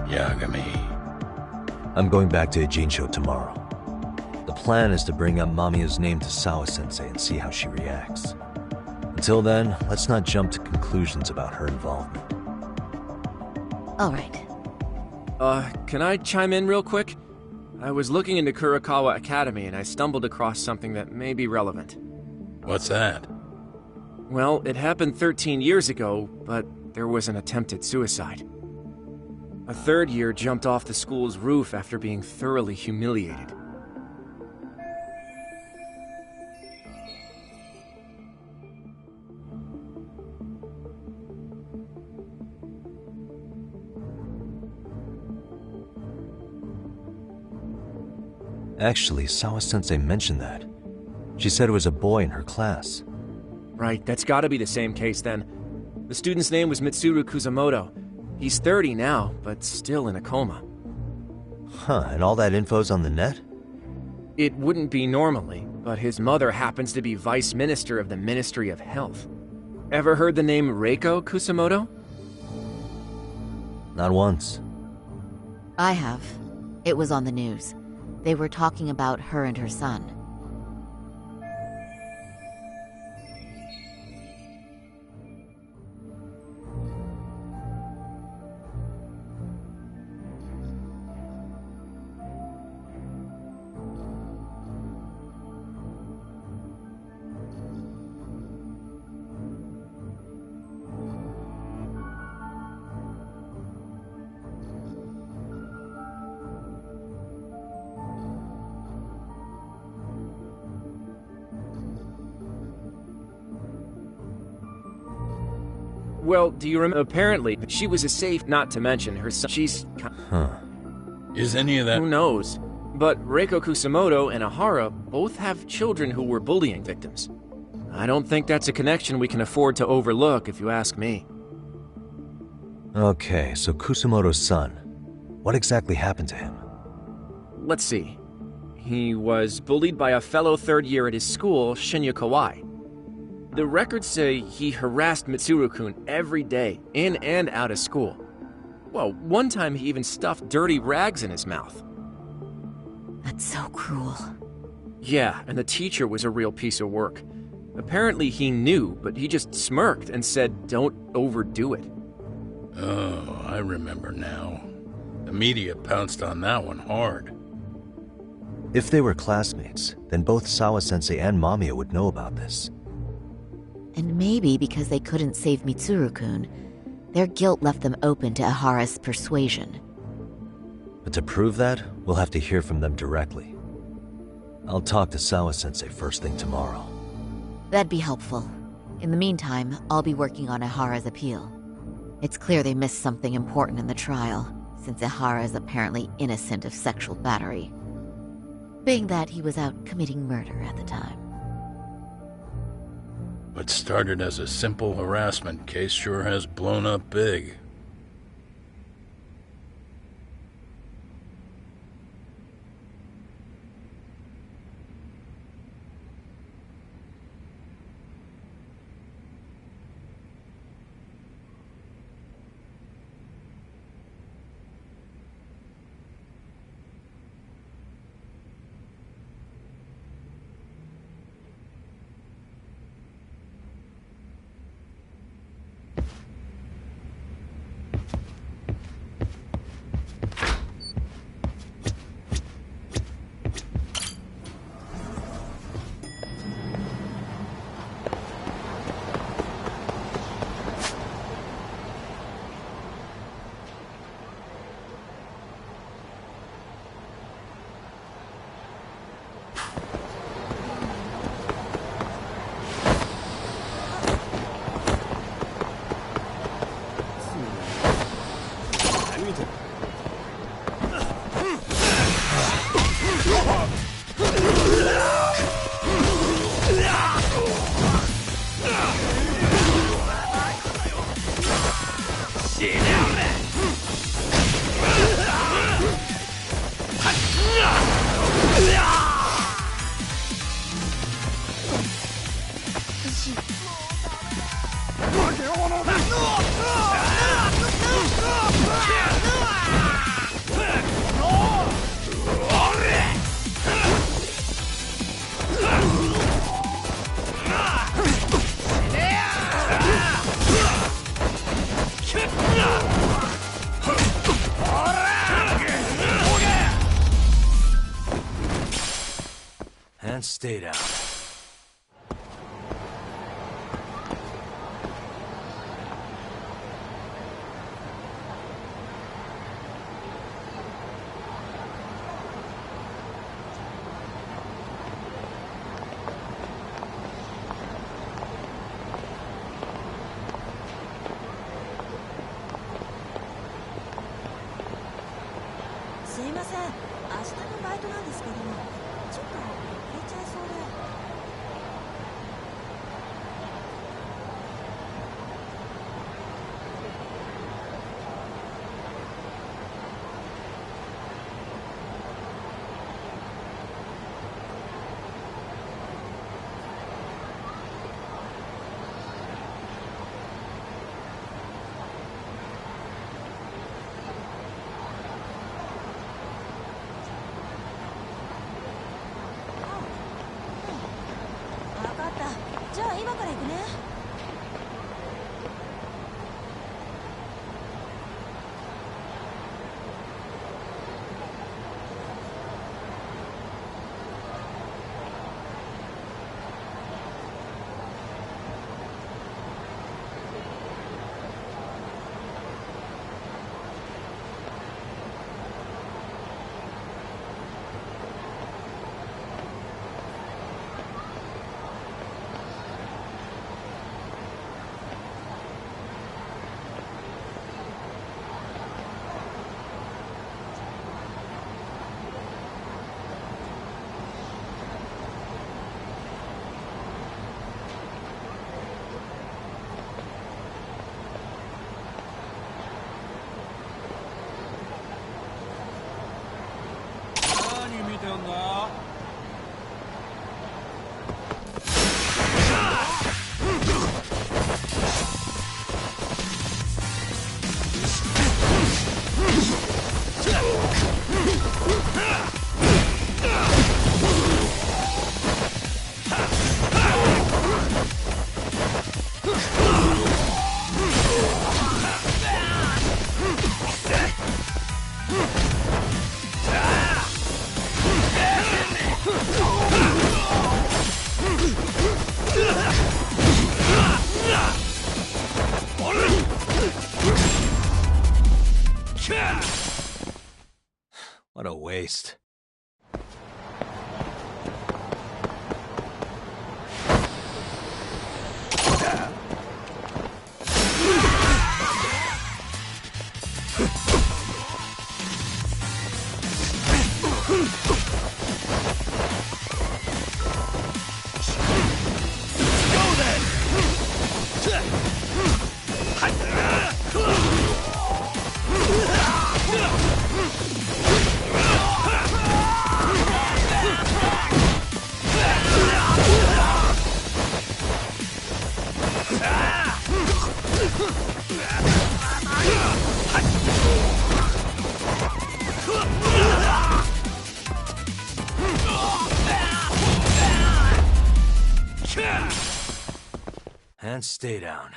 [SPEAKER 4] Yagami.
[SPEAKER 5] I'm going back to Ijincho tomorrow. The plan is to bring up Mamiya's name to Sawa-sensei and see how she reacts. Until then, let's not jump to conclusions about her involvement.
[SPEAKER 10] All right.
[SPEAKER 11] Can I chime in real quick? I was looking into Kurokawa Academy and I stumbled across something that may be relevant.
[SPEAKER 4] What's that?
[SPEAKER 11] Well, it happened 13 years ago, but there was an attempted suicide. A third year jumped off the school's roof after being thoroughly humiliated.
[SPEAKER 5] Actually, Sawa-sensei mentioned that. She said it was a boy in her class.
[SPEAKER 11] Right, that's gotta be the same case then. The student's name was Mitsuru Kusamoto. He's 30 now, but still in a coma.
[SPEAKER 5] Huh, and all that info's on the net?
[SPEAKER 11] It wouldn't be normally, but his mother happens to be Vice Minister of the Ministry of Health. Ever heard the name Reiko Kusamoto?
[SPEAKER 5] Not once.
[SPEAKER 10] I have. It was on the news. They were talking about her and her son.
[SPEAKER 11] Well, do you remember? Apparently, she was a safe, not to mention her son. She's...
[SPEAKER 5] Huh.
[SPEAKER 4] Is any of that...
[SPEAKER 11] Who knows? But Reiko Kusamoto and Ihara both have children who were bullying victims. I don't think that's a connection we can afford to overlook, if you ask me.
[SPEAKER 5] Okay, so Kusamoto's son. What exactly happened to him?
[SPEAKER 11] Let's see. He was bullied by a fellow third year at his school, Shinya Kawai. The records say he harassed Mitsuru-kun every day, in and out of school. Well, one time he even stuffed dirty rags in his mouth.
[SPEAKER 10] That's so cruel.
[SPEAKER 11] Yeah, and the teacher was a real piece of work. Apparently he knew, but he just smirked and said, "Don't overdo it."
[SPEAKER 4] Oh, I remember now. The media pounced on that one hard.
[SPEAKER 5] If they were classmates, then both Sawa-sensei and Mamiya would know about this.
[SPEAKER 10] And maybe because they couldn't save Mitsuru-kun, Their guilt left them open to Ihara's persuasion.
[SPEAKER 5] But to prove that, we'll have to hear from them directly. I'll talk to Sawa-sensei first thing tomorrow.
[SPEAKER 10] That'd be helpful. In the meantime, I'll be working on Ihara's appeal. It's clear they missed something important in the trial, since Ihara is apparently innocent of sexual battery, being that he was out committing murder at the time.
[SPEAKER 4] What started as a simple harassment case sure has blown up big.
[SPEAKER 5] And stay down. What a waste. And stay down.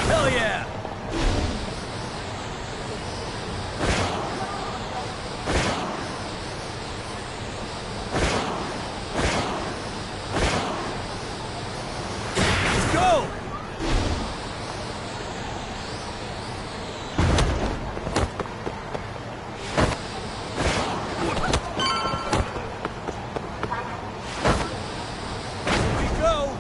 [SPEAKER 14] Hell yeah! Let's go! Here we go!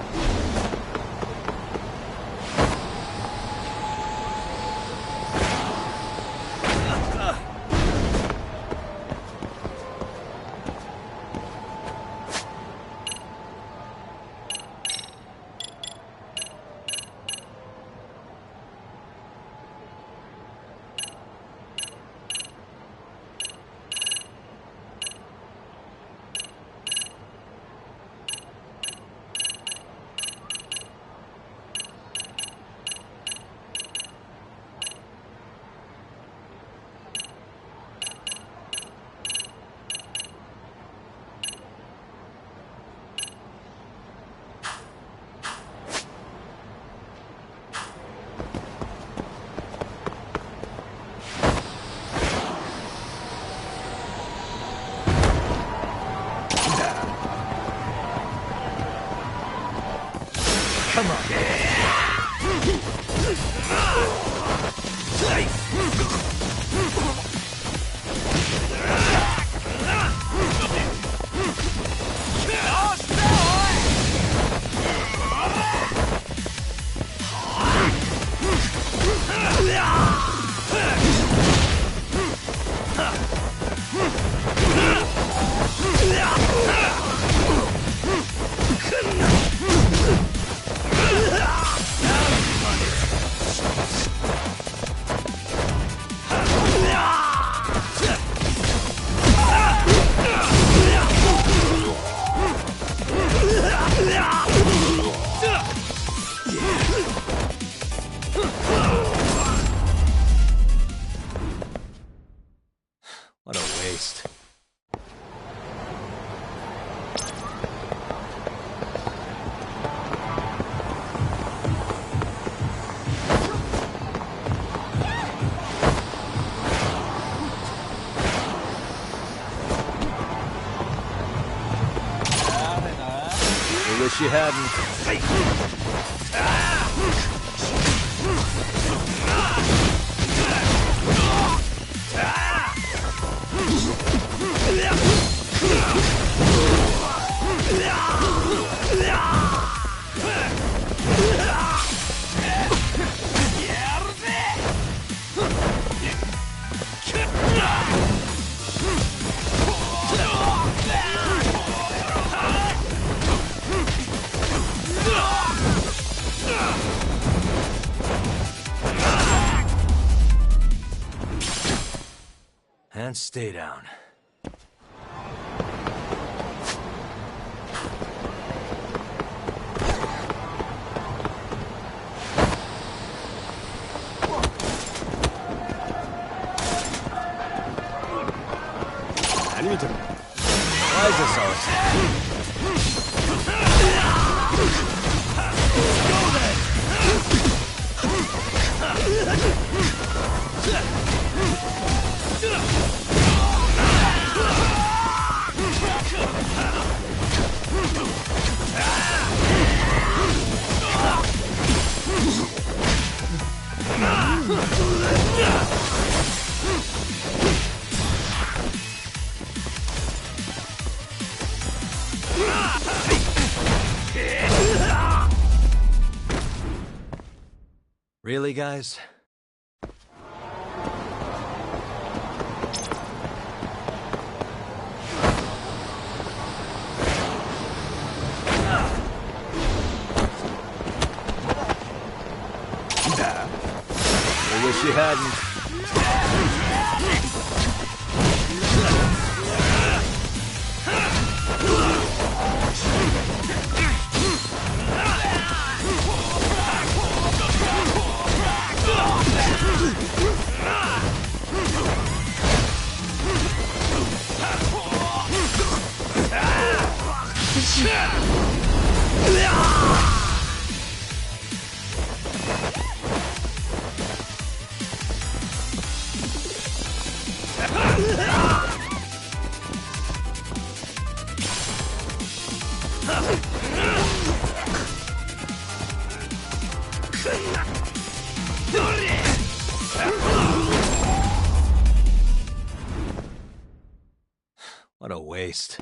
[SPEAKER 14] Come on.
[SPEAKER 5] What a waste.
[SPEAKER 14] I wish you hadn't.
[SPEAKER 5] And stay down. Really, guys?
[SPEAKER 14] I wish you hadn't.
[SPEAKER 5] What a waste.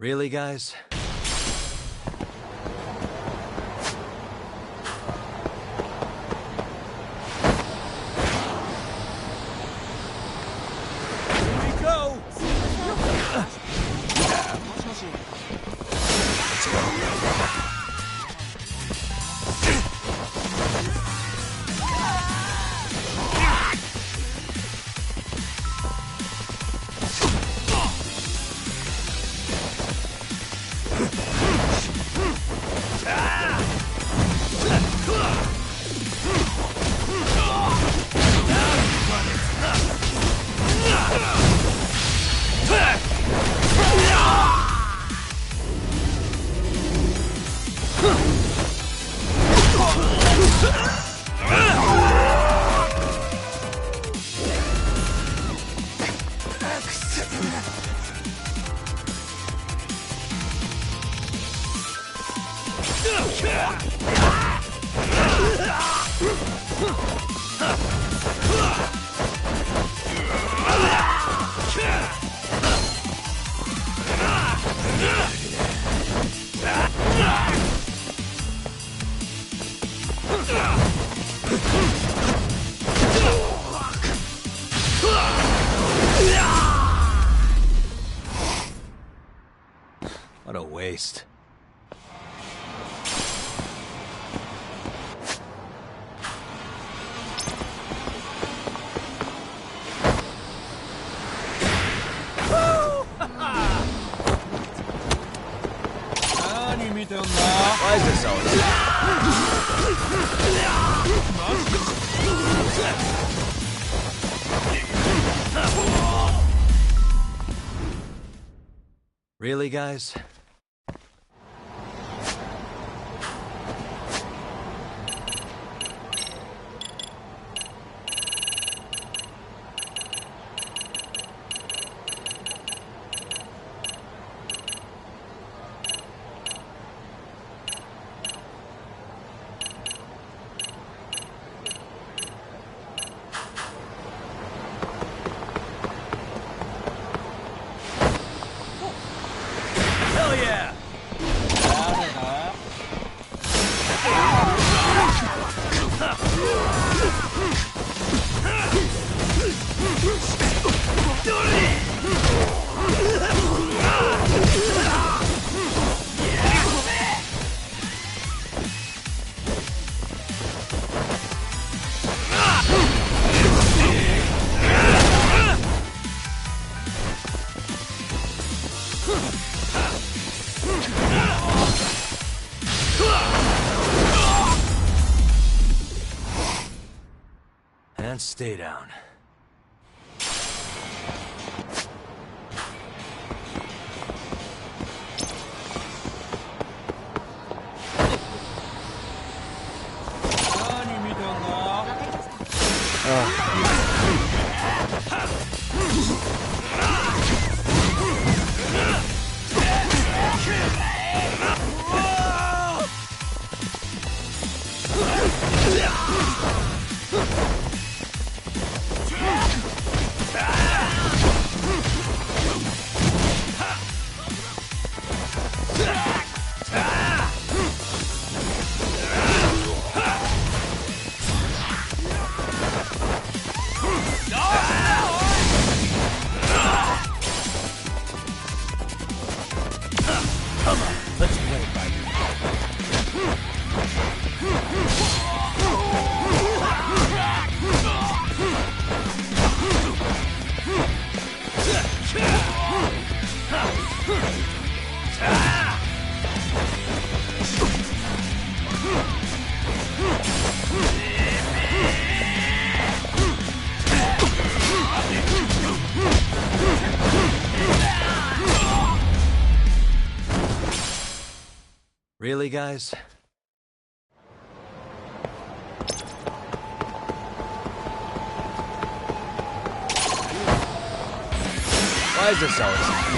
[SPEAKER 5] Really, guys? What a waste.
[SPEAKER 11] Why is this always?
[SPEAKER 5] Really, guys?
[SPEAKER 11] Hell yeah!
[SPEAKER 5] And stay down. Really, guys?
[SPEAKER 11] Why is this always?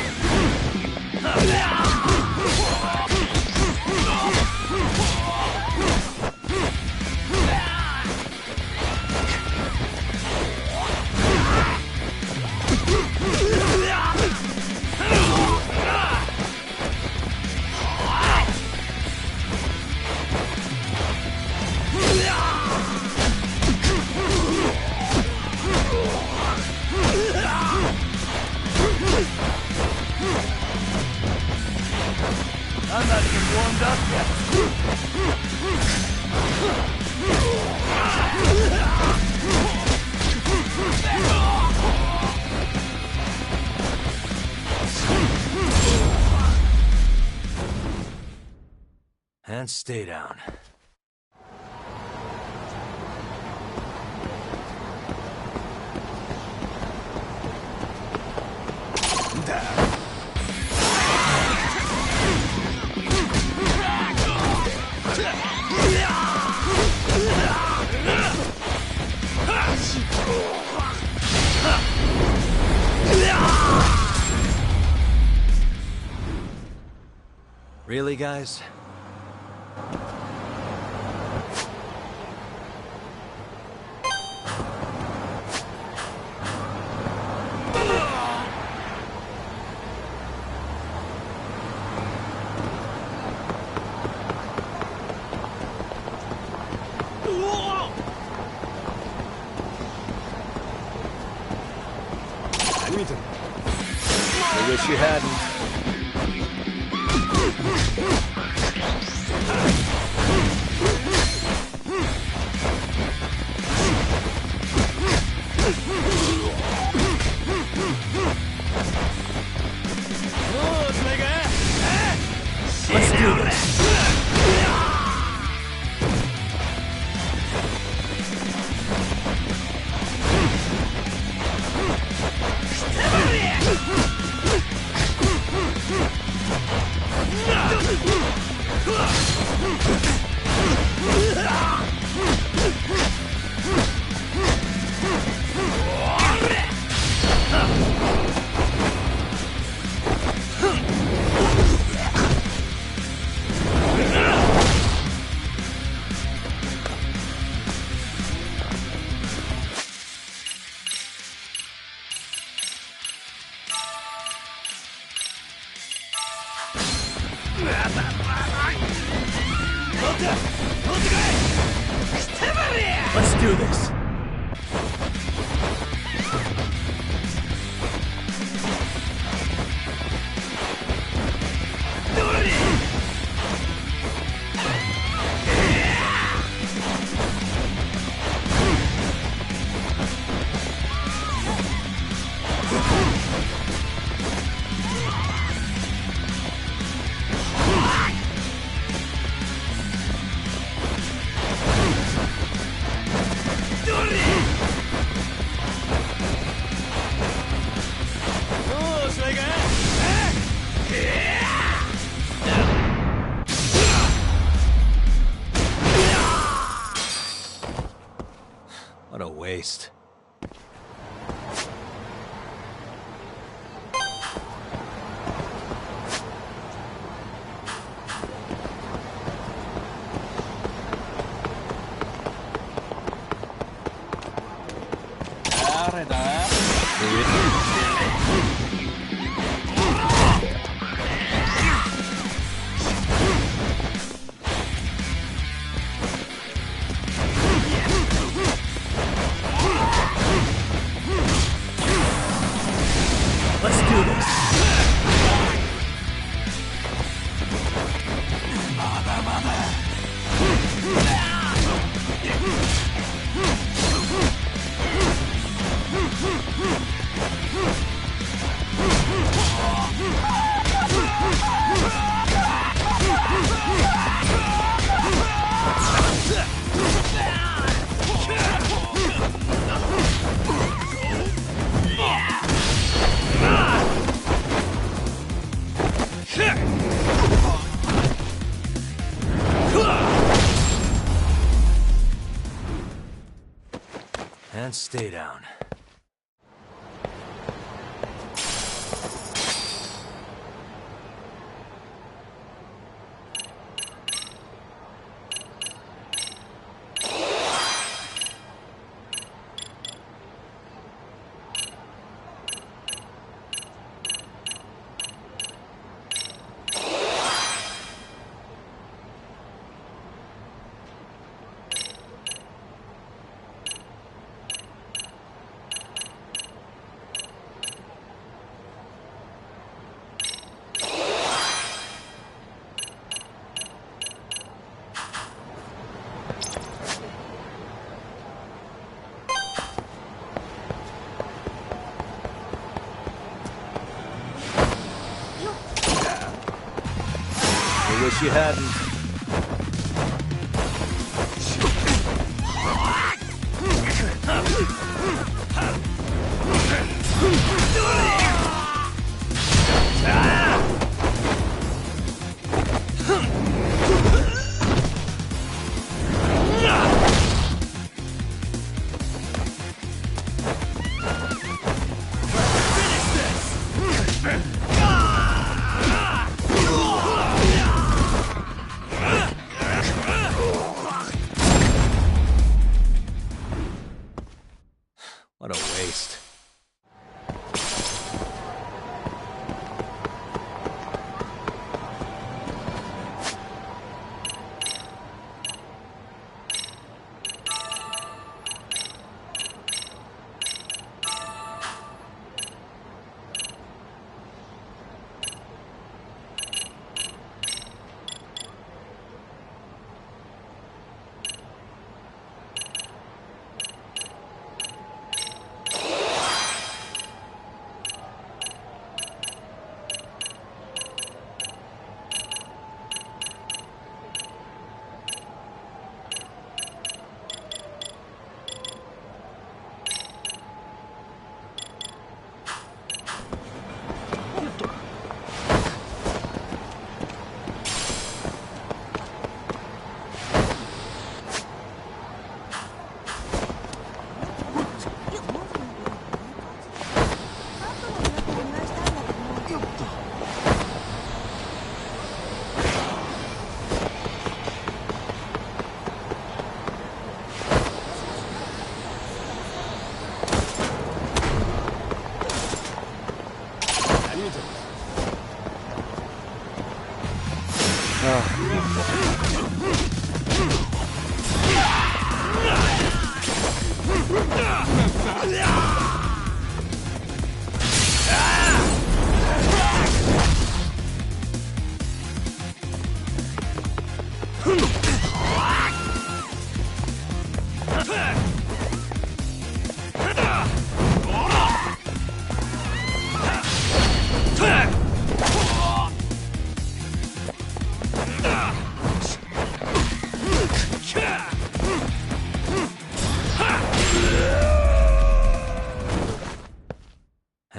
[SPEAKER 11] I'm not even warmed up yet.
[SPEAKER 5] And stay down. Really, guys?
[SPEAKER 14] breathing. I wish you hadn't.
[SPEAKER 12] Let's do this. Let's do this.
[SPEAKER 5] What a waste.
[SPEAKER 12] Let's do this.
[SPEAKER 5] And stay down.
[SPEAKER 14] I wish you hadn't.
[SPEAKER 5] What a waste.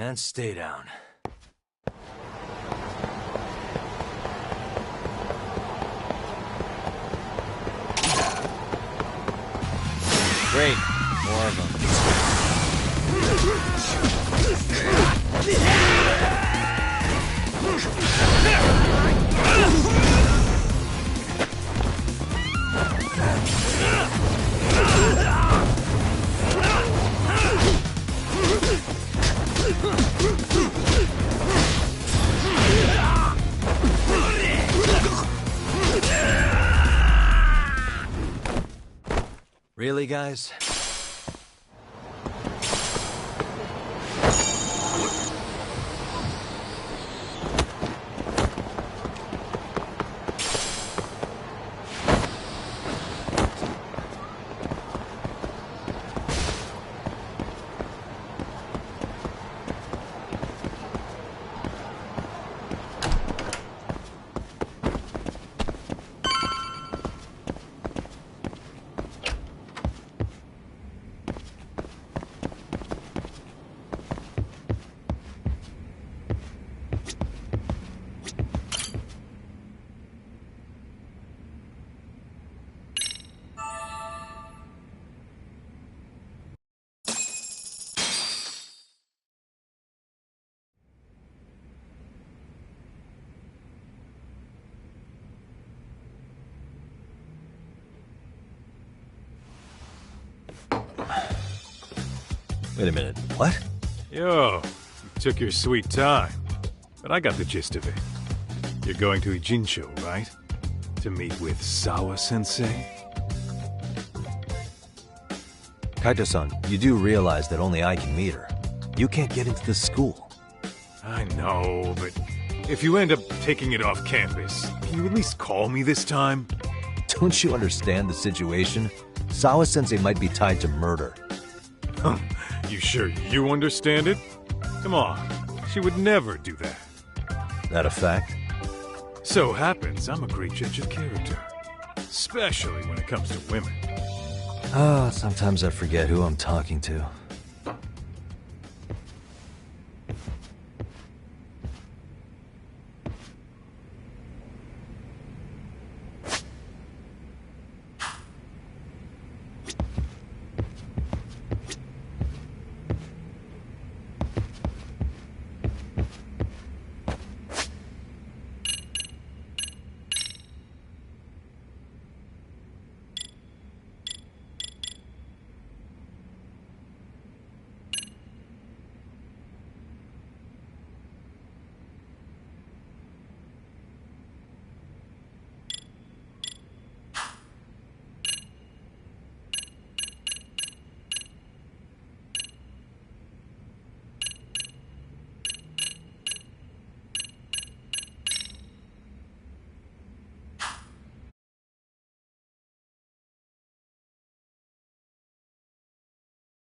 [SPEAKER 5] And stay down.
[SPEAKER 6] Great. More of them.
[SPEAKER 5] Really, guys? Wait a minute, what?
[SPEAKER 1] Yo, you took your sweet time. But I got the gist of it. You're going to Ijincho, right? To meet with Sawa-sensei?
[SPEAKER 5] Kaito-san, you do realize that only I can meet her. You can't get into the school.
[SPEAKER 1] I know, but if you end up taking it off campus, can you at least call me this time?
[SPEAKER 5] Don't you understand the situation? Sawa-sensei might be tied to murder.
[SPEAKER 1] You sure you understand it? Come on, she would never do that.
[SPEAKER 5] That a fact?
[SPEAKER 1] So happens I'm a great judge of character. Especially when it comes to women.
[SPEAKER 5] Sometimes I forget who I'm talking to.